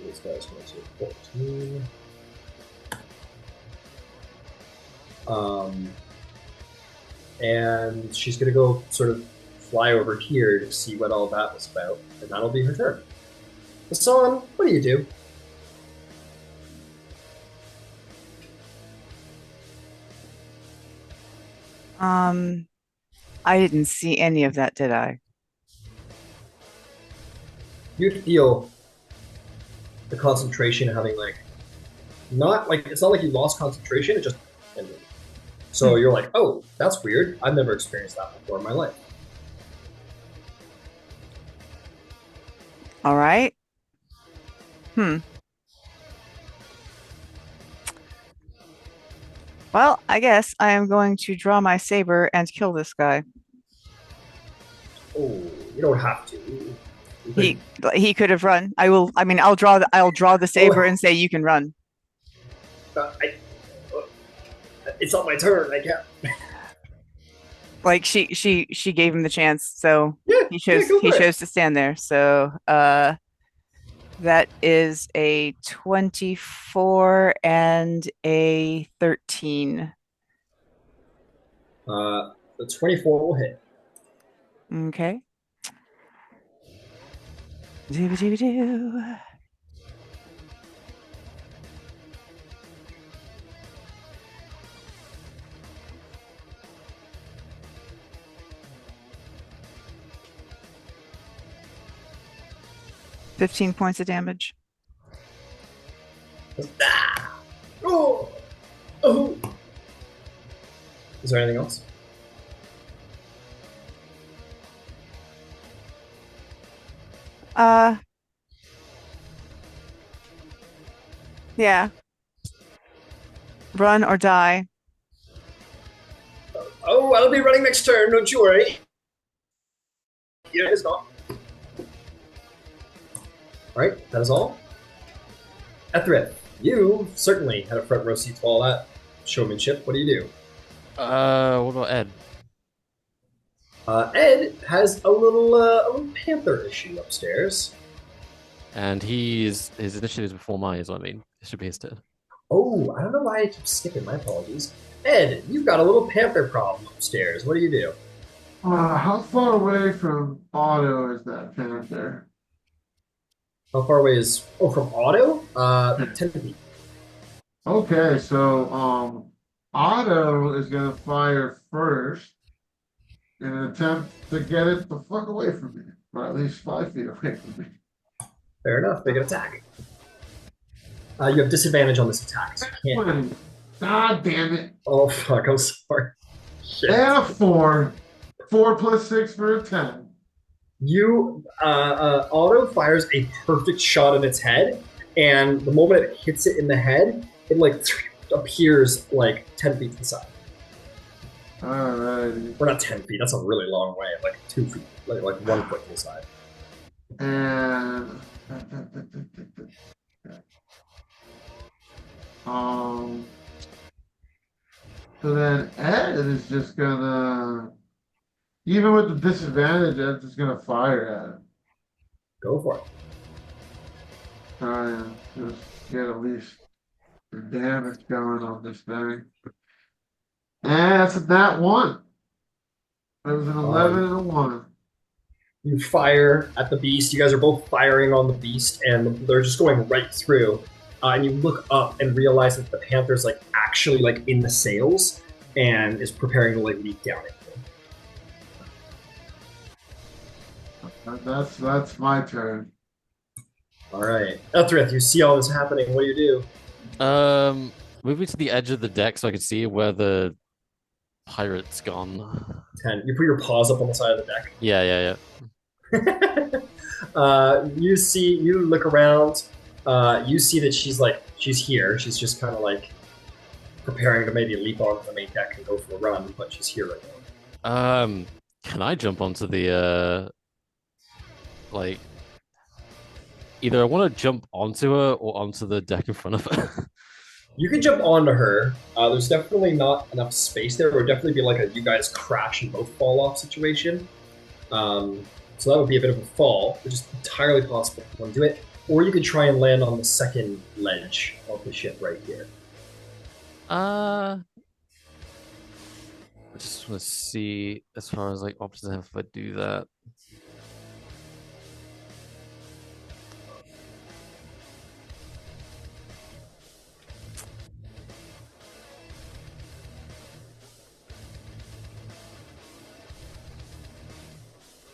This guy's going to say 14. And she's going to go sort of fly over here to see what all that was about, and that'll be her turn. Hassan, what do you do? I didn't see any of that, did I? You feel the concentration having it's not like you lost concentration, it just ended. So you're like, oh, that's weird. I've never experienced that before in my life. All right. Well, I guess I am going to draw my saber and kill this guy. Oh, you don't have to. He could have run. I'll draw the saber and say you can run. It's not my turn. I can't. Like she gave him the chance, so Yeah, he chose to stand there. So that is a 24 and a 13. The 24 will hit. Okay. Do. 15 points of damage. Oh. Is there anything else? Yeah. Run or die. Oh, I'll be running next turn, don't you worry. Yeah, it's not. Alright, that is all. Ethrith, you certainly had a front row seat to all that showmanship. What do you do? What about Ed? Ed has a little panther issue upstairs. And his initiative is before mine, so I mean, it should be his turn. Oh, I don't know why I keep skipping. My apologies. Ed, you've got a little panther problem upstairs. What do you do? How far away from Otto is that panther? How far away is... Oh, from Otto? 10 feet. Okay, so Otto is gonna fire first in an attempt to get it the fuck away from me, or at least 5 feet away from me. Fair enough. Make an attack. You have disadvantage on this attack, so you can't... God damn it. Oh, fuck. I'm sorry. Shit. And a 4. 4 plus 6 for a 10. You, Otto fires a perfect shot in its head, and the moment it hits it in the head, it, appears, 10 feet to the side. Alright. We're not 10 feet. That's a really long way. 2 feet. Like 1 foot to the side. And... So then Ed is just gonna, even with the disadvantage, Ed's just gonna fire at him. Go for it. Try and just get at least the damage going on this thing. And that's a nat one. It was an 11 and a 1. You fire at the beast. You guys are both firing on the beast, and they're just going right through. And you look up and realize that the panther's like actually like in the sails and is preparing to like leap down at you. That's my turn. All right, Ethrith, you see all this happening. What do you do? Moving to the edge of the deck so I can see where the pirate's gone. 10. You put your paws up on the side of the deck. Yeah. You look around. You see that she's here. She's just kind of like preparing to maybe leap onto the main deck and go for a run, but she's here right now. Can I jump onto the like? Either I want to jump onto her or onto the deck in front of her. You can jump onto her. There's definitely not enough space there. It would definitely be like a you guys crash and both fall off situation. So that would be a bit of a fall, which is entirely possible if you want to do it. Or you could try and land on the second ledge of the ship right here. I just want to see as far as like options I have if I do that.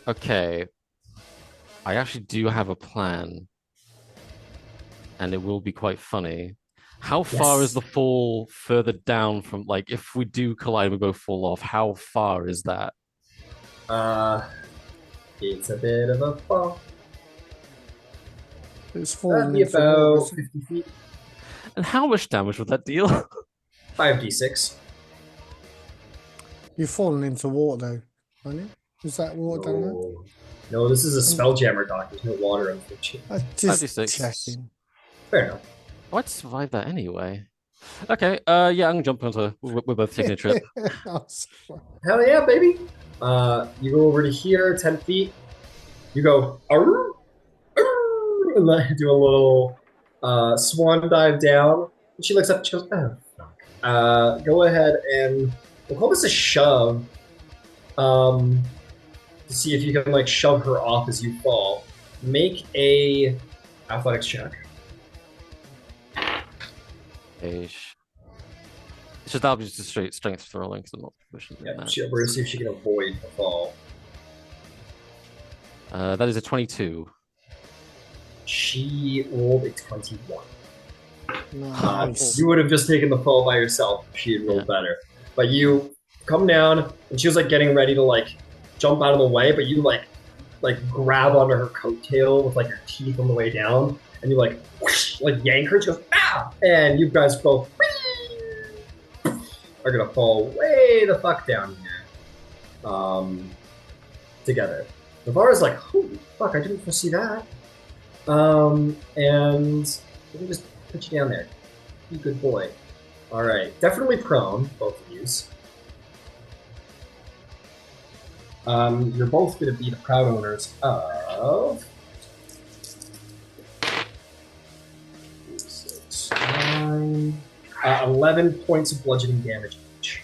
Okay. I actually do have a plan. And it will be quite funny. How far is the fall further down from, like, if we do collide and we both fall off, how far is that? It's a bit of a fall. It's That'd falling be into about water. 50 feet. And how much damage would that deal? 5d6. You're falling into water, though, aren't you? Is that water down there? No, this is a Spelljammer dock. There's no water, unfortunately. I'm just 5d6. checking. Fair enough. I'd survive that anyway. Okay, yeah, I'm gonna jump onto. We're both taking a trip. Hell yeah, baby! You go over to here, 10 feet. You go, arr, arr, and then do a little swan dive down. And she looks up and she goes, oh, fuck. Go ahead and we'll call this a shove. To see if you can like shove her off as you fall. Make a athletics check. It's just that'll be just a straight strength throwing because I'm not proficient in Yeah, that. we're gonna see if she can avoid the fall. That is a 22. She rolled a 21. Nice. You would have just taken the fall by yourself if she had rolled better. But you come down, and she was like getting ready to like jump out of the way, but you like grab onto her coattail with like your teeth on the way down, and you like whoosh, like yank her. She goes ah, and you guys both are gonna fall way the fuck down here, together. Navarra's like, holy fuck, I didn't foresee that. And let me just put you down there. You good boy. All right, definitely prone, both of yous. You're both going to be the proud owners of 6, 9, 11 points of bludgeoning damage each.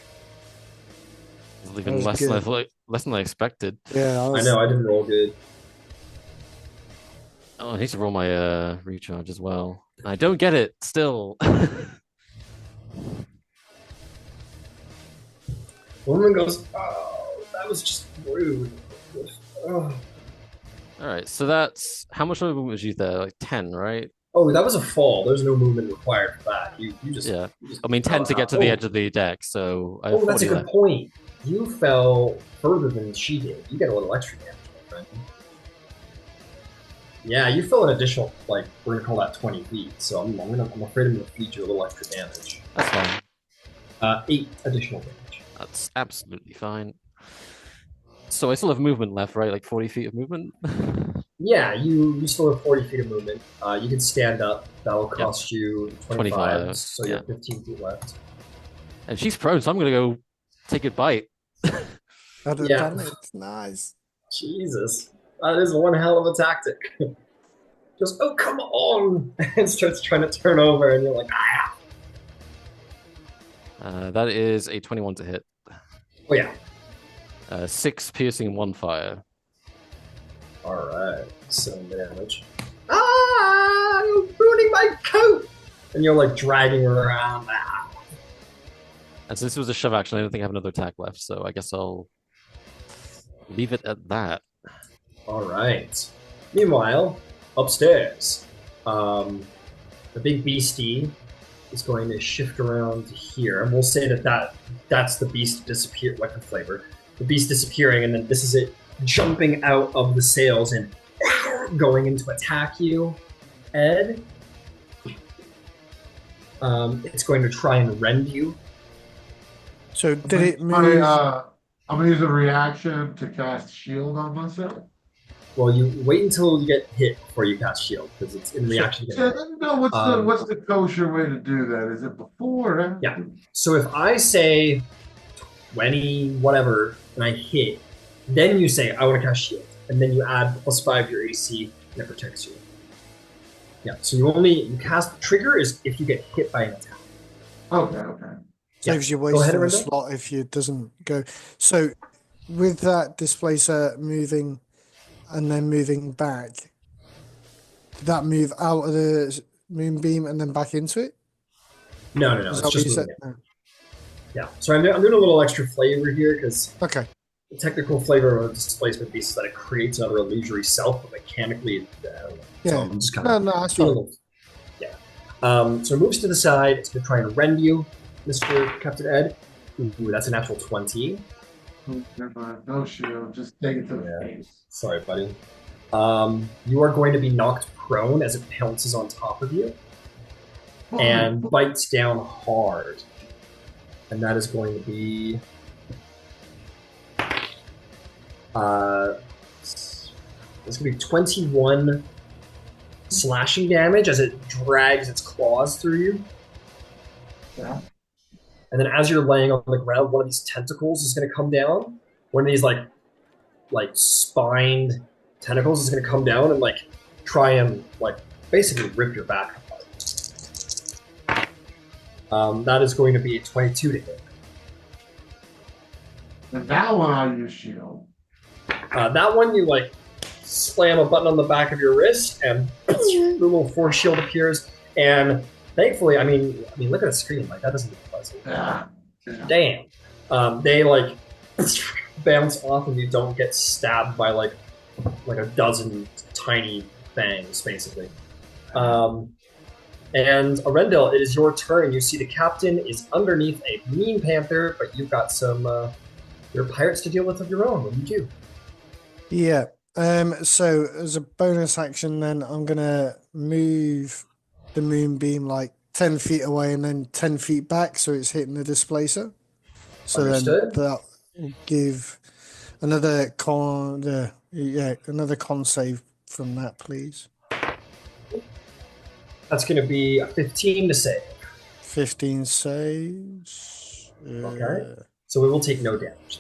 Even less than I expected. Yeah, I know, I didn't roll good. Oh, I need to roll my recharge as well. I don't get it still. The woman goes, oh, that was just rude. Oh. Alright, so that's how much movement was used there? Like 10, right? Oh, that was a fall. There's no movement required for that. You just Yeah. you just I mean 10 to get to the oh. edge of the deck, so I have Oh, that's a 40 good left. point. You fell further than she did. You get a little extra damage, my friend. Yeah, you fell an additional, like, we're gonna call that 20 feet. So I'm afraid I'm gonna feed you a little extra damage. That's fine. 8 additional damage. That's absolutely fine. So I still have movement left, right? Like 40 feet of movement? Yeah, you still have 40 feet of movement. You can stand up. That'll cost you 25, 25, so you have 15 feet left. And she's prone, so I'm gonna go take a bite. Added Yeah. damage. Nice. Jesus. That is one hell of a tactic. Just, oh, come on! And starts trying to turn over, and you're like, ah! That is a 21 to hit. Oh, yeah. 6 piercing, 1 fire. Alright. 7 damage. Ah! You're ruining my coat! And you're like dragging her around. Ah. And since it was a shove action, I don't think I have another attack left, so I guess I'll leave it at that. Alright. Meanwhile, upstairs, the big beastie is going to shift around here, and we'll say that's the beast disappear, like the flavor. The beast disappearing, and then this is it jumping out of the sails and going in to attack you, Ed. It's going to try and rend you. So did it move? I'm gonna use a reaction to cast shield on myself. Well, you wait until you get hit before you cast shield, because it's in reaction to Yeah, get hit. no, what's the kosher way to do that? Is it before or after? Yeah. So if I say 20 whatever and I hit, then you say I want to cast shield, and then you add +5 to your AC and it protects you. Yeah. So you cast trigger is if you get hit by an attack. Okay. Saves you Go ahead, wasting a Arenda. slot if it doesn't go. So with that displacer moving and then moving back, did that move out of the moonbeam and then back into it? No. Is It's that what just you said? moving it. Yeah. So I'm doing a little extra flavor here because No. Okay. the technical flavor of a displacement beast is that it creates another illusory self, but mechanically, I don't know. Yeah. So I'm just kind No, of that's fine. Yeah. So it moves to the side. It's going to try and rend you, Mr. Captain Ed. Ooh, that's a natural 20. Never mind. No shield. Just take it to the Yeah. face. Sorry, buddy. You are going to be knocked prone as it pounces on top of you and bites down hard. And that is going to be it's going to be 21 slashing damage as it drags its claws through you. Yeah. And then as you're laying on the ground, one of these tentacles is going to come down. One of these like spined tentacles is going to come down and like try and like basically rip your back apart. That is going to be a 22 to hit. And that one I use shield. That one you like slam a button on the back of your wrist and the little force shield appears. And thankfully, I mean, look at the screen. Like that doesn't look pleasant. Yeah. Damn. They like bounce off and you don't get stabbed by like a dozen tiny fangs, basically. And Arendelle, it is your turn. You see the captain is underneath a mean panther, but you've got some your pirates to deal with of your own. What do you do? Yeah. So as a bonus action, then I'm gonna move the moonbeam like 10 feet away and then 10 feet back, so it's hitting the displacer. So Understood. then that will give another another con save from that, please. That's going to be a 15 to save. 15 saves. Okay. So it will take no damage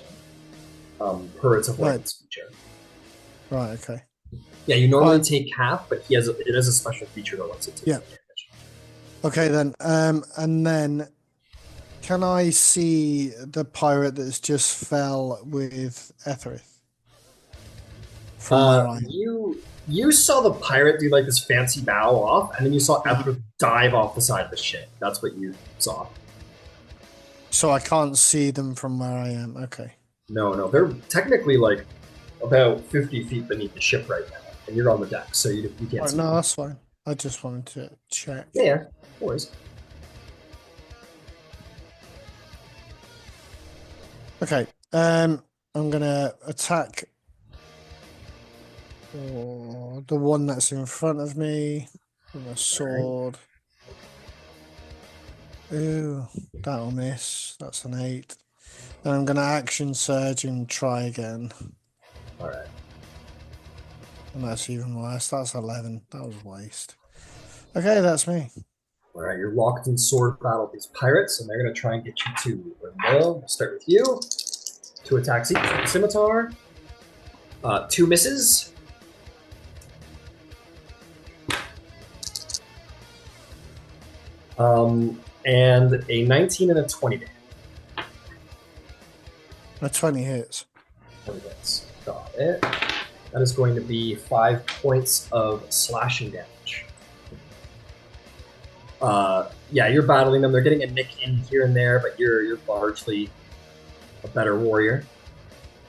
then. Per its avoidance feature. Right. Okay. Yeah, you normally take half, but it has a special feature that lets it take damage. Okay then. And then can I see the pirate that's just fell with Etherith? From where I am? You saw the pirate do like this fancy bow off, and then you saw Etherith dive off the side of the ship. That's what you saw. So I can't see them from where I am. Okay. No, they're technically like about 50 feet beneath the ship right now, and you're on the deck, so you can't see No, them. that's fine. I just wanted to check. Yeah, boys. Okay. I'm gonna attack the one that's in front of me with a sword. Ooh, that'll miss. That's an 8. Then I'm gonna action surge and try again. All right. And that's even worse. That's 11. That was a waste. Okay, that's me. All right, you're locked in sword battle with these pirates, and they're going to try and get you to Will. We'll start with you. 2 attacks each with the scimitar. 2 misses. And a 19 and a 20 to hit. A 20 hits. 20 hits. Got it. That is going to be 5 points of slashing damage. Yeah, you're battling them. They're getting a nick in here and there, but you're largely a better warrior.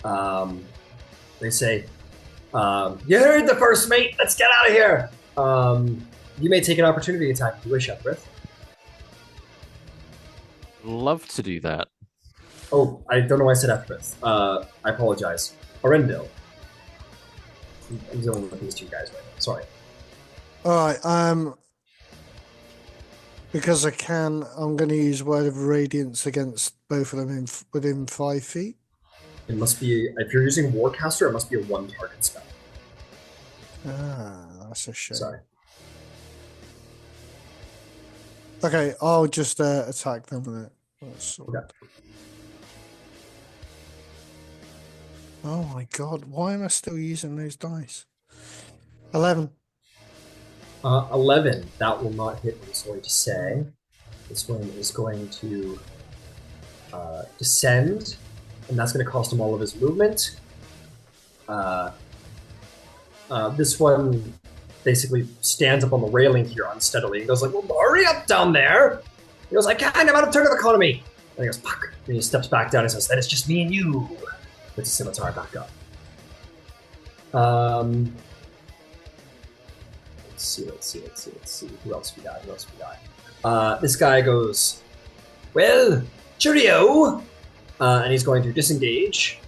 They say, "You heard the first mate. Let's get out of here." You may take an opportunity attack if you wish, Ephrith. Love to do that. Oh, I don't know why I said Ephrith. I apologize. Arendil. I'm dealing with these 2 guys right now. Sorry. Alright, because I can, I'm going to use Word of Radiance against both of them within 5 feet. It must be, if you're using Warcaster, it must be a 1-target spell. Ah, that's a shame. Sorry. Okay, I'll just attack them with it. Okay. Oh my god, why am I still using those dice? 11. 11. That will not hit, I'm going to say. This one is going to descend, and that's going to cost him all of his movement. This one basically stands up on the railing here unsteadily and goes like, "Well, hurry up down there!" He goes, "I can't, I'm out of turn of economy!" And he goes, "Fuck!" And he steps back down and says, "Then it's just me and you!" Puts his scimitar back up. Let's see. Who else we got? This guy goes, "Well, cheerio!" And he's going to disengage.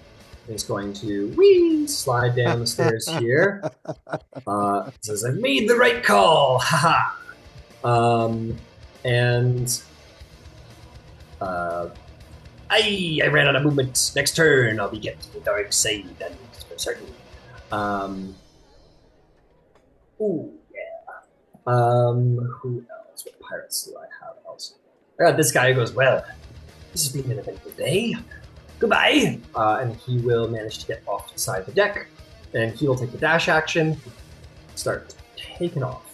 And he's going to slide down the stairs here. Says, "I've made the right call! Haha!" I ran out of movement. Next turn, I'll be getting to the dark side, that is for certain. Ooh, yeah. Who else? What pirates do I have else? I got this guy who goes, "Well, this has been an eventful day. Goodbye!" And he will manage to get off to the side of the deck. And he will take the dash action, start taking off.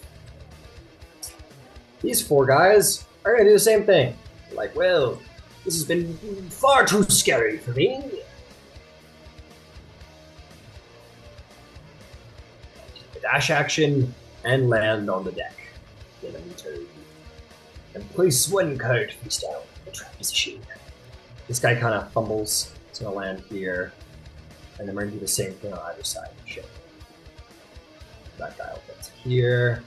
These 4 guys are going to do the same thing. Like, "Well, this has been far too scary for me." Take the dash action and land on the deck. Get them to and place 1 card face down in the trap position. This guy kind of fumbles. He's going to land here. And then we're going to do the same thing on either side of the ship. That guy will get to here.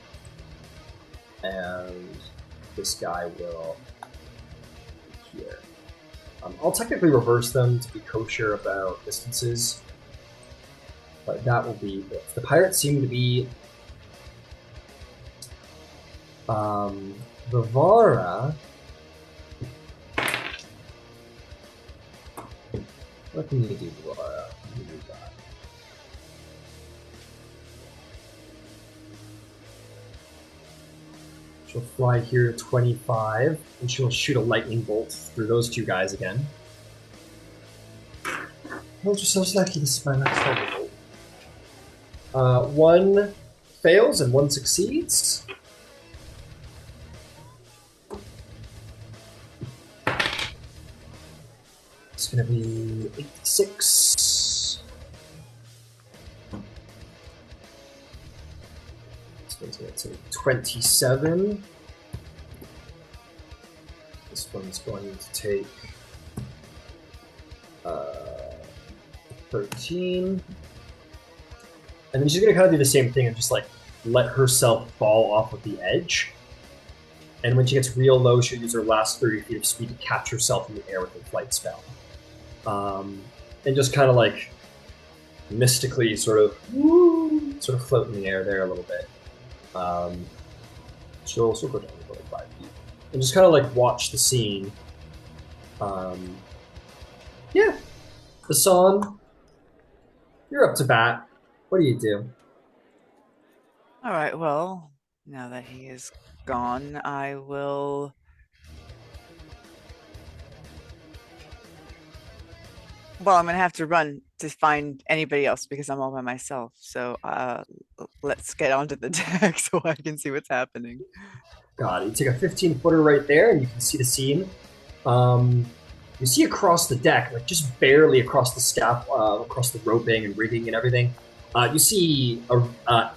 And this guy will be here. I'll technically reverse them to be kosher about distances. But that will be it. The pirates seem to be Vivara. What can you do, Vivara? What can you do that? She'll fly here to 25, and she'll shoot a lightning bolt through those 2 guys again. Well, just so lucky this is my last lightning bolt. 1 fails and 1 succeeds. It's going to be 86. This one's going to take 27. This one's going to take 13. And then she's going to kind of do the same thing and just like let herself fall off of the edge. And when she gets real low, she'll use her last 30 feet of speed to catch herself in the air with a flight spell. And just kind of like mystically sort of float in the air there a little bit. She'll also go down to like 5 feet. And just kind of like watch the scene. Yeah. Hassan, you're up to bat. What do you do? All right, well, now that he is gone, I will. Well, I'm gonna have to run to find anybody else because I'm all by myself. So let's get onto the deck so I can see what's happening. God, you take a 15-footer right there, and you can see the scene. You see across the deck, like just barely across the across the roping and rigging and everything. You see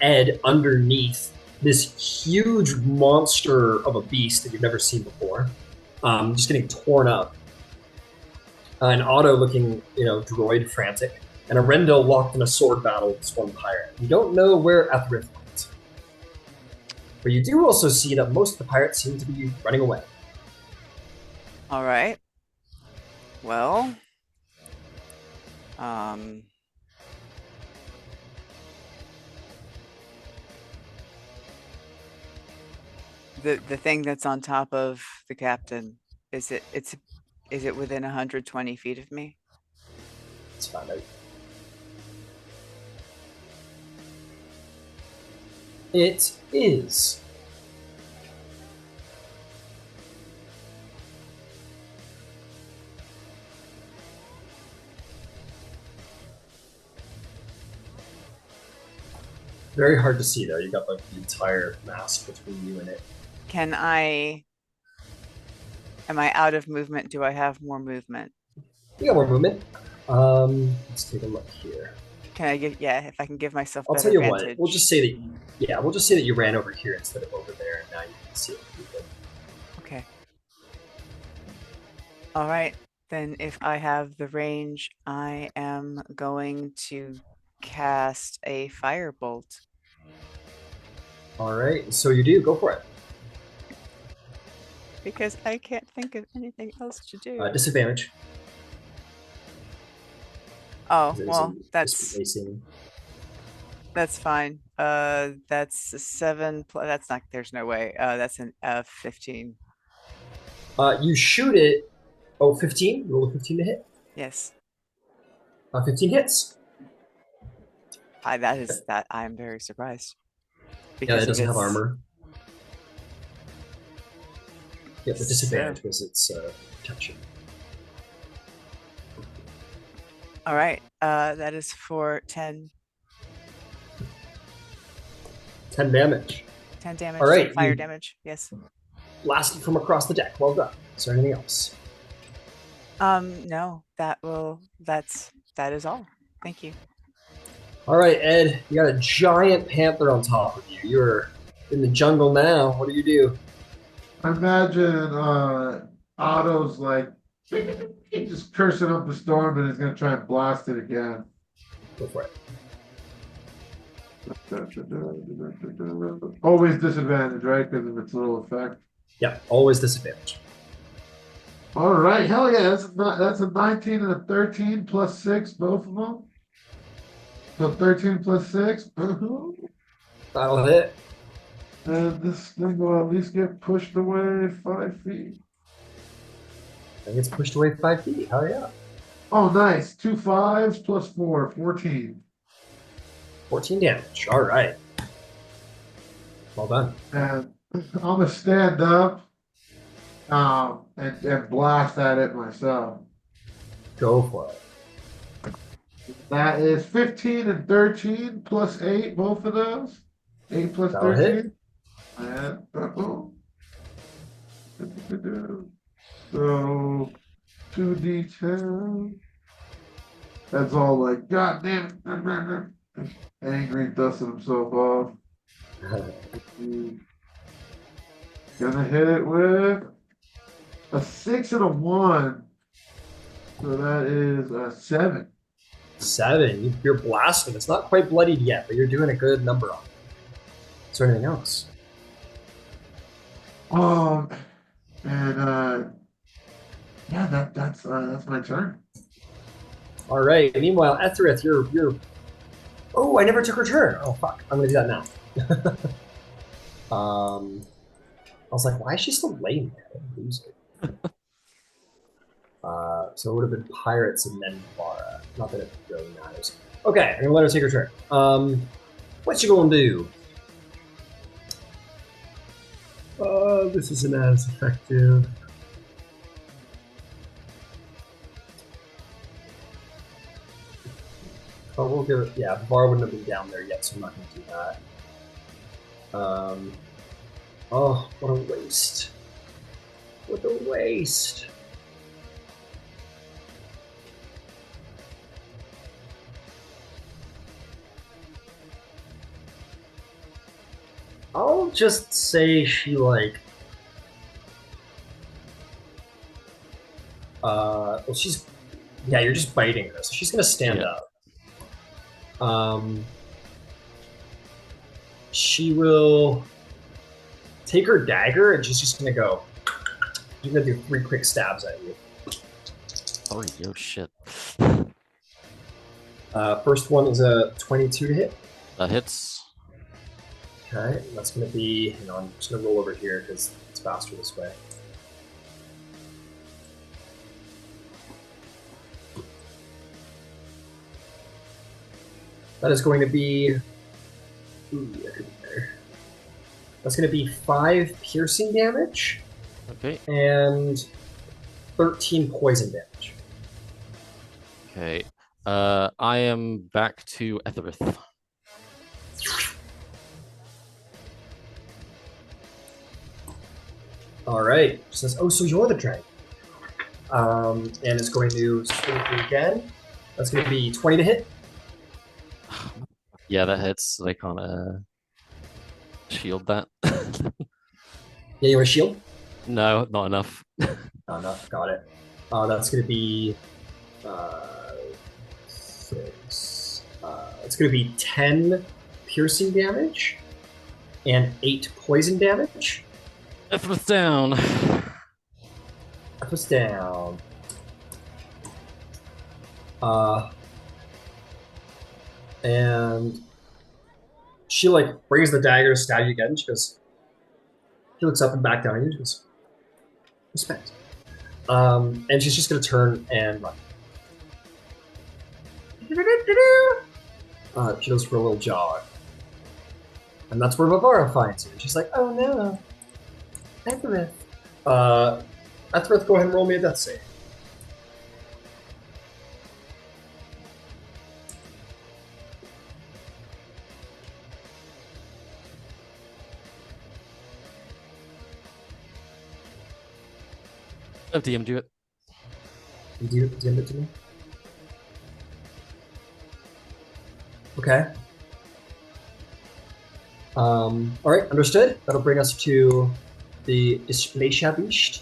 Ed underneath this huge monster of a beast that you've never seen before, just getting torn up. An Otto-looking, droid frantic, and a Rendell locked in a sword battle with this one pirate. You don't know where Etherith went. But you do also see that most of the pirates seem to be running away. All right. Well, the thing that's on top of the captain, is it within 120 feet of me? Let's find out. It is. Very hard to see though. You got like the entire mask between you and it. Am I out of movement? Do I have more movement? You got more movement. Let's take a look here. Can I give? Yeah, if I can give myself. I'll better tell you vantage. what. We'll just say that. We'll just say that you ran over here instead of over there, and now you can see it. Okay. All right. Then, if I have the range, I am going to cast a firebolt. All right. So you do. Go for it. Because I can't think of anything else to do. Disadvantage. Oh, well, that's fine. That's a 7 plus. That's not. There's no way. That's an 15. You shoot it. Oh, 15. Roll a 15 to hit. Yes. 15 hits. That I'm very surprised. Because it doesn't have armor. Yeah, the disadvantage was its protection. All right. That is for 10. 10 damage. 10 damage. All right. Fire damage. Yes. Blasted from across the deck. Well done. Is there anything else? No. That is all. Thank you. All right, Ed. You got a giant panther on top of you. You're in the jungle now. What do? I imagine Otto's like just cursing up a storm and he's gonna try and blast it again. Go for it. Always disadvantage, right? Because of its little effect. Yeah, always disadvantage. All right, hell yeah, that's a 19 and a 13 plus 6, both of them. So 13 plus 6. That'll hit. And this thing will at least get pushed away 5 feet. It gets pushed away 5 feet. Hell yeah. Oh, nice. 2 5s plus 4, 14. 14 damage. All right. Well done. And I'm going to stand up and blast at it myself. Go for it. That is 15 and 13 plus 8, both of those. 8 plus That'll 13. hit. And so 2d10. That's all like, God damn it. Angry, dusting himself off. Gonna hit it with a 6 and a 1. So that is a 7. 7. You're blasting. It's not quite bloodied yet, but you're doing a good number on it. Is there anything else? Yeah, that's my turn. All right. Meanwhile, Etherith, you're. Oh, I never took her turn. Oh fuck! I'm gonna do that now. I was like, why is she still laying there? I'm losing. So it would have been pirates and then Vara. Not that it really matters. Okay, I'm gonna let her take her turn. What you gonna do? this isn't as effective. Oh, we'll give it. Yeah, the bar wouldn't have been down there yet, so I'm not going to do that. Oh, what a waste! What a waste! I'll just say she like. Well, she's. Yeah, you're just biting her, so she's gonna stand up. She will take her dagger and she's just gonna go. She's gonna do 3 quick stabs at you. Oh, yo, shit. First one is a 22 to hit. That hits. Okay, that's gonna be. I'm just gonna roll over here because it's faster this way. That is going to be. Ooh, that could be better. That's going to be 5 piercing damage. Okay. And 13 poison damage. Okay. I am back to Etherith. All right. She says, "Oh, so you're the dragon." And it's going to swing through again. That's going to be 20 to hit. Yeah, that hits. They can't shield that. Yeah, you want a shield? No, not enough. Not enough. Got it. That's going to be 6. It's going to be 10 piercing damage and 8 poison damage. Etherith down. Etherith down. And she like brings the dagger to stab you again. She goes. She looks up and back down at you. She goes, "Respect." And she's just gonna turn and run. She goes for a little jog, and that's where Bavara finds you. And she's like, "Oh no, Etherith." Etherith, go ahead and roll me a death save. Have DM do it. You DM it to me. Okay. All right, understood. That'll bring us to the Spelljammer,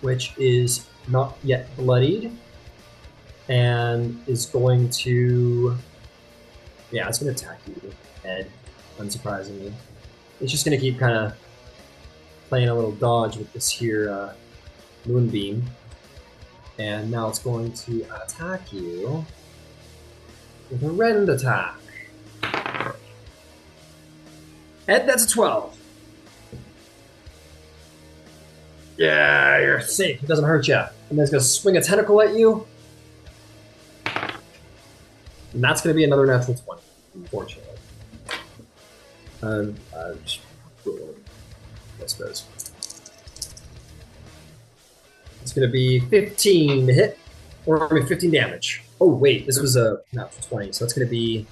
which is not yet bloodied, and is going to. Yeah, it's going to attack you, Ed. Unsurprisingly, it's just going to keep kind of playing a little dodge with this here moonbeam, and now it's going to attack you with a rend attack. Ed, that's a 12. Yeah, you're safe. It doesn't hurt you. And then it's going to swing a tentacle at you. And that's going to be another natural 20, unfortunately. I suppose. It's going to be 15 to hit, or 15 damage. Oh, wait, this was a natural 20, so it's going to be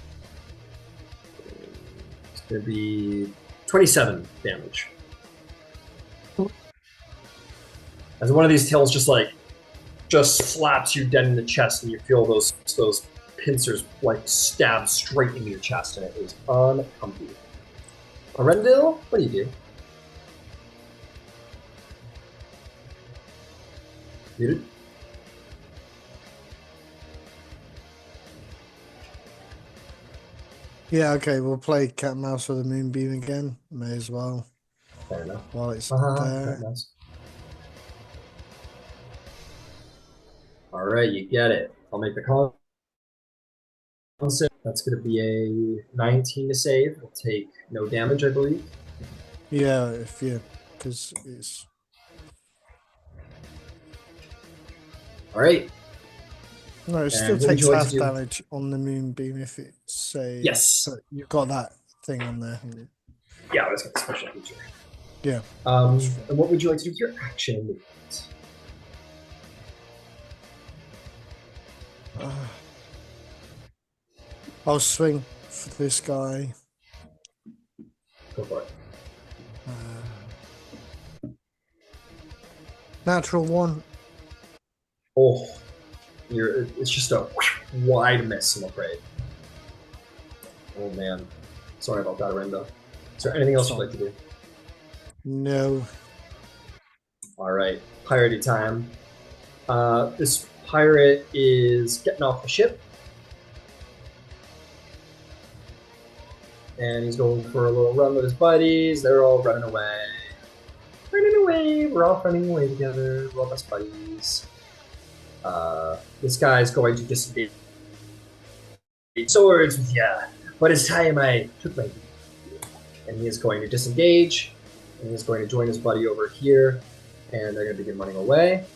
27 damage. As one of these tails just slaps you dead in the chest, and you feel those pincers like stab straight into your chest, and it is uncomfy. Arendelle, what do you do? Muted? Yeah, okay, we'll play cat and mouse with the moonbeam again. May as well. Fair enough. While it's Fair enough. All right, you get it. I'll make the con save. That's going to be a 19 to save. It'll take no damage, I believe. Yeah, because it's. All right. No, it still what would takes you like half to do? damage on the moonbeam if it's say. Yes. But you've got that thing on there. haven't you? Yeah, let's get the special feature. Yeah. And what would you like to do with your action movement? I'll swing for this guy. Go for it. Natural one. Oh, it's just a wide miss, I'm afraid. Oh man, sorry about that, Arenda. Is there anything else you'd like to do? No. All right, piratey time. This pirate is getting off the ship, and he's going for a little run with his buddies. They're all running away. Running away. We're all running away together. We're all best buddies. This guy's going to disengage swords with ya, but it's time I took my leave. And he is going to disengage, and he's going to join his buddy over here, and they're going to begin running away.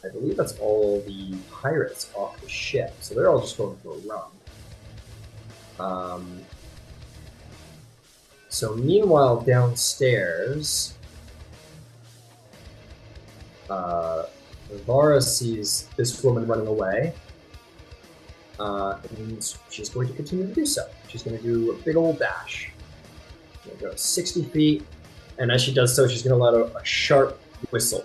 I believe that's all the pirates off the ship, so they're all just going for a run. So meanwhile, downstairs, Vara sees this woman running away, and she's going to continue to do so. She's going to do a big old dash. She's going to go 60 feet, and as she does so, she's going to let out a sharp whistle.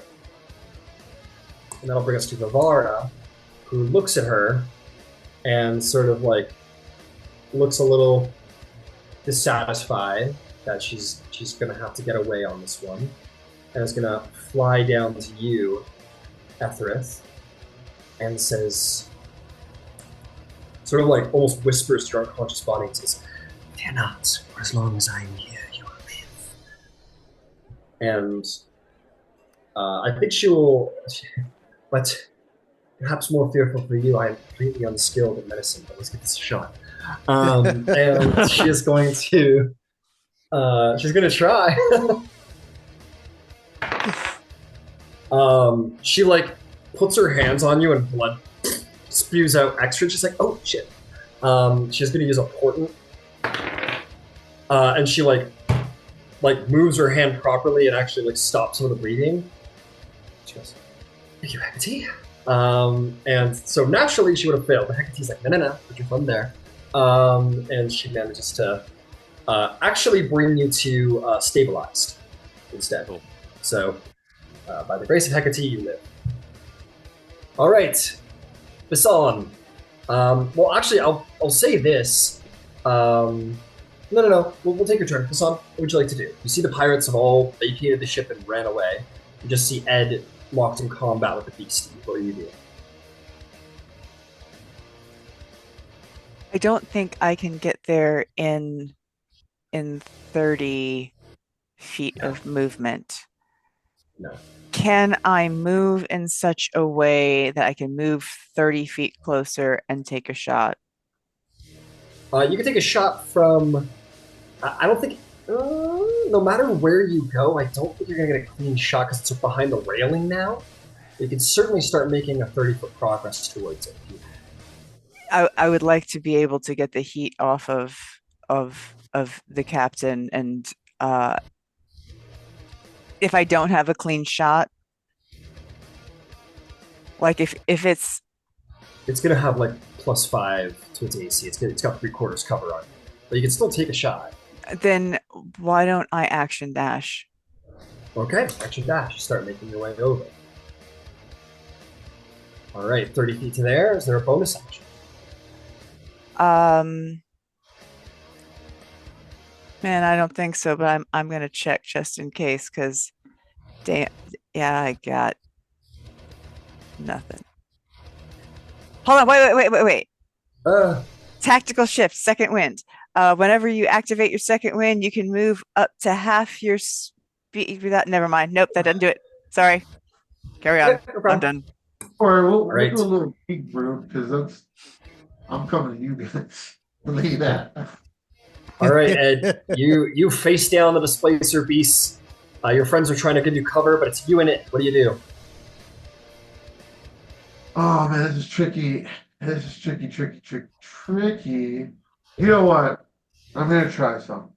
And that'll bring us to Vivara, who looks at her and sort of like looks a little dissatisfied that she's going to have to get away on this one, and is going to fly down to you, Etherith, and says, sort of like almost whispers to your unconscious body and says, "Fear not, for as long as I am here, you will live." And I think she will, but perhaps more fearful for you, I am completely unskilled at medicine, but let's give this a shot. And she is going to, she's going to try. She like puts her hands on you and blood spews out extra. She's like, "Oh shit!" She's gonna use a portent, and she like moves her hand properly and actually like stops some of the bleeding. She goes, "Thank you, Hecate." And so naturally she would have failed, but Hecate's like, "No, put your thumb there," and she manages to actually bring you to stabilized instead. Cool. So. By the grace of Hecate, you live. All right, Basan. Well, actually, I'll say this. No. We'll take your turn, Basan. What would you like to do? You see the pirates have all vacated the ship and ran away. You just see Ed locked in combat with the beastie. What are you doing? I don't think I can get there in 30 feet of movement. No. Can I move in such a way that I can move 30 feet closer and take a shot? You can take a shot from. I don't think. No matter where you go, I don't think you're gonna get a clean shot because it's behind the railing now. You can certainly start making a 30-foot progress towards it. I would like to be able to get the heat off of the captain, and if I don't have a clean shot, like if it's gonna have like +5 to its AC. It's got 3/4 cover on it, but you can still take a shot. Then why don't I action dash? Okay, action dash. You start making your way over. All right, 30 feet to there. Is there a bonus action? Man, I don't think so, but I'm gonna check just in case, because damn, yeah, I got nothing. Hold on, wait. Tactical shift, second wind. Whenever you activate your second wind, you can move up to half your speed without. Never mind. Nope, that doesn't do it. Sorry. Carry on. No I'm done. All right, we'll right. do a little peek, bro, because I'm coming to you guys. Believe that. All right, Ed. You face down the displacer beasts. Your friends are trying to give you cover, but it's you and it. What do you do? Oh man, this is tricky. This is tricky. You know what? I'm gonna try something.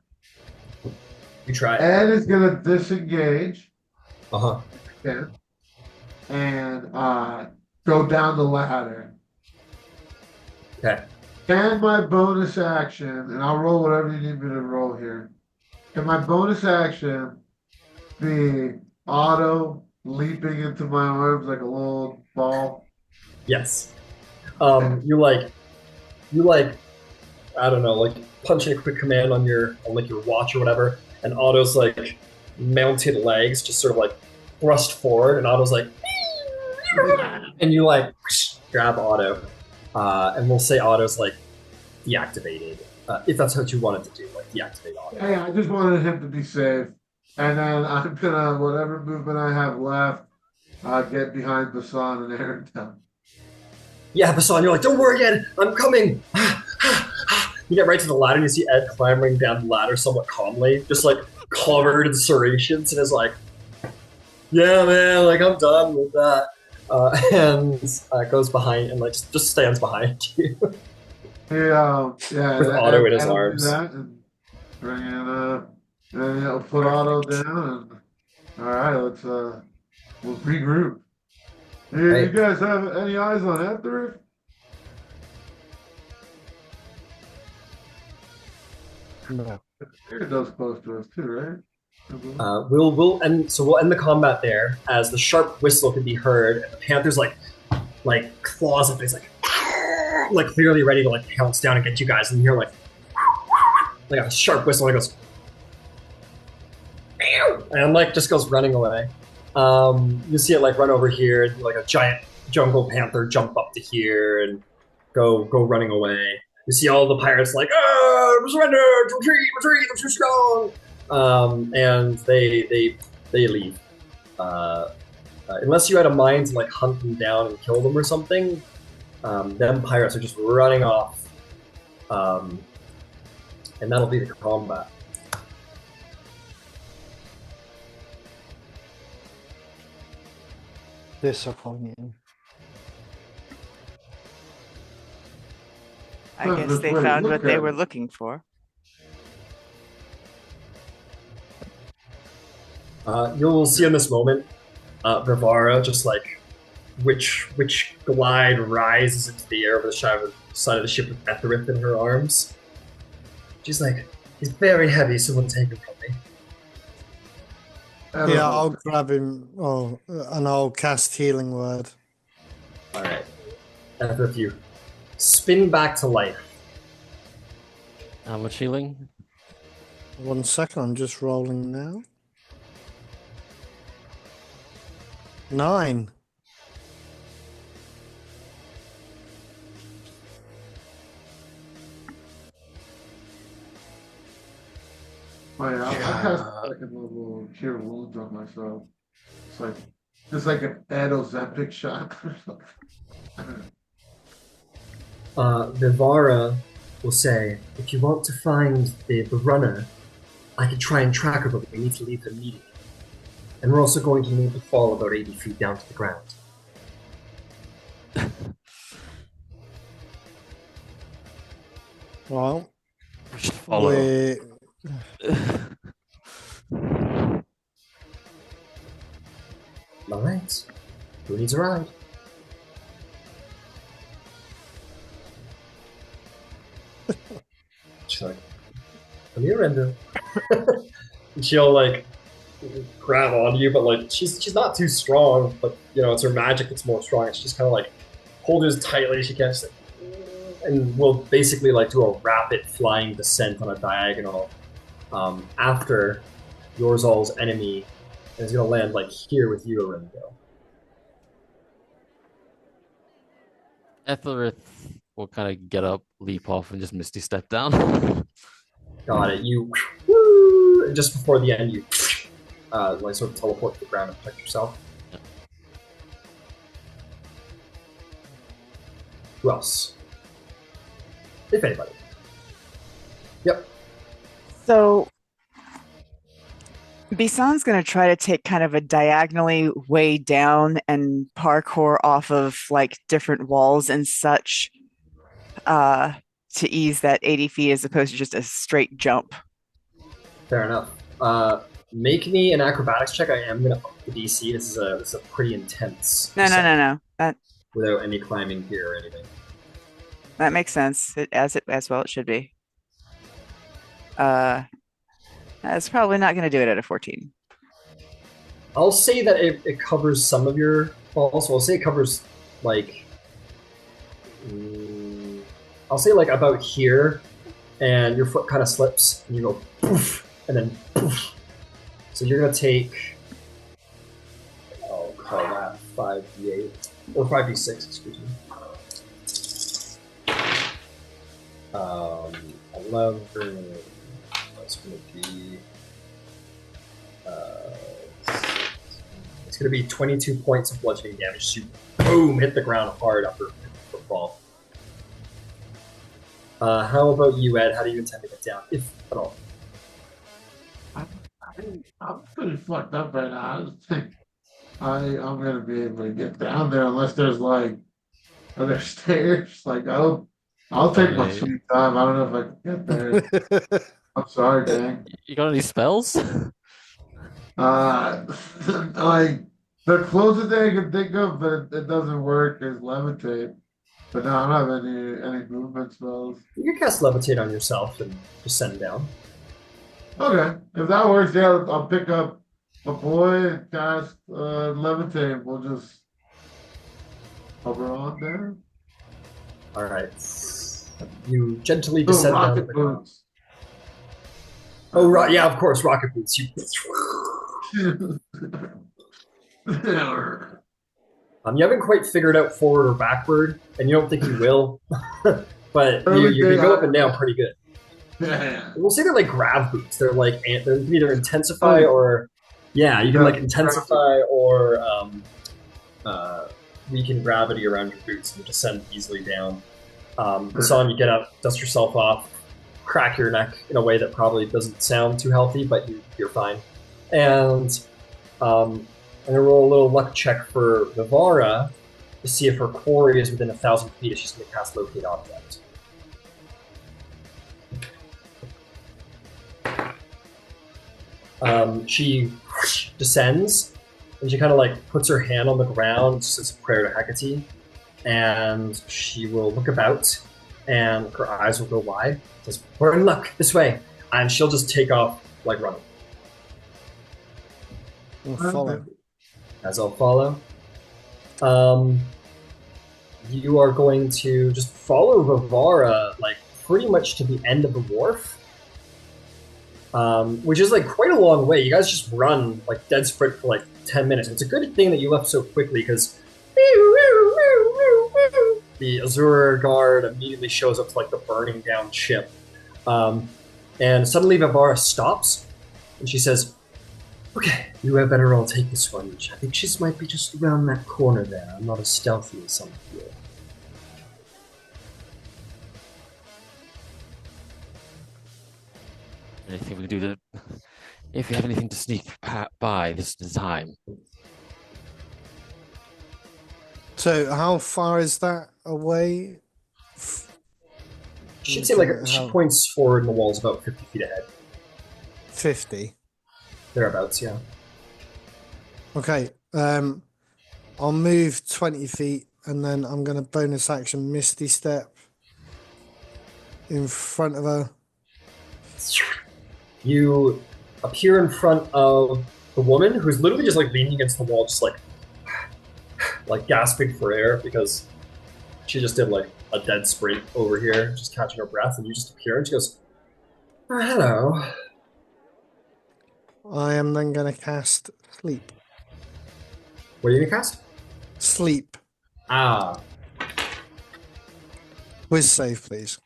You try. Ed is gonna disengage. Uh-huh. Yeah. And go down the ladder. Okay. And my bonus action, and I'll roll whatever you need me to roll here. Can my bonus action be auto leaping into my arms like a little ball? Yes. You like I don't know, like punching a quick command on your watch or whatever, and Otto's like mounted legs just sort of like thrust forward, and Otto's like, and you like grab Otto, and we'll say Otto's like deactivated, if that's what you wanted to do, like deactivate Otto. Hey, I just wanted him to be safe. And then I'm gonna, whatever movement I have left, get behind Basan and Aaron down. Yeah, Basan, you're like, don't worry, Ed, I'm coming. You get right to the ladder, and you see Ed clambering down the ladder somewhat calmly, just like covered in serrations, and is like, yeah, man, like I'm done with that. And goes behind and like just stands behind you. Yeah, With Otto in his I'll do arms. that and bring in, and then I'll put Otto down, and all right, we'll regroup. You guys have any eyes on Etherith? No. You're those close to us too, right? We'll end the combat there as the sharp whistle can be heard, and the panther's like claws up, it's like clearly ready to like pounce down and get you guys, and you hear like a sharp whistle, and it goes, and like just goes running away. You see it like run over here, and like a giant jungle panther jump up to here and go running away. You see all the pirates like, surrender, retreat, I'm too strong. And they leave. Unless you had a mind to like hunt them down and kill them or something, them pirates are just running off. And that'll be the combat. Disappointing. I guess they found what they were looking for. You'll see in this moment, Bravara just like which glide rises into the air over the side of the ship with Etherith in her arms. She's like, he's very heavy, someone take him from me. Yeah, I'll grab him. And I'll cast Healing Word. All right, Etherith, you spin back to life. How much healing? 1 second, I'm just rolling now. 9. I cast second level Cure Wounds on myself. It's like an Ed Ozempic shot or something. Vivara will say, if you want to find the runner, I can try and track her, but we need to leave immediately. And we're also going to need to fall about 80 feet down to the ground. Well, We should follow. All right. Who needs a ride? She's like, come here, Ender. And she'll like grab onto you, but like she's not too strong. But you know, it's her magic that's more strong. And she just kind of like hold her as tightly as she can, just, like, and we'll basically like do a rapid flying descent on a diagonal after Yorzal's enemy, and it's gonna land like here with you, Aringo. Ethelrith will kind of get up, leap off, and just misty step down. Got it. You woo, just before the end, you like sort of teleport to the ground and protect yourself. Yeah. Who else? If anybody. Yep. So Bisan's going to try to take kind of a diagonally way down and parkour off of like different walls and such to ease that 80 feet as opposed to just a straight jump. Fair enough. Make me an acrobatics check. I am going to up the DC. This is a pretty intense. No. Without any climbing gear or anything. That makes sense. As well, it should be. That's probably not going to do it at a 14. I'll say that it covers some of your falls. So I'll say it covers like. I'll say like about here, and your foot kind of slips, and you go poof, and then poof. So you're gonna take. I'll call that 5d8 or 5d6. Excuse me. 11. That's gonna be. It's gonna be 22 points of bludgeoning damage. So you boom hit the ground hard after the fall. How about you, Ed? How do you intend to get down, if at all? I'm pretty fucked up right now. I don't think I'm gonna be able to get down there unless there's like other stairs. Like I'll take my sweet time. I don't know if I can get there. I'm sorry, gang. You got any spells? Like the closest thing I can think of, but it doesn't work, is levitate. But no, I don't have any movement spells. You can cast levitate on yourself and just send down. Okay, if that works, yeah, I'll pick up a boy and cast levitate. We'll just hover on there. All right. You gently descend down to the ground. Boots. Oh, right. Yeah, of course, rocket boots. You haven't quite figured out forward or backward, and you don't think you will, but you can go up and down pretty good. Yeah. We'll say they're like grav boots. They're like they can either intensify or you can like intensify or weaken gravity around your boots and descend easily down. Hassan, you get up, dust yourself off, crack your neck in a way that probably doesn't sound too healthy, but you're fine. And I'm gonna roll a little luck check for Vivara to see if her quarry is within 1,000 feet if she's gonna cast Locate Object. She descends and she kind of like puts her hand on the ground, just as a prayer to Hecate, and she will look about and her eyes will go wide. Says, "We're in luck, this way," and she'll just take off like running. We'll follow. As I'll follow. You are going to just follow Vivara like pretty much to the end of the wharf. Which is like quite a long way. You guys just run like dead sprint for like 10 minutes. It's a good thing that you left so quickly because the Azure guard immediately shows up to like the burning down ship. And suddenly Vivara stops and she says, "Okay, you had better all take this one. I think she might be just around that corner there. I'm not as stealthy as some of you." Anything we can do to... If we have anything to sneak by, this is the time. So how far is that away? She'd say like she points forward and the wall's about 50 feet ahead. 50? Thereabouts, yeah. Okay, I'll move 20 feet and then I'm going to bonus action Misty Step in front of her. You appear in front of the woman who's literally just like leaning against the wall, just like gasping for air because she just did like a dead sprint over here, just catching her breath, and you just appear and she goes, "Oh, hello." I am then going to cast Sleep. What are you gonna cast? Sleep. Ah. Whiz save, please.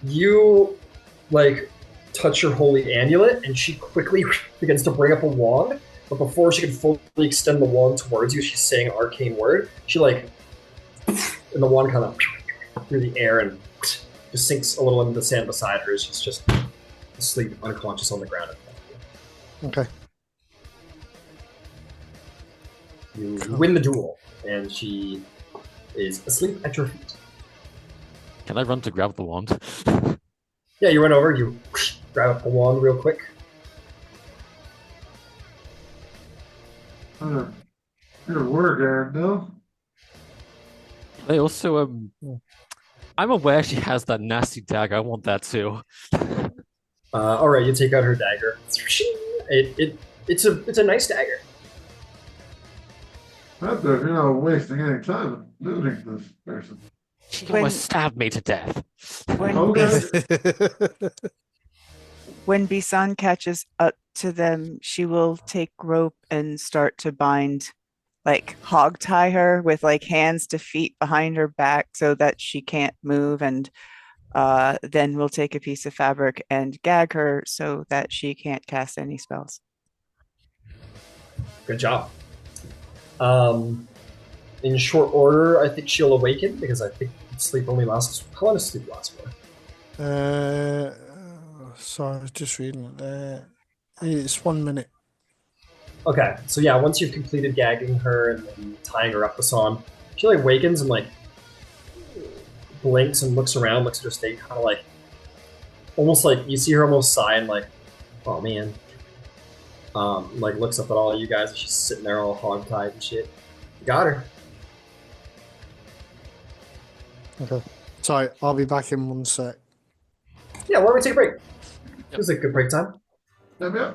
You like touch your holy amulet, and she quickly begins to bring up a wand. But before she can fully extend the wand towards you, she's saying an arcane word. She like, and the wand kind of through the air and just sinks a little into the sand beside her. She's just asleep, unconscious on the ground. Okay. You Cool. win the duel, and she is asleep at your feet. Can I run to grab the wand? Yeah, you run over, you grab up the wand real quick. Good work, Aaron. No. I also I'm aware she has that nasty dagger. I want that too. All right, you take out her dagger. It's a nice dagger. Not that you're not wasting any time looting this person. She When- almost stabbed me to death. When Okay. when Bisan catches up to them, she will take rope and start to bind, like hog tie her with like hands to feet behind her back so that she can't move, and then we'll take a piece of fabric and gag her so that she can't cast any spells. Good job. In short order, I think she'll awaken because I think sleep only lasts. How long does sleep last for? Sorry, I was just reading it there. It's 1 minute. Okay, so yeah, once you've completed gagging her and then tying her up with Son, she like wakens and like blinks and looks around, looks at her state, kind of like almost like you see her almost sigh and like, oh man. Like looks up at all you guys and she's sitting there all hog-tied and shit. You got her. Okay. Sorry, I'll be back in 1 sec. Yeah, why don't we take a break? It was a good break time. Yeah.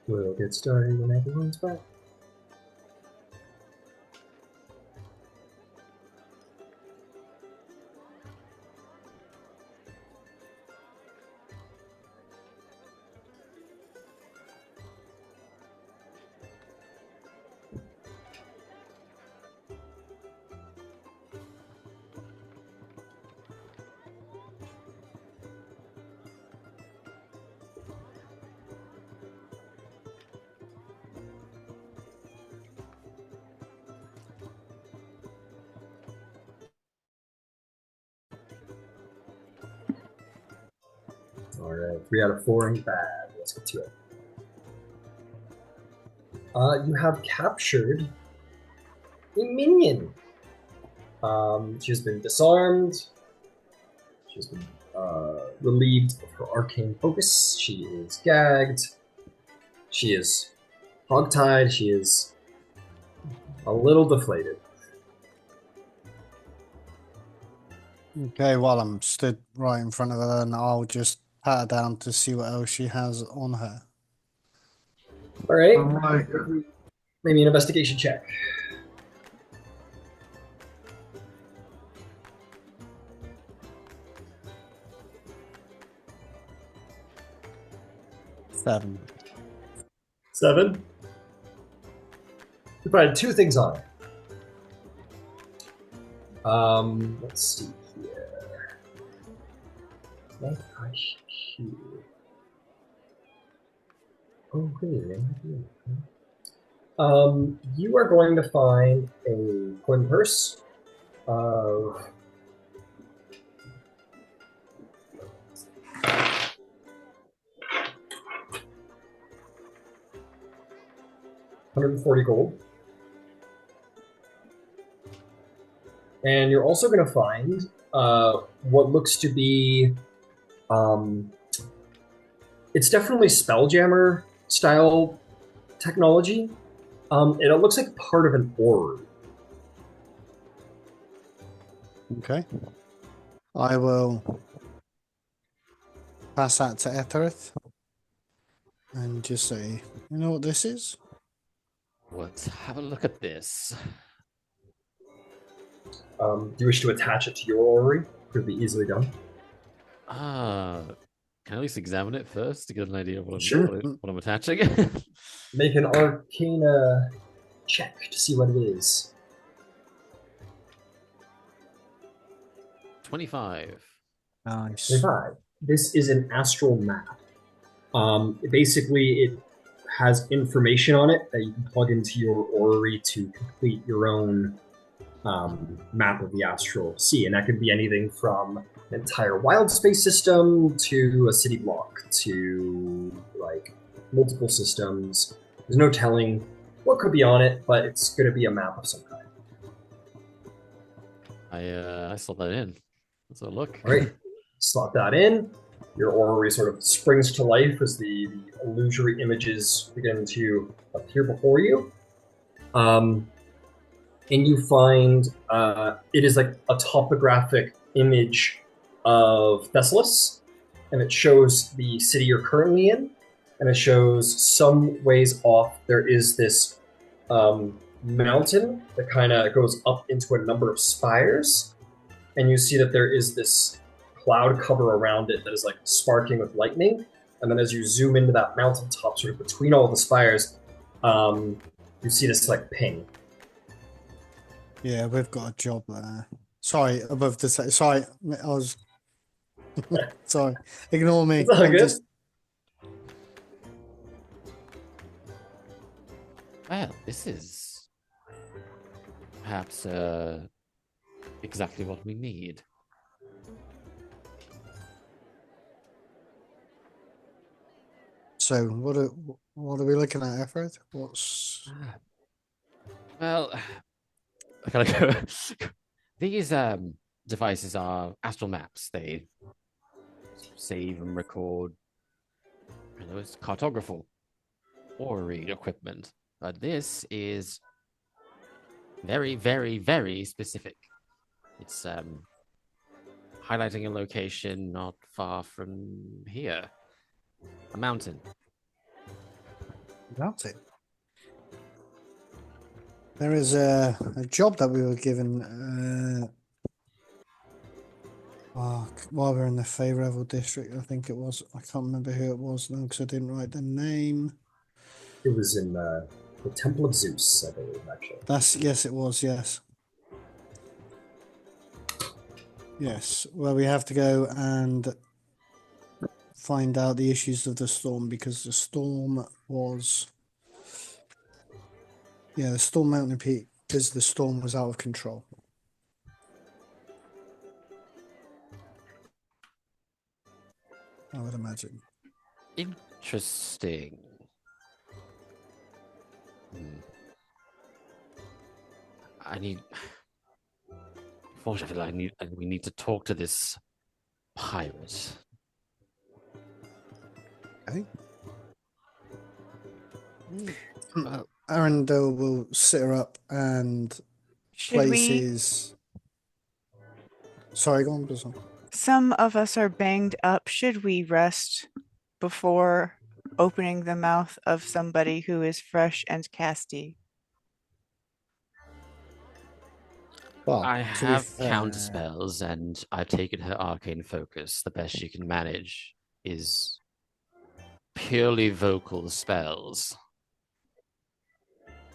We'll get started when everyone's back. All right, 3 out of 4 ain't bad. Let's get to it. You have captured a minion. She's been disarmed. She's been relieved of her arcane focus. She is gagged. She is hogtied. She is a little deflated. Okay, while I'm stood right in front of her, and I'll just pat her down to see what else she has on her. All right. I'm like, Maybe an investigation check. Seven. 7. You find 2 things on it. Let's see here. What I should. Oh, wait. You are going to find a coin purse of 140 gold. And you're also going to find what looks to be, it's definitely Spelljammer style technology. And it looks like part of an orrery. Okay. I will pass that to Ethereth and just say, you know what this is? Let's have a look at this. Do you wish to attach it to your orrery? Could be easily done. Can I at least examine it first to get an idea of what Sure. what I'm attaching? Make an arcana check to see what it is. 25. Nice. 25. This is an astral map. Basically, it has information on it that you can plug into your orrery to complete your own map of the astral sea. And that could be anything from an entire wild space system to a city block to like multiple systems. There's no telling what could be on it, but it's going to be a map of some kind. I slot that in. Let's have a look. All right, slot that in. Your orrery sort of springs to life as the illusory images begin to appear before you. And you find it is like a topographic image of Thessalos, and it shows the city you're currently in, and it shows some ways off there is this mountain that kind of goes up into a number of spires, and you see that there is this cloud cover around it that is like sparking with lightning, and then as you zoom into that mountaintop sort of between all the spires, you see this like ping. Yeah, we've got a job there. Sorry, above the... Sorry, I was... Sorry, ignore me. It's all I'm good. just... Well, this is perhaps exactly what we need. So, what are we looking at, Efred? What's... Well, I gotta go. These devices are astral maps. They save and record. It's cartographical orrery equipment. But this is very, very, very specific. It's highlighting a location not far from here. A mountain. Mountain. There is a job that we were given while we were in the Fey Revel district. I think it was. I can't remember who it was now because I didn't write the name. It was in the Temple of Zeus, I believe, actually. Yes, it was. Yes. Yes, where we have to go and find out the issues of the storm because the storm was. Yeah, the storm mountain peak because the storm was out of control. I would imagine. Interesting. I need. Fortunately, we need to talk to this pirate. Okay. Arundel will sit her up and Should place we? his. Sorry, go on, Bizon. Some of us are banged up. Should we rest before opening the mouth of somebody who is fresh and casty? Well, I to be have fair, counter spells, and I've taken her arcane focus. The best she can manage is purely vocal spells.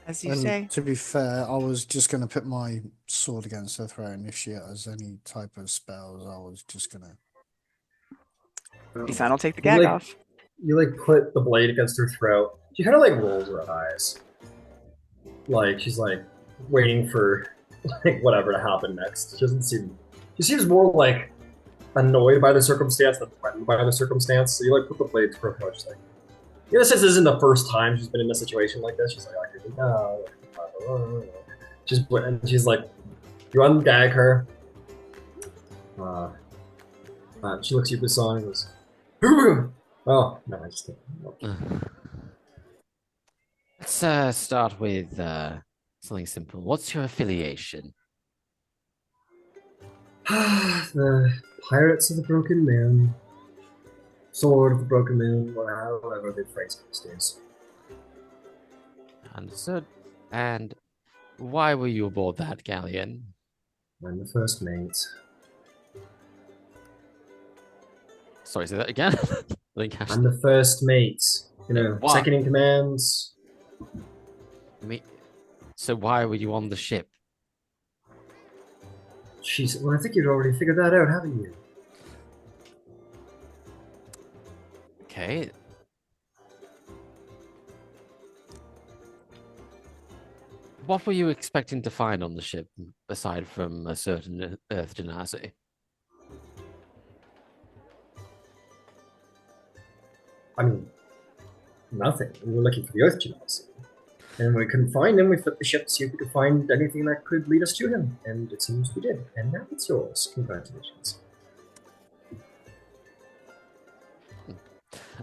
As you And say. to be fair, I was just going to put my sword against her throat, and if she has any type of spells, I was just going to. Be fine, I'll take the You gag like- off. You like put the blade against her throat. She kind of like rolls her eyes, like she's like waiting for like whatever to happen next. She doesn't seem. She seems more like annoyed by the circumstance than threatened by the circumstance. So you like put the blade through her throat. She's like, in a sense, this isn't the first time she's been in a situation like this. She's like, no. She's like, you ungag her. She looks at you with a song and goes, oh, no, I just can't. Let's start with something simple. What's your affiliation? The Pirates of the Broken Moon. Sword of the Broken Moon, or however they phrase it these days. Understood. And why were you aboard that galleon? I'm the first mate. Sorry, say that again. I'm the first mate. You know, What? second in command. So why were you on the ship? Jeez, well, I think you'd already figured that out, haven't you? Okay. What were you expecting to find on the ship, aside from a certain Earth genasi? I mean, nothing. We were looking for the Earth Genasi. And when we couldn't find him, we flipped the ship to see if we could find anything that could lead us to him. And it seems we did. And now it's yours. Congratulations.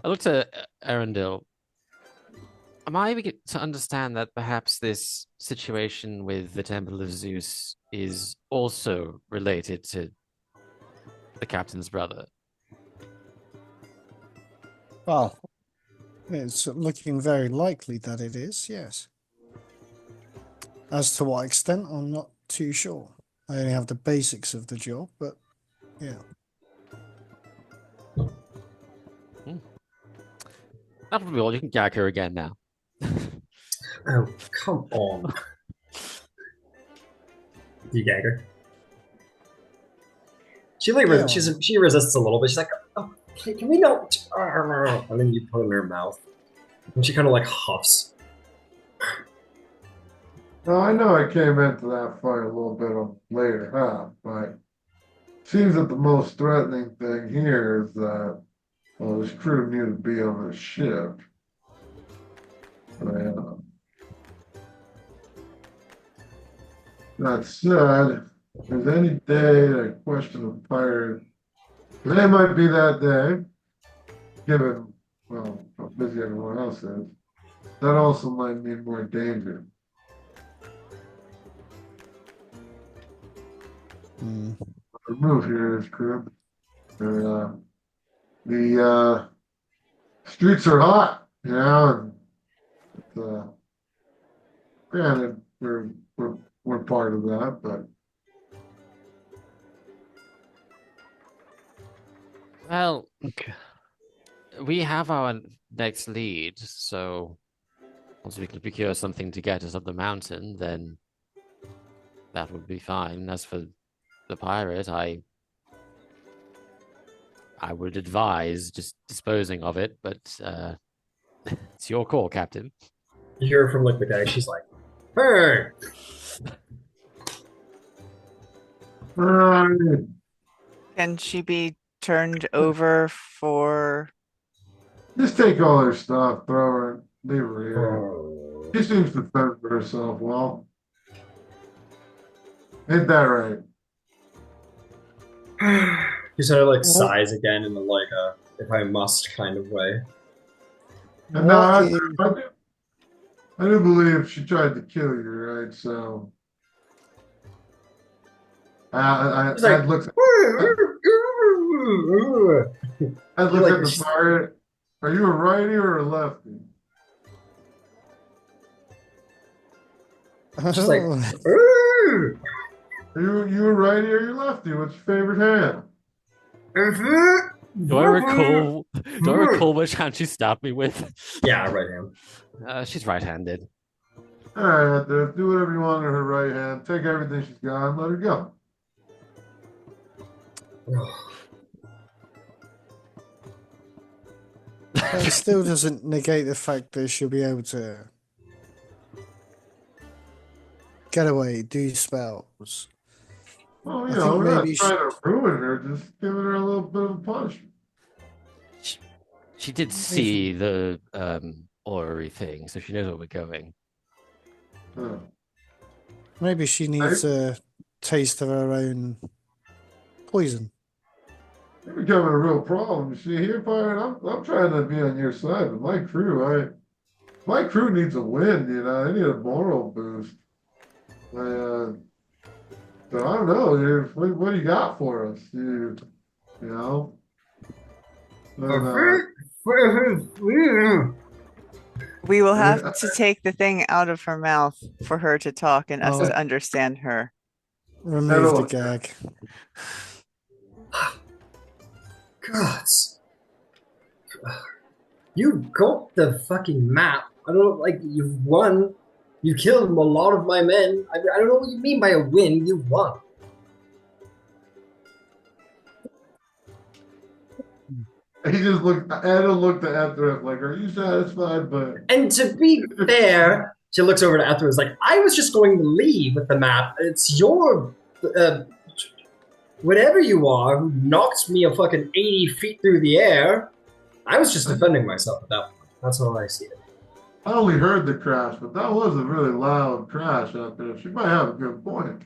I looked at Arundel. Am I able to understand that perhaps this situation with the Temple of Zeus is also related to the captain's brother? Well, it's looking very likely that it is, yes. As to what extent, I'm not too sure. I only have the basics of the job, but yeah. That would be all. You can gag her again now. Oh, come on. You gag her. She like Yeah. she resists a little bit. She's like, oh, can we not? And then you put it in her mouth, and she kind of like huffs. Now, I know I came into that fight a little bit later, but seems that the most threatening thing here is that, well, this crew knew to be on the ship. That said, if there's any day that I question a pirate, today might be that day, given, well, how busy everyone else is. That also might mean more danger. Move here is crib. The streets are hot, and uh, granted, we're part of that, but Well, Okay. we have our next lead, so once we can procure something to get us up the mountain, then that would be fine. As for the pirate, I would advise just disposing of it, but it's your call, Captain. You hear from like the guy. She's like, "Hey, uh, Can she be turned over for? just take all her stuff, throw her, leave her here. oh. She seems to fend for herself well. Ain't that right? He sort of like sighs again in a like a if I must kind of way. And now What I, is, I do believe she tried to kill you, right? So He's like, I'd look at like the pirate. Are you a righty or a lefty? just like, oh, Are you a righty or you lefty? What's your favorite hand? Do I recall? Do I recall which hand she stabbed me with? Yeah, right hand. She's right-handed. All right, do whatever you want in her right hand. Take everything she's got and let her go. but it still doesn't negate the fact that she'll be able to get away, do spells. Well, I you think know, we're not maybe trying to ruin her, just giving her a little bit of a punishment. She did see the orrery thing, so she knows where we're going. Huh. maybe she needs a taste of her own poison. You're becoming a real problem. You see here, pirate. I'm trying to be on your side, but my crew needs a win. You know, they need a moral boost. So I don't know. What do you got for us? You know. But, We will have Yeah. to take the thing out of her mouth for her to talk and us Oh. to understand her. Remove the Hello. gag. Gods. You got the fucking map. I don't know, like, you've won. You killed a lot of my men. I don't know what you mean by a win. You won. He just looked. Anna looked at Ethra like, "Are you satisfied?" But And to be fair, she looks over to Ethra and is like, I was just going to leave with the map. It's your. Whatever you are, who knocked me a fucking 80 feet through the air. I was just defending myself at that point. That's how I see it. I only heard the crash, but that was a really loud crash out there. She might have a good point.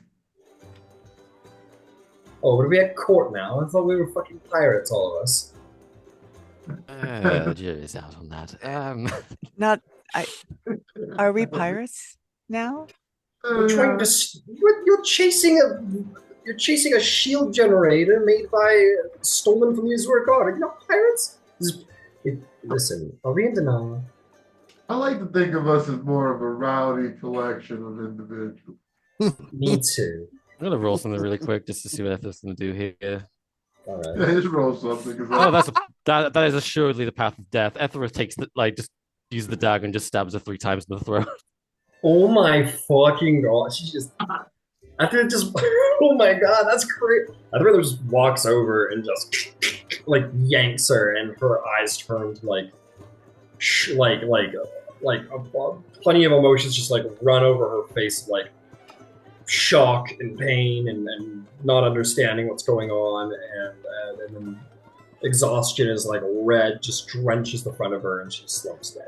Oh, are we at court now? I thought we were fucking pirates, all of us. Jury's out on that. Not, are we pirates now? We're trying to. You're chasing a shield generator made by stolen from the Azure God. Are you not pirates? Listen, are we in denial? I like to think of us as more of a rowdy collection of individuals. Me too. I'm gonna roll something really quick just to see what Ethra's gonna do here. All right. Yeah, just roll something. 'Cause Oh, that is assuredly the path of death. Ethra takes just uses the dagger and just stabs her 3 times in the throat. Oh my fucking god! She just. After it just. Oh my god, that's crazy. After it just walks over and just like yanks her, and her eyes turn to like plenty of emotions just like run over her face, like shock and pain and not understanding what's going on, and then exhaustion is like red, just drenches the front of her, and she slumps down.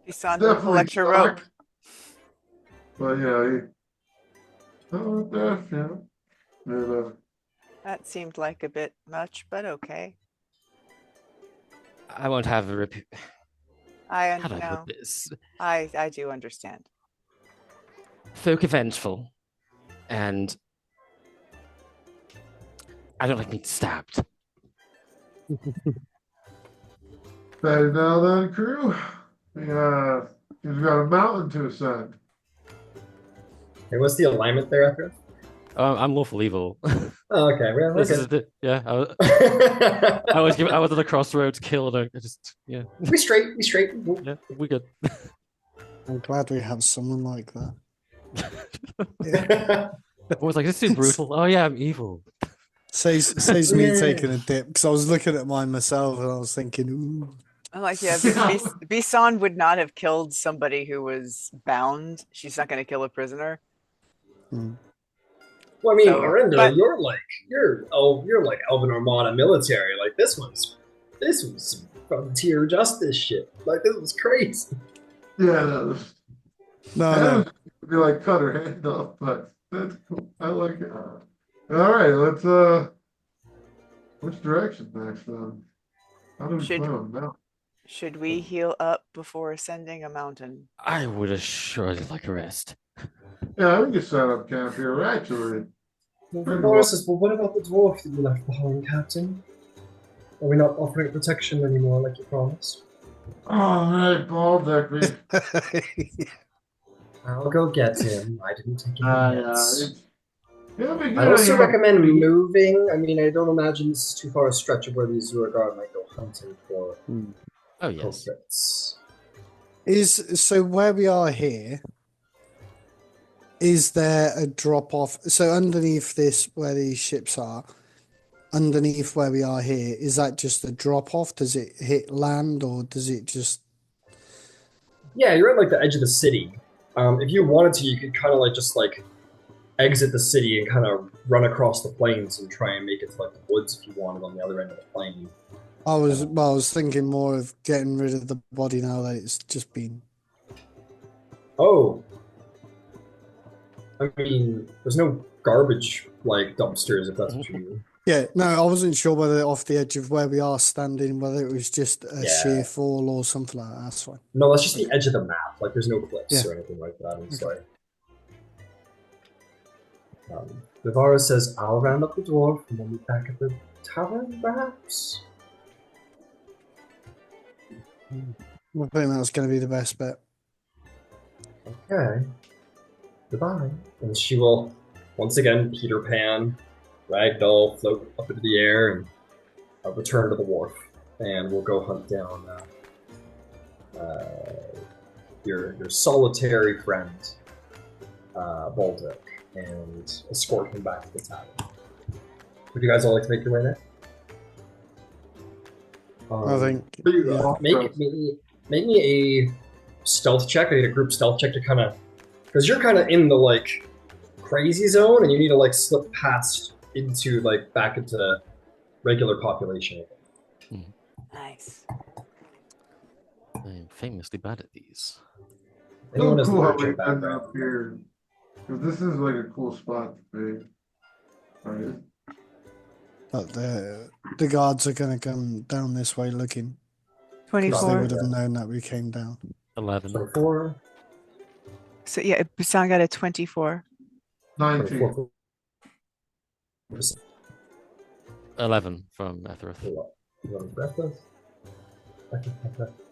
Isandra, collect your rope. sucked. But yeah, That seemed like a bit much, but okay. I won't have a I How do I know. put this? I do understand. Folk are vengeful. And I don't like being stabbed. Better now then, crew. Yeah, we've got a mountain to ascend. Hey, what's the alignment there, Ethra? I'm lawful evil. Oh, okay, well, This is okay. yeah. I was at a crossroads, killed. I just yeah. we straight. Yeah, we good. I'm glad we have someone like that. I was like, this is too brutal. Oh yeah, I'm evil. Saves me Yeah. taking a dip because I was looking at mine myself and I was thinking, ooh. I'm like, yeah, Bisan would not have killed somebody who was bound. She's not going to kill a prisoner. Well, I mean, So, Arendelle, but- you're like Elven Armada military. Like this was some frontier justice shit. Like this was crazy. Yeah, No. be like cut her hand off, but that's cool. I like it. All right, let's which direction next then? How do we Should- plan on that? Should we heal up before ascending a mountain? I would assuredly like a rest. Yeah, we can set up camp here. Actually, Boris says, well, what about the dwarf that you left behind, Captain? Are we not offering protection anymore like you promised? all right, Baldeck. I'll go get him. I didn't take any hits. It'll be good. I also on your- recommend moving. I mean, I don't imagine this is too far a stretch of where these Zurgar might go hunting for Oh yes. culprits. So where we are here, is there a drop off? So underneath this, where these ships are, underneath where we are here, is that just a drop off? Does it hit land or does it just? Yeah, you're at like the edge of the city. If you wanted to, you could kind of just exit the city and kind of run across the plains and try and make it to like the woods if you wanted on the other end of the plain. I was thinking more of getting rid of the body now that it's just been. Oh, I mean, there's no garbage dumpsters if that's what you mean. Yeah, no, I wasn't sure whether off the edge of where we are standing, whether it was just a sheer fall or something like that. That's fine. No, that's just the edge of the map. Like, there's no cliffs Yeah. or anything like that. I'm sorry. Vivara says, I'll round up the dwarf and we'll meet back at the tavern, perhaps? I think that's going to be the best bet. Okay. Goodbye. And she will, once again, Peter Pan, ragdoll, float up into the air, and return to the wharf. And we'll go hunt down your solitary friend, Baldic, and escort him back to the tavern. Would you guys all like to make your way there? I think. Yeah. Make me a stealth check. I need a group stealth check to kind of, because you're kind of in the crazy zone, and you need to slip past into back into regular population. Nice. I'm famously bad at these. Anyone So has cool how literature we ended background. up here. Because this is like a cool spot to be. Right. But the guards are going to come down this way looking. 'Cause they 24. would have known that we came down. 11. 24, So yeah, Bisan got a 24. 19. 24, 11 from Ethereth.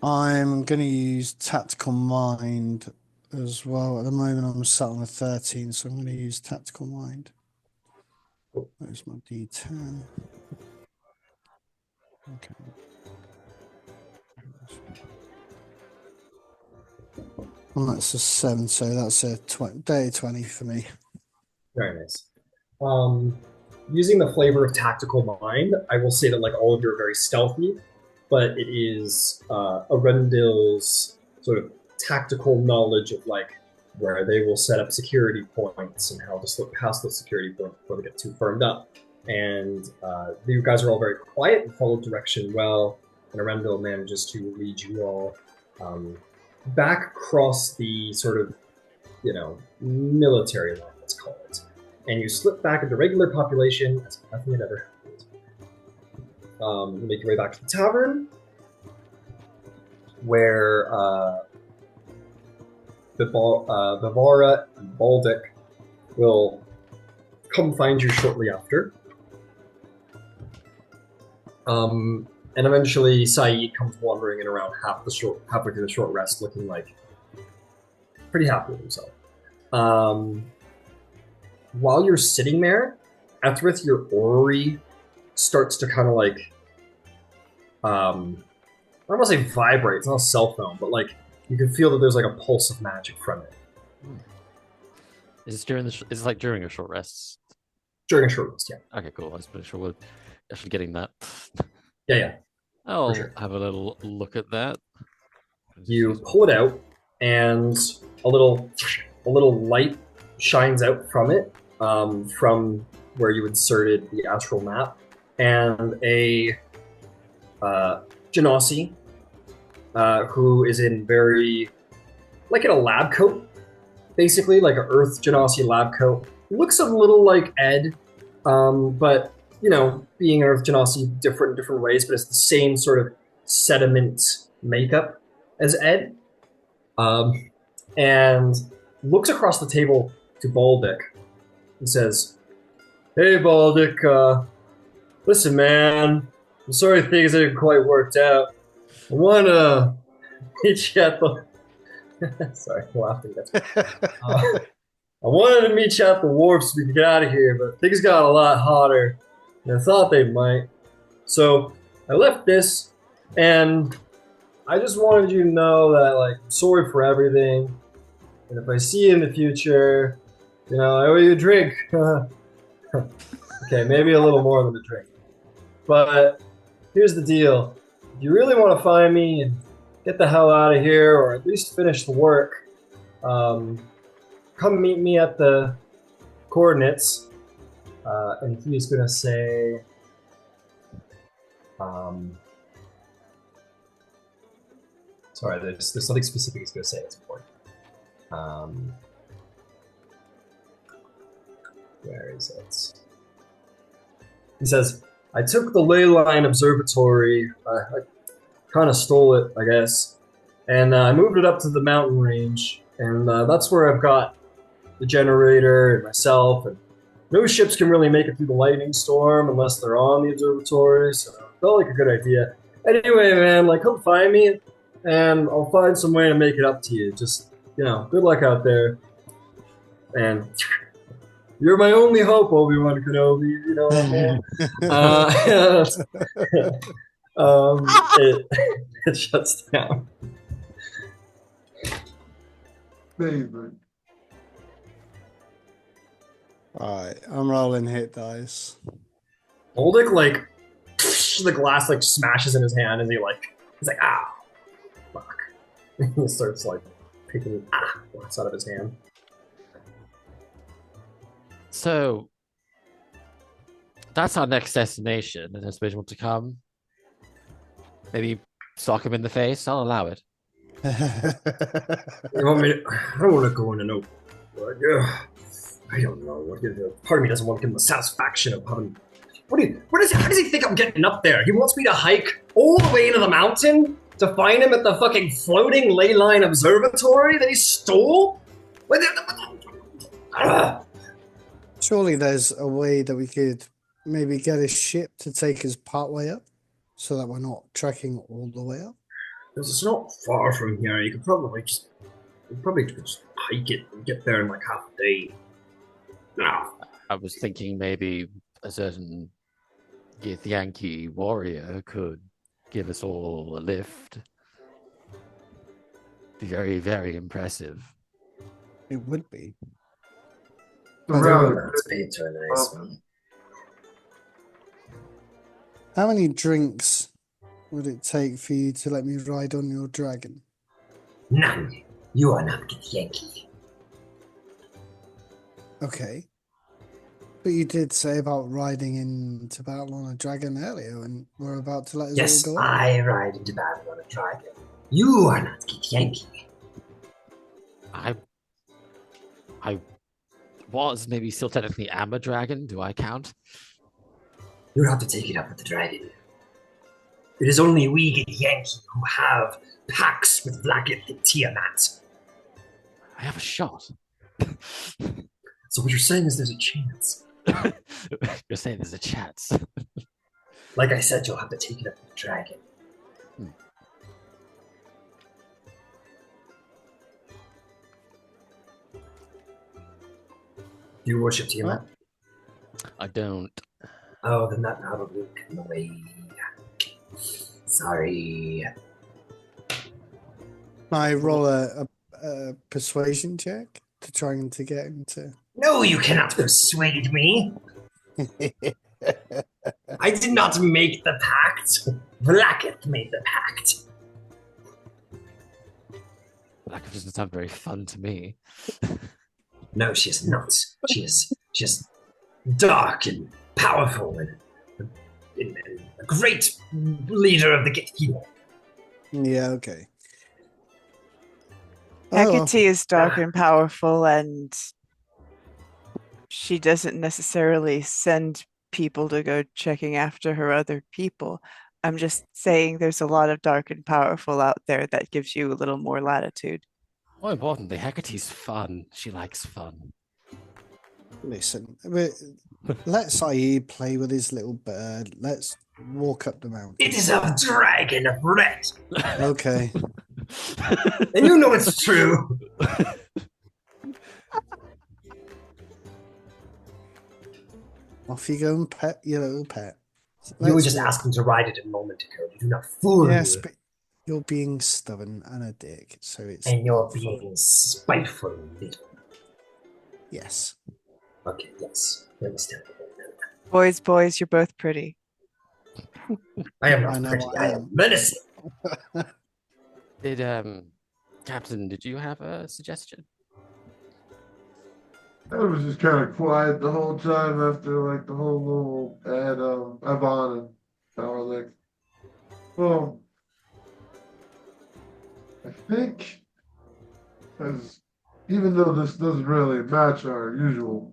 I'm going to use Tactical Mind as well. At the moment, I'm sat on a 13, so I'm going to use Tactical Mind. There's my D10. Okay. And that's a 7, so that's a 20 for me. Very nice. Using the flavor of tactical mind, I will say that all of you are very stealthy, but it is Arendil's sort of tactical knowledge of where they will set up security points and how to slip past those security points before they get too firmed up. And you guys are all very quiet and follow direction well, and Arendil manages to lead you all back across the sort of, military line, let's call it. And you slip back into regular population as if nothing had ever happened. You make your way back to the tavern, where Vivara and Baldic will come find you shortly after. And eventually Saeed comes wandering in around halfway through the short rest, looking like pretty happy with himself. While you're sitting there, Ethrith, your orrery starts to kind of like, I don't want to say vibrate. It's not a cell phone, but like you can feel that there's like a pulse of magic from it. Is this during is it like during a short rest? During a short rest, yeah. Okay, cool. I was pretty sure we're actually getting that. Yeah. I'll sure. have a little look at that. You pull it out, and a little light shines out from it, from where you inserted the astral map, and a Genasi, who is in like in a lab coat, basically like an Earth Genasi lab coat. Looks a little like Ed, but being an Earth Genasi, different in different ways, but it's the same sort of sediment makeup as Ed, and looks across the table to Baldic and says, "Hey, Baldic, listen, man, I'm sorry things didn't quite work out. I want to meet you at the..." Sorry, I'm laughing. I wanted to meet you at the wharf so we could get out of here, but things got a lot hotter than I thought they might. So I left this, and I just wanted you to know that, like, I'm sorry for everything. And if I see you in the future, I owe you a drink. Okay, maybe a little more than a drink. But here's the deal. If you really want to find me and get the hell out of here, or at least finish the work, come meet me at the coordinates. And he's going to say... sorry, there's something specific he's going to say that's important. Where is it? He says, I took the ley line observatory. I kind of stole it, I guess. And I moved it up to the mountain range. And that's where I've got the generator and myself. And no ships can really make it through the lightning storm unless they're on the observatory. So it felt like a good idea. Anyway, man, come find me. And I'll find some way to make it up to you. Just, good luck out there. And you're my only hope, Obi-Wan Kenobi. You know what I mean? It shuts down. Favorite. Alright, I'm rolling hit dice. Oldic, the glass, smashes in his hand, and he's like, ah, fuck. He starts, picking glass out of his hand. So, that's our next destination, and I suppose you want to come. Maybe sock him in the face. I'll allow it. You want me to, I don't want to go into no... I don't know. Part of me doesn't want to give him the satisfaction of having... How does he think I'm getting up there? He wants me to hike all the way into the mountain to find him at the fucking floating ley line observatory that he stole? Surely there's a way that we could maybe get a ship to take us part way up so that we're not trekking all the way up. Because it's not far from here. You could probably just hike it and get there in half a day. No. I was thinking maybe a certain Yankee warrior could give us all a lift. Be very, very impressive. It would be. How many drinks would it take for you to let me ride on your dragon? None. You are not a Yankee. Okay. But you did say about riding into battle on a dragon earlier, and we're about to let us all go up. I ride into battle on a dragon. You are not a Yankee. I was maybe still technically am a dragon. Do I count? You have to take it up with the dragon. It is only we Yankee who have pacts with Blackett and Tiamat. I have a shot. So what you're saying is there's a chance. You're saying there's a chance. Like I said, you'll have to take it up with the dragon. Do you worship Tiamat? I don't. Oh, then that probably can wait. Sorry. I roll a persuasion check to try and to get him to. No, you cannot persuade me. I did not make the pact. Blacketh made the pact. That doesn't sound very fun to me. No, she is not. She is dark and powerful and a great leader of the Git people. Yeah, okay. Hecate is dark and powerful, and she doesn't necessarily send people to go checking after her other people. I'm just saying there's a lot of dark and powerful out there that gives you a little more latitude. More importantly, Hecate's fun. She likes fun. Listen, let Saeed play with his little bird. Let's walk up the mountain. It is a dragon of red. Okay. And you know it's true. Off you go and pet your little pet. You were just asking to ride it a moment ago. You do not fool Yes, me. but you're being stubborn and a dick, so it's. And you're being spiteful, little. Yes. Okay, yes. I understand. Boys, you're both pretty. I am I not know pretty. I I am. am menacing. Captain, did you have a suggestion? I was just kind of quiet the whole time after like the whole little ad Avon and Power. Well, I think as even though this doesn't really match our usual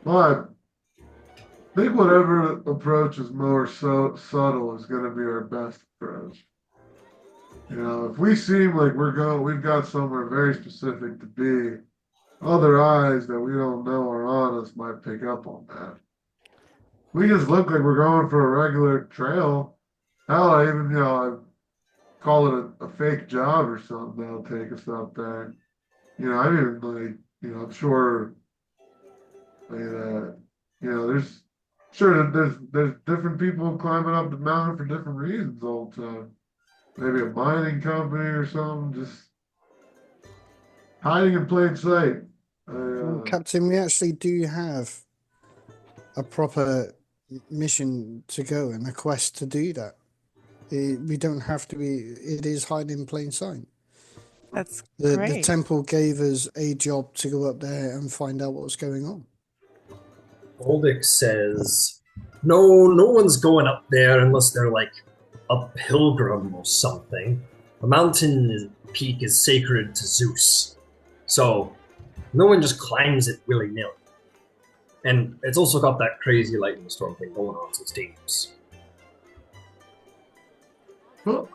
vibe, I think whatever approach is more subtle is going to be our best approach. You know, if we seem like we've got somewhere very specific to be, other eyes that we don't know are on us might pick up on that. We just look like we're going for a regular trail. Hell, I even, I call it a fake job or something that'll take us up there. I mean, like, I'm sure, like, there's sure that there's different people climbing up the mountain for different reasons all the time. Maybe a mining company or something, just hiding in plain sight. Captain, we actually do have a proper mission to go and a quest to do that. We don't have to be. It is hiding in plain sight. That's The great. temple gave us a job to go up there and find out what's going on. Boldick says, no one's going up there unless they're like a pilgrim or something. The mountain peak is sacred to Zeus. So no one just climbs it willy-nilly. And it's also got that crazy lightning storm thing going on, so it's dangerous. Well,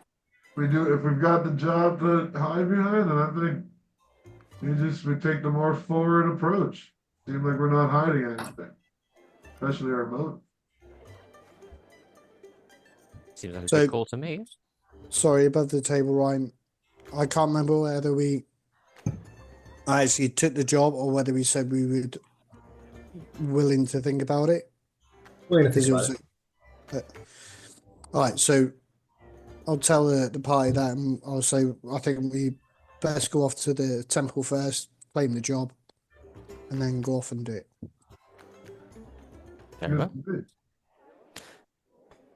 if we've got the job to hide behind, then I think we take the more forward approach. Seems like we're not hiding anything, especially our motive. Seems like a So- good call to me. Sorry, above the table, Ryan. I can't remember whether we actually took the job or whether we said we would willing to think about it. We're going to think Because about it. all right, so I'll tell the party that, and I'll say I think we best go off to the temple first, claim the job, and then go off and do it. Very well. Good.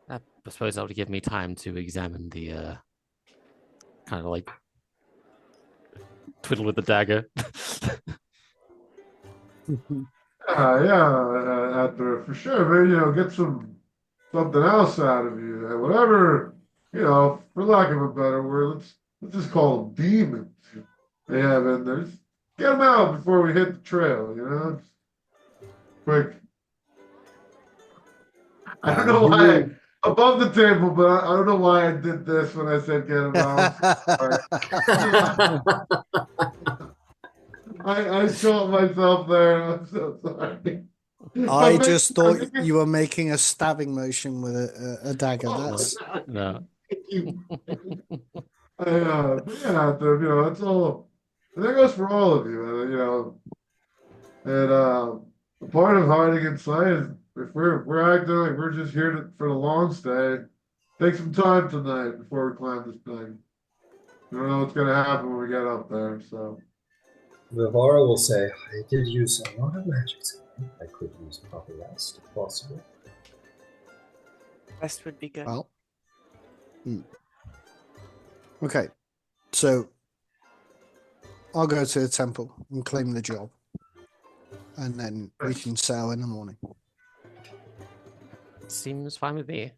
I suppose that would give me time to examine the kind of like twiddle with the dagger. After for sure, man. Get something else out of you. Whatever, for lack of a better word, let's just call them demons they have in there. Just get them out before we hit the trail. Just quick. I don't know why above the table, but I don't know why I did this when I said get them out. I shot myself there. I'm so sorry. I just thought you were making a stabbing motion with a dagger. That's No. That's all. And that goes for all of you, And part of hiding in sight is if we're acting like we're just here for the long stay, take some time tonight before we climb this thing. You don't know what's gonna happen when we get up there, so. Vivara will say, I did use a lot of magic tonight. I could use proper rest if possible. Rest would be good. well. Okay, so I'll go to the temple and claim the job, and then we can sail in the morning. Seems fine with me.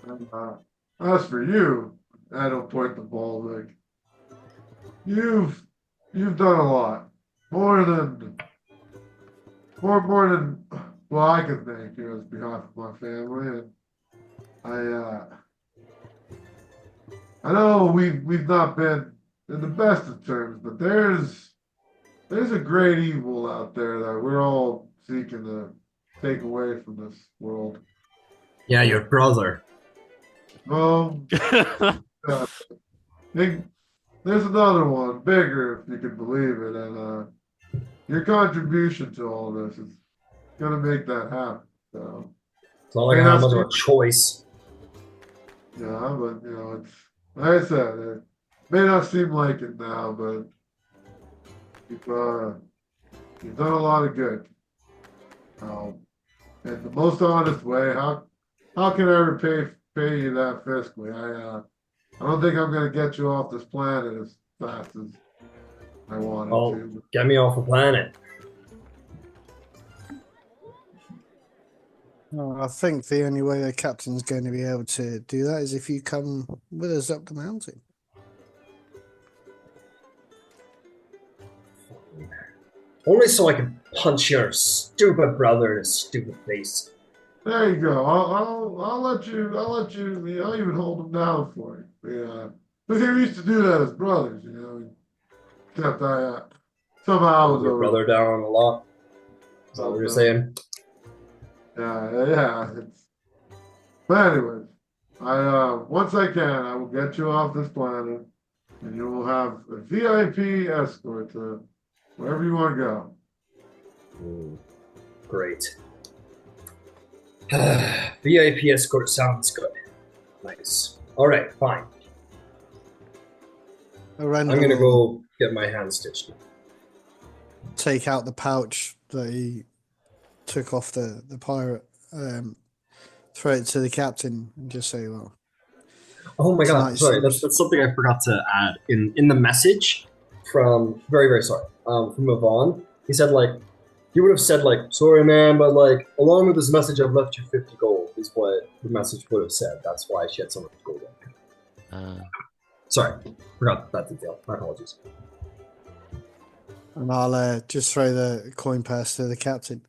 And, as for you, I don't point the ball, Vic. You've done a lot. More than well I can thank you as behalf of my family. And I know we've not been in the best of terms, but there's a great evil out there that we're all seeking to take away from this world. Yeah, your brother. There's another one, bigger if you can believe it, and your contribution to all this is gonna make that happen. So It's not like I have much of a choice. yeah, but it's like I said, it may not seem like it now, but you've done a lot of good. In the most honest way, how can I repay you that fiscally? I don't think I'm gonna get you off this planet as fast as I wanted Oh, to. get me off the planet. I think the only way the captain's going to be able to do that is if you come with us up the mountain. Only so I can punch your stupid brother in his stupid face. There you go. I'll let you. I'll even hold him down for you. Yeah, but he used to do that as brothers, Except I somehow was Your over. brother down a lot. Is that what you're saying? Yeah. But anyways, once I can, I will get you off this planet, and you will have a VIP escort to wherever you want to go. Great. VIP escort sounds good. Nice. Alright, fine. Arenda I'm gonna will go get my hand stitched. take out the pouch that he took off the pirate, throw it to the captain, and just say, well, Oh my god, Tonight sorry, seems- that's something I forgot to add. In the message from, very, very sorry, from Yvonne, he said, he would have said, sorry man, but, along with this message, I've left you 50 gold, is what the message would have said. That's why she had so much gold in. Sorry, forgot that detail. My apologies. and I'll just throw the coin purse to the captain.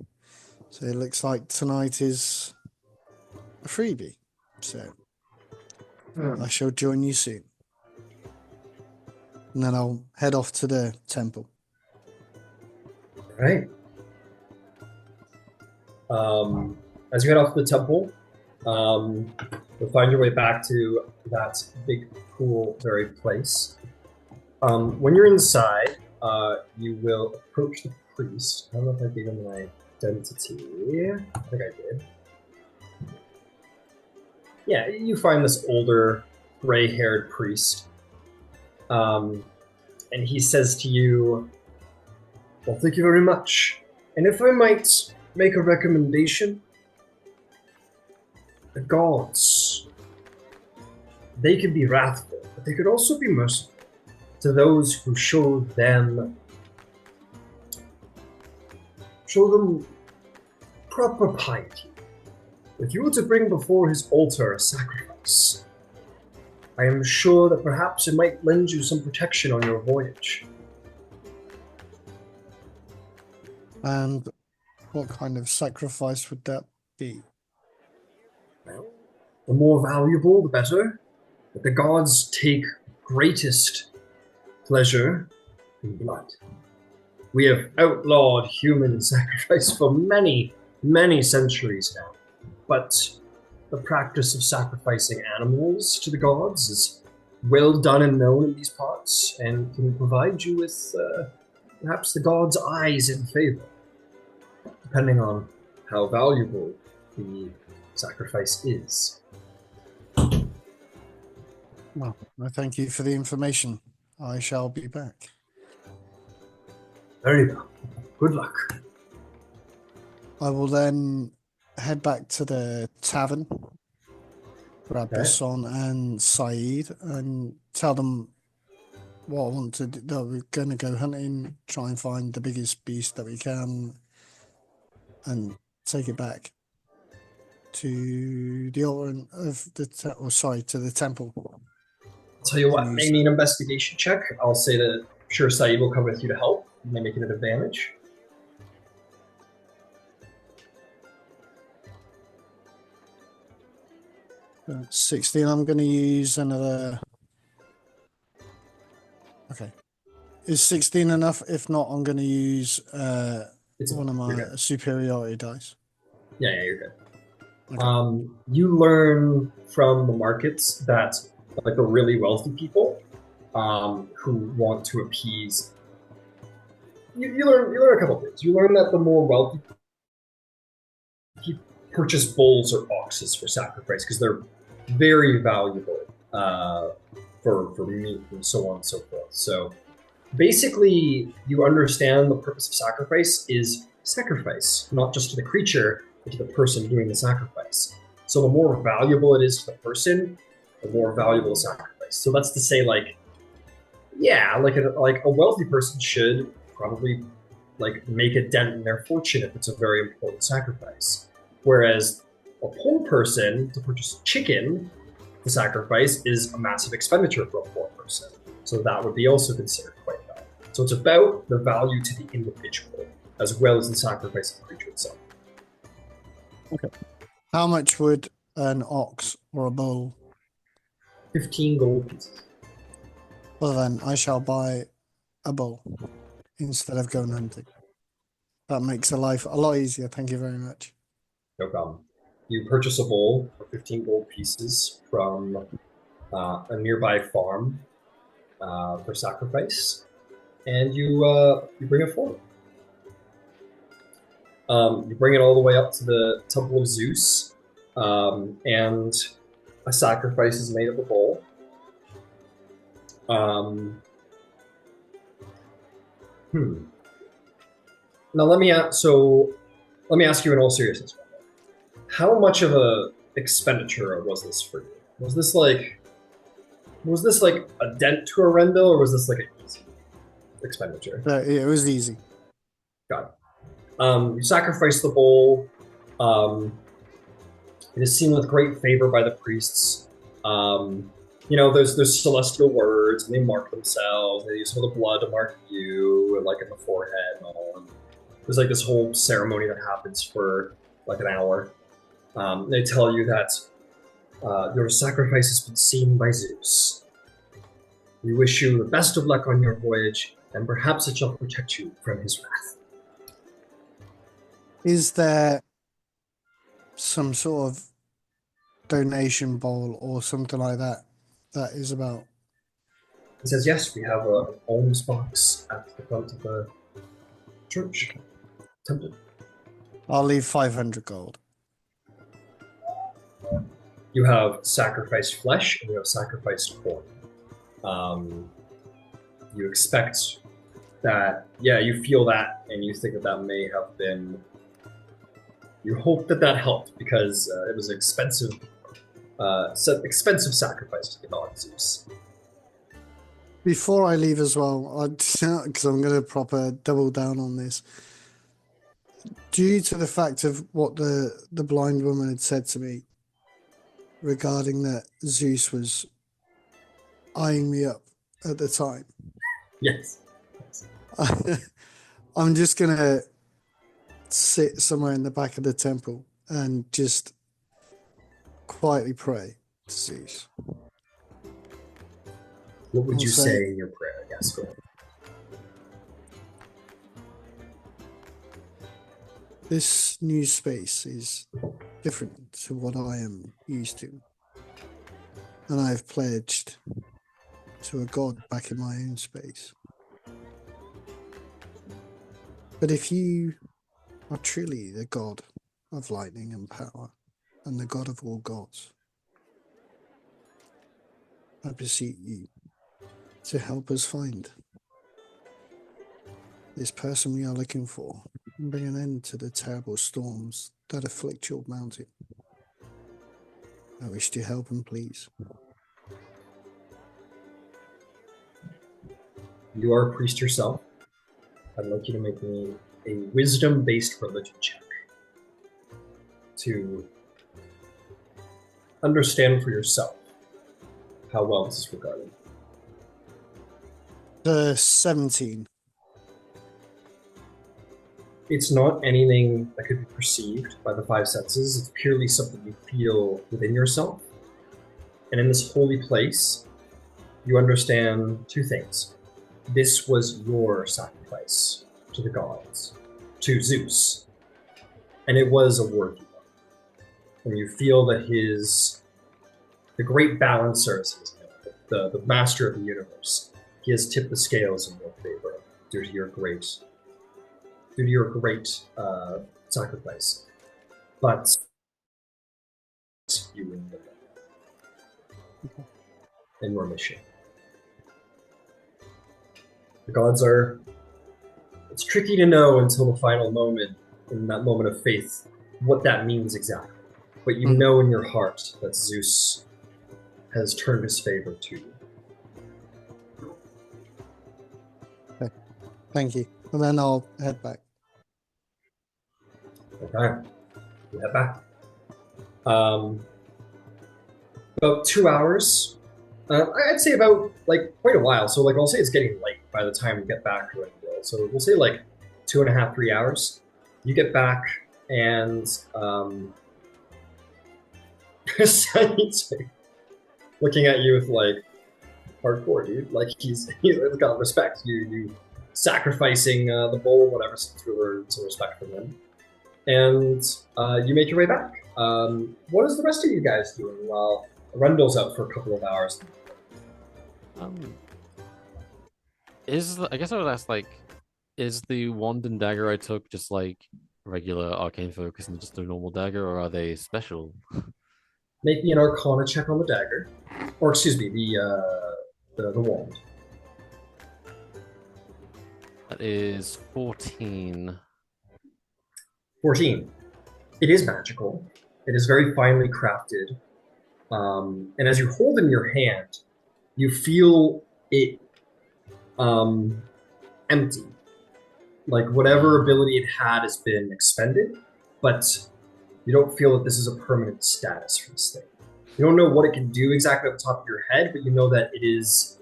So it looks like tonight is a freebie. So I shall join you soon. And then I'll head off to the temple. Right. As you head off to the temple, you'll find your way back to that big, cool, varied place. When you're inside, you will approach the priest. I don't know if I gave him my identity. I think I did. Yeah, you find this older, gray-haired priest. And he says to you, well, thank you very much. And if I might make a recommendation, the gods, they can be wrathful, but they could also be merciful to those who show them proper piety. If you were to bring before his altar a sacrifice, I am sure that perhaps it might lend you some protection on your voyage. And what kind of sacrifice would that be? Well, the more valuable, the better. But the gods take greatest pleasure in blood. We have outlawed human sacrifice for many, many centuries now. But the practice of sacrificing animals to the gods is well done and known in these parts, and can provide you with perhaps the gods' eyes in favor, depending on how valuable the sacrifice is. Well, I thank you for the information. I shall be back. Very well. Good luck. I will then head back to the tavern, grab Okay. Basson and Saeed, and tell them what I want to do. That we're going to go hunting, try and find the biggest beast that we can, and take it back to the altar of the to the temple. I'll tell you what, And make use me an investigation check. I'll say that I'm sure Saeed will come with you to help. You may make it an advantage. 16. I'm going to use another. Okay. Is 16 enough? If not, I'm going to use one of You're my good. superiority dice. Yeah, you're good. Okay. You learn from the markets that like the really wealthy people who want to appease. You learn a couple things. You learn that the more wealthy people purchase bulls or oxes for sacrifice because they're very valuable for meat and so on and so forth. So basically, you understand the purpose of sacrifice is sacrifice, not just to the creature, but to the person doing the sacrifice. So the more valuable it is to the person, the more valuable the sacrifice. So that's to say, like, yeah, like a wealthy person should probably like make a dent in their fortune if it's a very important sacrifice. Whereas a poor person to purchase chicken to sacrifice is a massive expenditure for a poor person. So that would be also considered quite valuable. So it's about the value to the individual as well as the sacrifice of the creature itself. Okay. How much would an ox or a bull? 15 gold pieces. Well, then I shall buy a bull instead of going hunting. That makes the life a lot easier. Thank you very much. No problem. You purchase a bull for 15 gold pieces from a nearby farm for sacrifice, and you bring it forward. You bring it all the way up to the Temple of Zeus, and a sacrifice is made of the bull. Now let me ask you in all seriousness. How much of a expenditure was this for you? Was this like a dent to a Rendell, or was this like an easy expenditure? It was easy. Got it. You sacrifice the bull. It is seen with great favor by the priests. There's celestial words, and they mark themselves. They use some of the blood to mark you, like in the forehead and all. And there's like this whole ceremony that happens for like an hour. They tell you that your sacrifice has been seen by Zeus. We wish you the best of luck on your voyage, and perhaps it shall protect you from his wrath. Is there some sort of donation bowl or something like that is about? He says, yes, we have an alms box at the front of the church temple. I'll leave 500 gold. You have sacrificed flesh and you have sacrificed corn. You expect that, you feel that, and you think that may have been. You hope that helped because it was expensive sacrifice to the god Zeus. Before I leave as well, because I'm going to proper double down on this. Due to the fact of what the blind woman had said to me regarding that Zeus was eyeing me up at the time. Yes. I'm just going to sit somewhere in the back of the temple and just quietly pray to Zeus. What would you say in your prayer? Yes, go ahead. This new space is different to what I am used to. And I've pledged to a god back in my own space. But if you are truly the god of lightning and power, and the god of all gods, I beseech you to help us find this person we are looking for and bring an end to the terrible storms that afflict your mountain. I wish to help and please. You are a priest yourself. I'd like you to make me a wisdom-based religion check to understand for yourself how well this is regarded. 17. It's not anything that could be perceived by the five senses. It's purely something you feel within yourself. And in this holy place, you understand two things. This was your sacrifice to the gods, to Zeus. And it was a worthy one. And you feel that the great balancer, the master of the universe, he has tipped the scales in your favor due to your great sacrifice. But you win in your mission. The gods are... It's tricky to know until the final moment, in that moment of faith, what that means exactly. But you know in your heart that Zeus has turned his favor to you. Okay. Thank you. And then I'll head back. Okay. You head back. About 2 hours. I'd say about quite a while. So I'll say it's getting late by the time you get back to it. So we'll say 2.5, 3 hours. You get back and looking at you with hardcore, dude. He's got respect. You sacrificing the bull, whatever, some respect from him. And you make your way back. What is the rest of you guys doing while Rundle's out for a couple of hours? I guess I would ask, is the wand and dagger I took just regular arcane focus and just a normal dagger, or are they special? Make me an Arcana check on the dagger, or excuse me, the wand. That is 14. 14. It is magical. It is very finely crafted. And as you hold it in your hand, you feel it empty. Whatever ability it had has been expended, but you don't feel that this is a permanent status for this thing. You don't know what it can do exactly at the top of your head, but you know that it is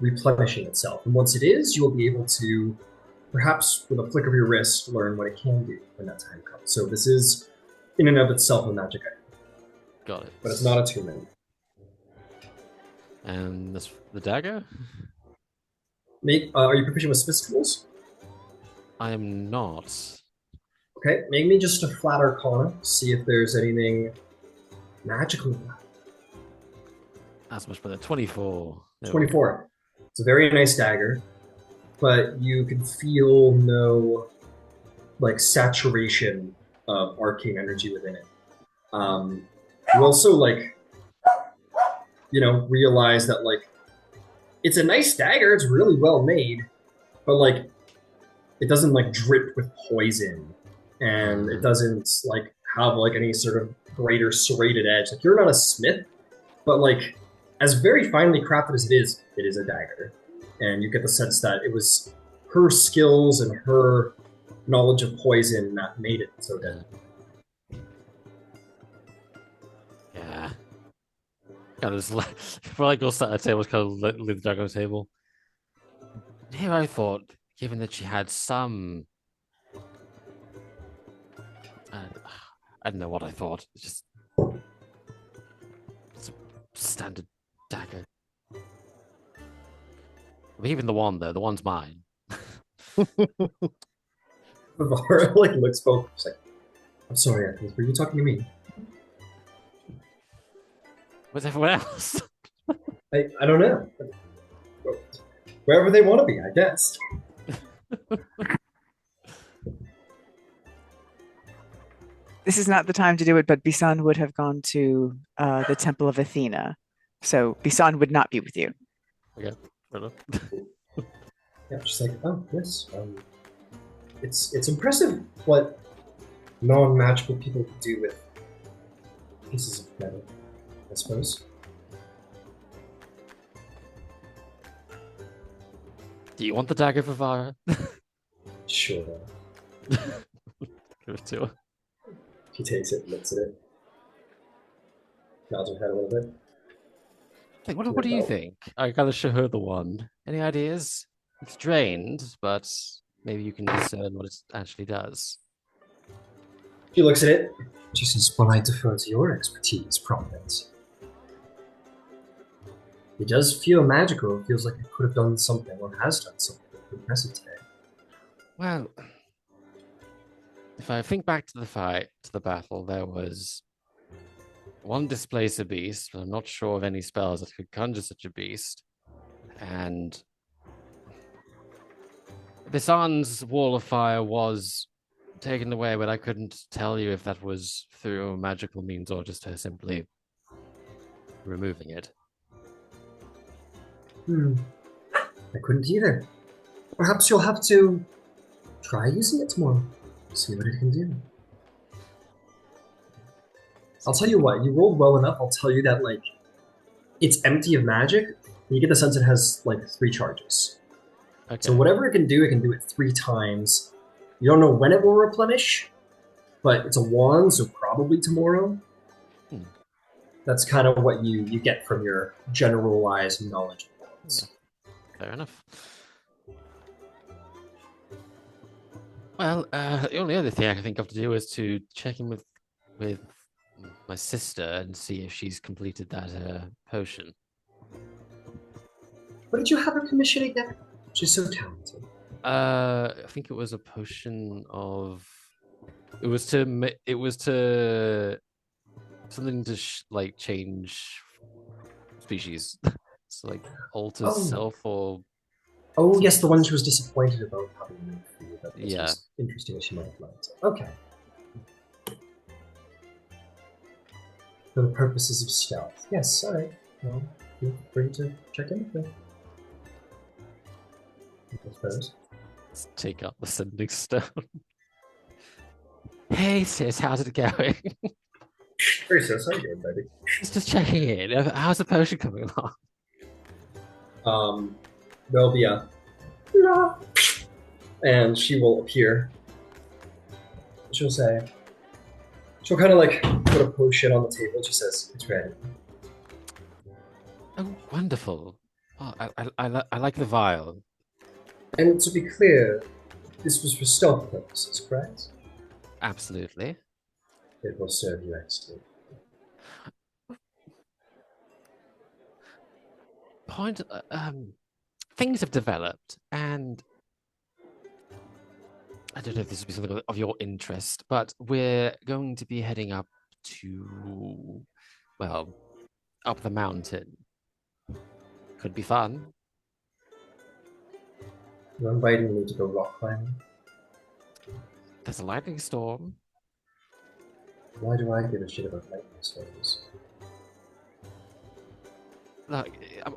replenishing itself. And once it is, you will be able to, perhaps with a flick of your wrist, learn what it can do when that time comes. So this is, in and of itself, a magic item. Got it. But it's not attunement. And the dagger? Are you proficient with spectacles? I am not. Okay, make me just a flat Arcana, see if there's anything magical about it. That's much better. 24. 24. It's a very nice dagger, but you can feel no saturation of arcane energy within it. You also realize that it's a nice dagger, it's really well made, but it doesn't drip with poison, and it doesn't have any sort of greater serrated edge. You're not a smith, but as very finely crafted as it is a dagger. And you get the sense that it was her skills and her knowledge of poison that made it so deadly. Yeah. Kind of just before I go sat at the table, kind of leave the dagger on the table. Here I thought, given that she had some... I don't know what I thought. It's just... It's a standard dagger. But even the wand, though, the wand's mine. Vivara like looks both. She's like, I'm sorry, Athens, were you talking to me? Where's everyone else? I don't know. Wherever they want to be, I guess. This is not the time to do it, but Bisan would have gone to the Temple of Athena. So Bisan would not be with you. Okay, fair enough. Yeah, she's like, oh yes. It's impressive what non-magical people can do with pieces of metal, I suppose. Do you want the dagger, Vivara? Sure. Give it to her. She takes it, looks at it, nods her head a little bit. Hey, what do you think? I gotta show her the one. Any ideas? It's drained, but maybe you can discern what it actually does. She looks at it. She says, well, I defer to your expertise, Providence. It does feel magical. It feels like it could have done something or has done something impressive today. Well, if I think back to the fight, to the battle, there was one displacer beast, but I'm not sure of any spells that could conjure such a beast. And Bisan's wall of fire was taken away, but I couldn't tell you if that was through magical means or just her simply removing it. I couldn't either. Perhaps you'll have to try using it tomorrow. See what it can do. I'll tell you what, you rolled well enough, I'll tell you that, like, it's empty of magic. You get the sense it has, like, 3 charges. Okay. So whatever it can do it 3 times. You don't know when it will replenish, but it's a wand, so probably tomorrow. That's kind of what you get from your generalized knowledge of wands. Yeah. Fair enough. Well, the only other thing I can think of to do is to check in with my sister and see if she's completed that potion. What did you have her commission again? She's so talented. I think it was a potion of. It was to something to like change species, so like alter self or. Oh yes, the one she was disappointed about having made for you. That Yeah. was interesting as she might have liked. Okay. For the purposes of stealth. Yes, alright. Well, feel free to check in with me. I suppose. Let's take out the sending stone. Hey sis, how's it going? Hey sis, how you doing, baby? Just checking in. How's the potion coming along? There'll be a and she will appear. She'll kind of like put a potion on the table. She says, it's ready. Oh, wonderful. Oh, I like the vial. And to be clear, this was for stealth purposes, correct? Absolutely. It will serve you excellently. Things have developed, and I don't know if this would be something of your interest, but we're going to be heading up to, well, up the mountain. Could be fun. You're inviting me to go rock climbing? There's a lightning storm. Why do I give a shit about lightning storms? Look,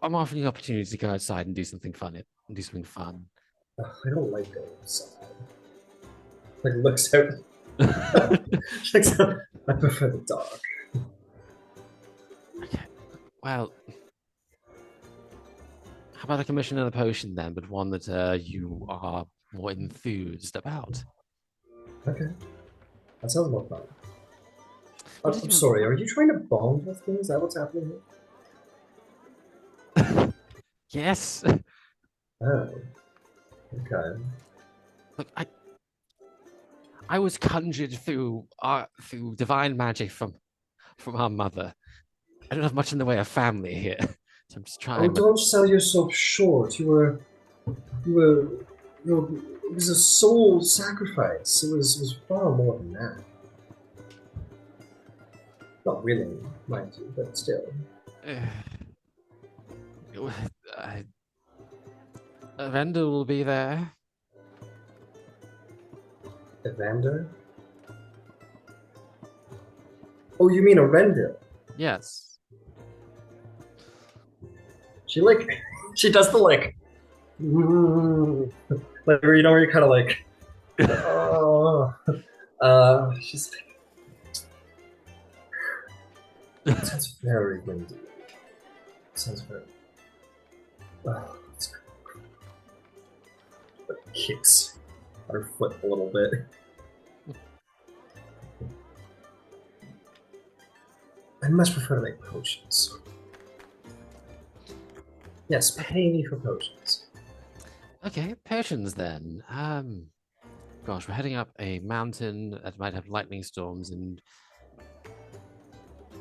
I'm offering you an opportunity to go outside and do something fun. Ugh, I don't like going outside. Like, looks out. She looks out. I prefer the dark. Okay. Well, how about a commission and a potion then, but one that you are more enthused about? Okay. That sounds more fun. I'm sorry, are you trying to bond with me? Is that what's happening here? Yes. Oh. Okay. Look, I was conjured through divine magic from our mother. I don't have much in the way of family here, so I'm just trying. Oh, don't sell yourself short. You were It was a soul sacrifice. It was far more than that. Not willingly, mind you, but still. Evander will be there. Evander? Oh, you mean Arendelle? Yes. She she does the like where you're kind of like, oh, she's like, sounds very windy. Sounds very. It's like kicks her foot a little bit. I much prefer to make potions. Yes, pay me for potions. Okay, potions then. Gosh, we're heading up a mountain that might have lightning storms, and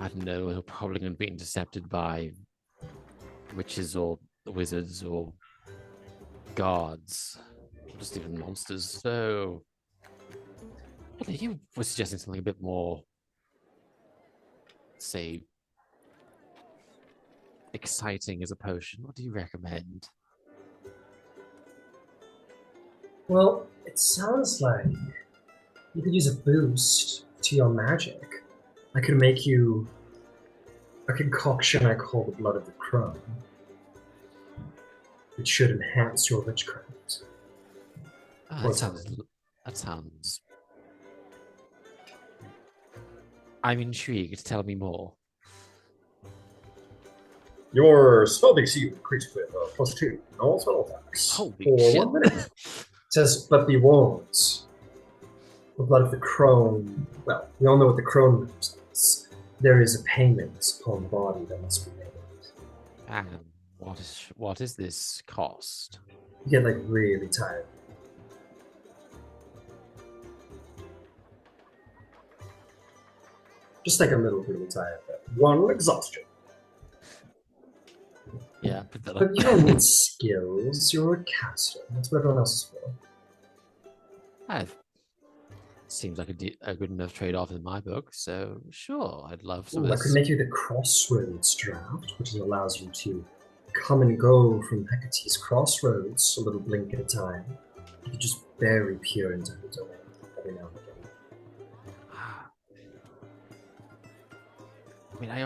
I don't know, we're probably going to be intercepted by witches or wizards or gods, or just even monsters. So, you were suggesting something a bit more, say, exciting as a potion. What do you recommend? Well, it sounds like you could use a boost to your magic. I could make you a concoction I call the Blood of the Crone. It should enhance your witchcraft. That sounds. I'm intrigued. Tell me more. Your spell DC increased with +2 in all spell attacks Holy for shit. 1 minute. It says, but be warned. The Blood of the Crone. Well, we all know what the Crone represents. There is a payment upon the body that must be made. And what is this cost? You get like really tired. Just like a little really tired. But 1 exhaustion. Yeah, But you don't need skills. You're a caster. That's what everyone else is for. Seems like a good enough trade-off in my book. So sure, I'd love some Ooh, of I this. could make you the Crossroads draft, which allows you to come and go from Hecate's Crossroads a little blink at a time. You could just very peer into the domain every now and again. I mean, I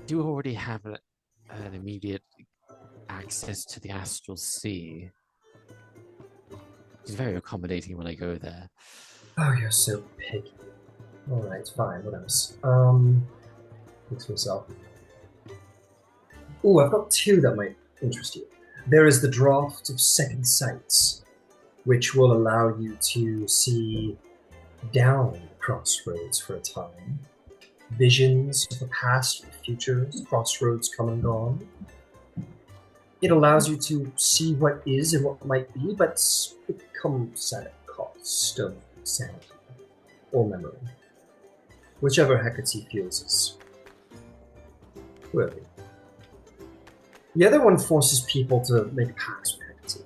do already have an immediate access to the astral sea. He's very accommodating when I go there. Oh, you're so picky. Alright, fine, what else? Thinks to myself. Ooh, I've got 2 that might interest you. There is the draft of Second Sights, which will allow you to see down the crossroads for a time. Visions of the past and future, crossroads come and gone. It allows you to see what is and what might be, but it comes at a cost of sanity or memory. Whichever Hecate feels is worthy. The other one forces people to make pacts with Hecate.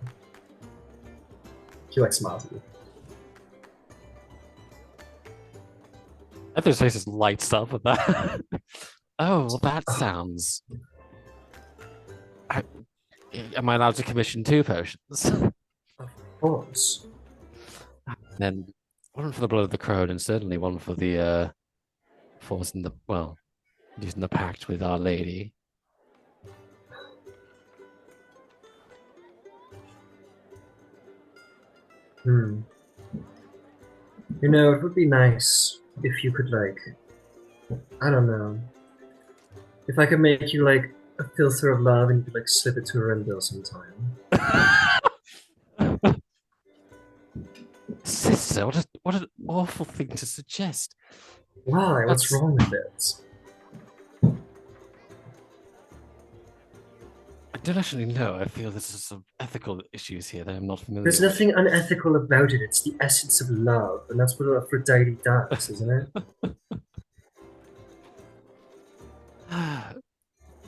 He likes smiles at you. Ether's face just lights up with that. Oh, well, that sounds. Am I allowed to commission 2 potions? Of course. Then one for the Blood of the Crone, and certainly one for the forcing the using the pact with Our Lady. You know, it would be nice if you could, like, I don't know, if I could make you, like, a filter of love and you could, like, slip it to Arendelle sometime. Sister, what an awful thing to suggest. Why? What's wrong with it? I don't actually know. I feel there's some ethical issues here that I'm not familiar There's with. nothing unethical about it. It's the essence of love, and that's what Aphrodite does, isn't it?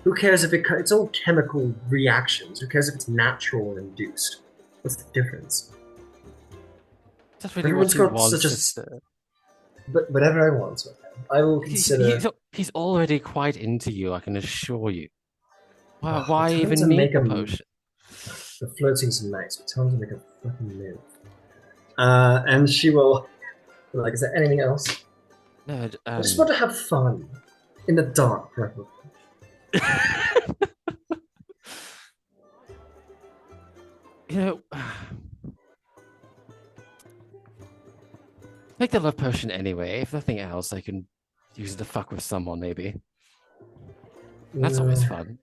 Who cares if it's all chemical reactions? Who cares if it's natural or induced? What's the difference? That's really what Everyone's he got such a. wants. But whatever I want, so I will consider. He's already quite into you, I can assure you. Tell Why him to even need make the a. potion? The flirting's nice, but tell him to make a fucking move. And she will. Like, is there anything else? No, I just want to have fun in the dark, preferably. you know, make the love potion anyway. If nothing else, I can use it to fuck with someone, maybe. That's always fun.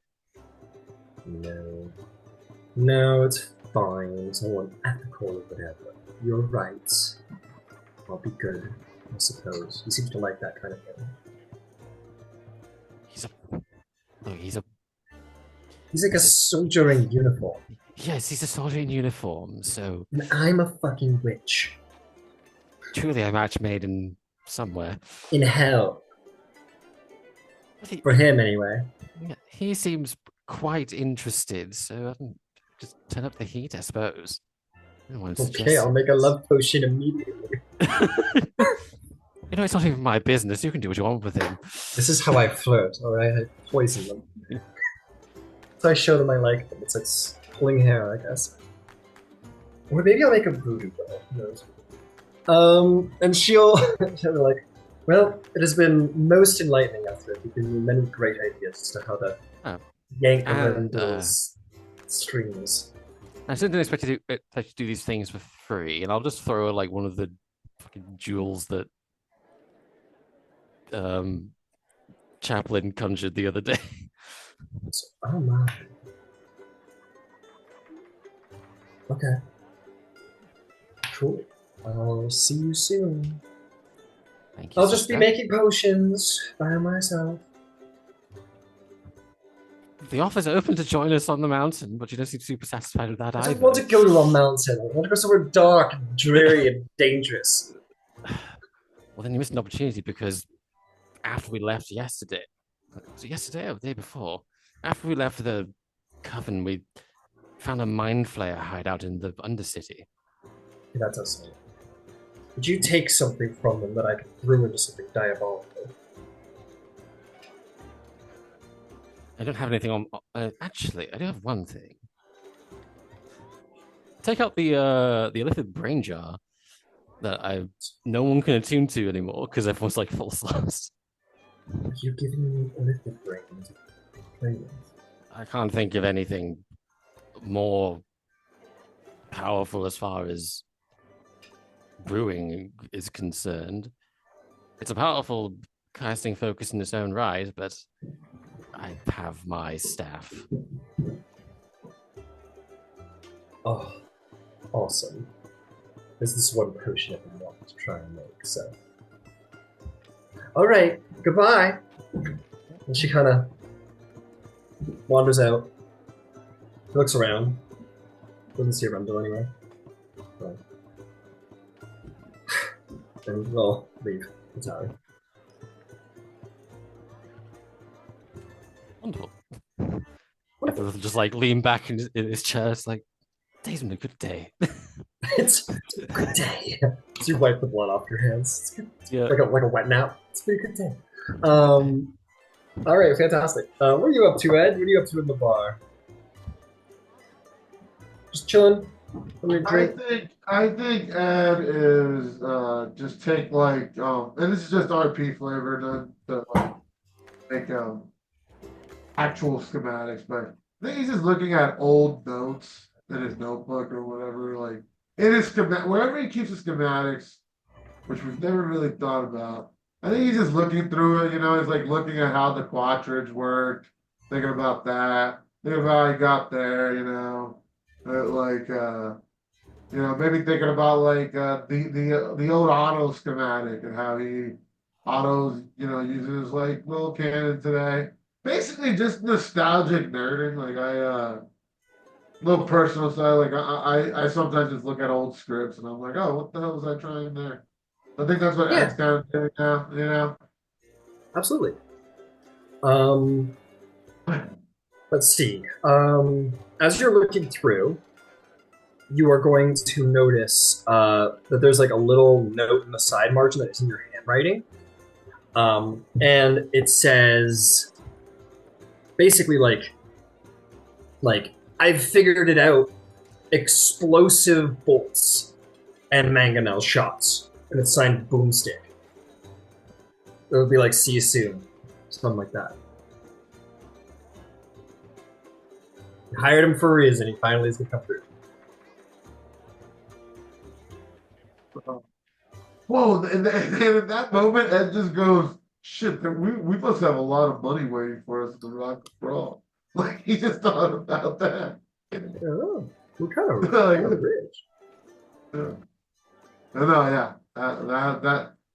No, it's fine. Someone ethical or whatever. You're right. I'll be good, I suppose. He seems to like that kind of thing. He's like a soldier in uniform. Yes, he's a soldier in uniform, so... And I'm a fucking witch. Truly a match made in somewhere. In hell. For him, anyway. He seems quite interested, so just turn up the heat, I suppose. Okay, I'll make a love potion immediately. You know, it's not even my business. You can do what you want with him. This is how I flirt, alright? I poison them. So I show them I like them. It's like pulling hair, I guess. Or maybe I'll make a voodoo doll. Who knows? And she'll be like, well, it has been most enlightening after it. You've given me many great ideas as to how to yank around those strings. I didn't expect to do these things for free, and I'll just throw like one of the fucking jewels that Chaplin conjured the other day. Oh my. Okay. Cool. I'll see you soon. Thank you. I'll just be making potions by myself. The offer's open to join us on the mountain, but you don't seem super satisfied with that either. I don't want to go to a mountain. I want to go somewhere dark and dreary and dangerous. Well, then you missed an opportunity because after we left yesterday, was it yesterday or the day before? After we left the coven, we found a mind flayer hideout in the Undercity. Yeah, that does something. Would you take something from them that I could brew into something diabolical? I don't have anything on. Actually, I do have one thing. Take out the illithid brain jar that no one can attune to anymore because everyone's like full slots. You're giving me illithid brain to play with. I can't think of anything more powerful as far as brewing is concerned. It's a powerful casting focus in its own right, but I have my staff. Oh, awesome. This is one potion I've been wanting to try and make, so. Alright, goodbye! And she kind of wanders out. She looks around. Doesn't see Rundle anywhere. So. And we'll leave the tower. Wonderful. Everyone just like lean back in his chair. It's like, today's been a good day. It's a good day. So you wipe the blood off your hands. It's good. Yeah. Like a wet nap. It's been a good day. All right, fantastic. What are you up to, Ed? What are you up to in the bar? Just chilling. I think Ed is just take like and this is just RP flavor to like make actual schematics, but I think he's just looking at old notes in his notebook or whatever, like in his wherever he keeps his schematics, which we've never really thought about. I think he's just looking through it, you know, he's like looking at how the quadrants worked, thinking about that, thinking about how he got there, you know. You know, maybe thinking about like the old auto schematic and how autos, you know, uses like little cannon today. Basically just nostalgic nerding. Like little personal side. Like I sometimes just look at old scripts and I'm like, oh, what the hell was I trying there? I think that's what Ed's kind of doing now, you know? Absolutely. Let's see. As you're looking through, you are going to notice that there's like a little note in the side margin that is in your handwriting. And it says basically like I've figured it out. Explosive bolts and mangonel shots. And it's signed Boomstick. It would be like, see you soon. Something like that. You hired him for a reason. He finally is going to come through. Whoa, and at that moment, Ed just goes, shit, we must have a lot of money waiting for us at the Rock Crawl. Like, he just thought about that. Oh, we're kind of rich. Yeah. No, yeah.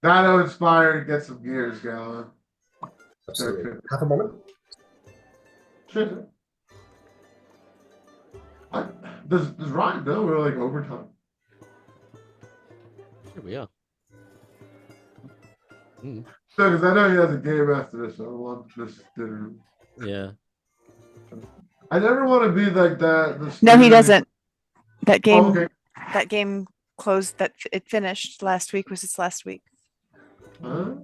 That'll inspire and get some gears going. Absolutely. Half a moment. Sure. Does Ryan know we're like overtime? Here we are. No, because I know he has a game after this. So I don't want this dinner. Yeah. I never want to be like that. No, he doesn't. That game. Oh, okay. That game closed. It finished last week. Was its last week? Huh?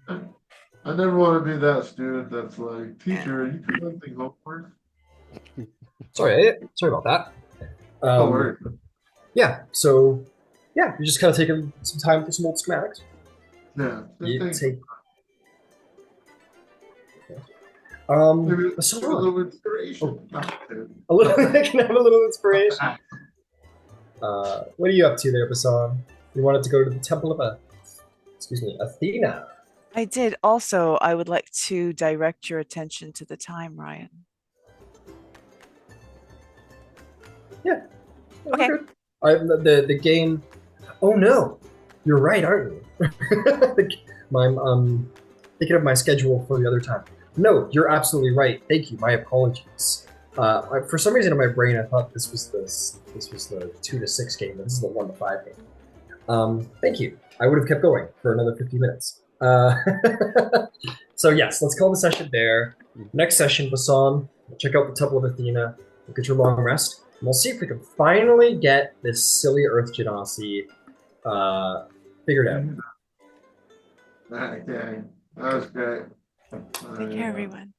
I never want to be that student that's like, teacher, are you collecting homework? Sorry about that. Oh, word. Yeah, so yeah, you're just kind of taking some time for some old schematics. Yeah. You take. Maybe so a little inspiration. A little, can have a little inspiration. What are you up to there, Basan? You wanted to go to the Temple of Athena. I did. Also, I would like to direct your attention to the time, Ryan. Yeah. Okay. The game. Oh no, you're right, aren't you? I'm thinking of my schedule for the other time. No, you're absolutely right. Thank you. My apologies. For some reason in my brain, I thought this was the 2 to 6 game, but this is the 1 to 5 game. Thank you. I would have kept going for another 50 minutes. So yes, let's call the session there. Next session, Basan, check out the Temple of Athena. We'll get your long rest. And we'll see if we can finally get this silly Earth Genasi figured out. Okay. That was great. Take care, everyone.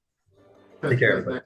Take care, everybody.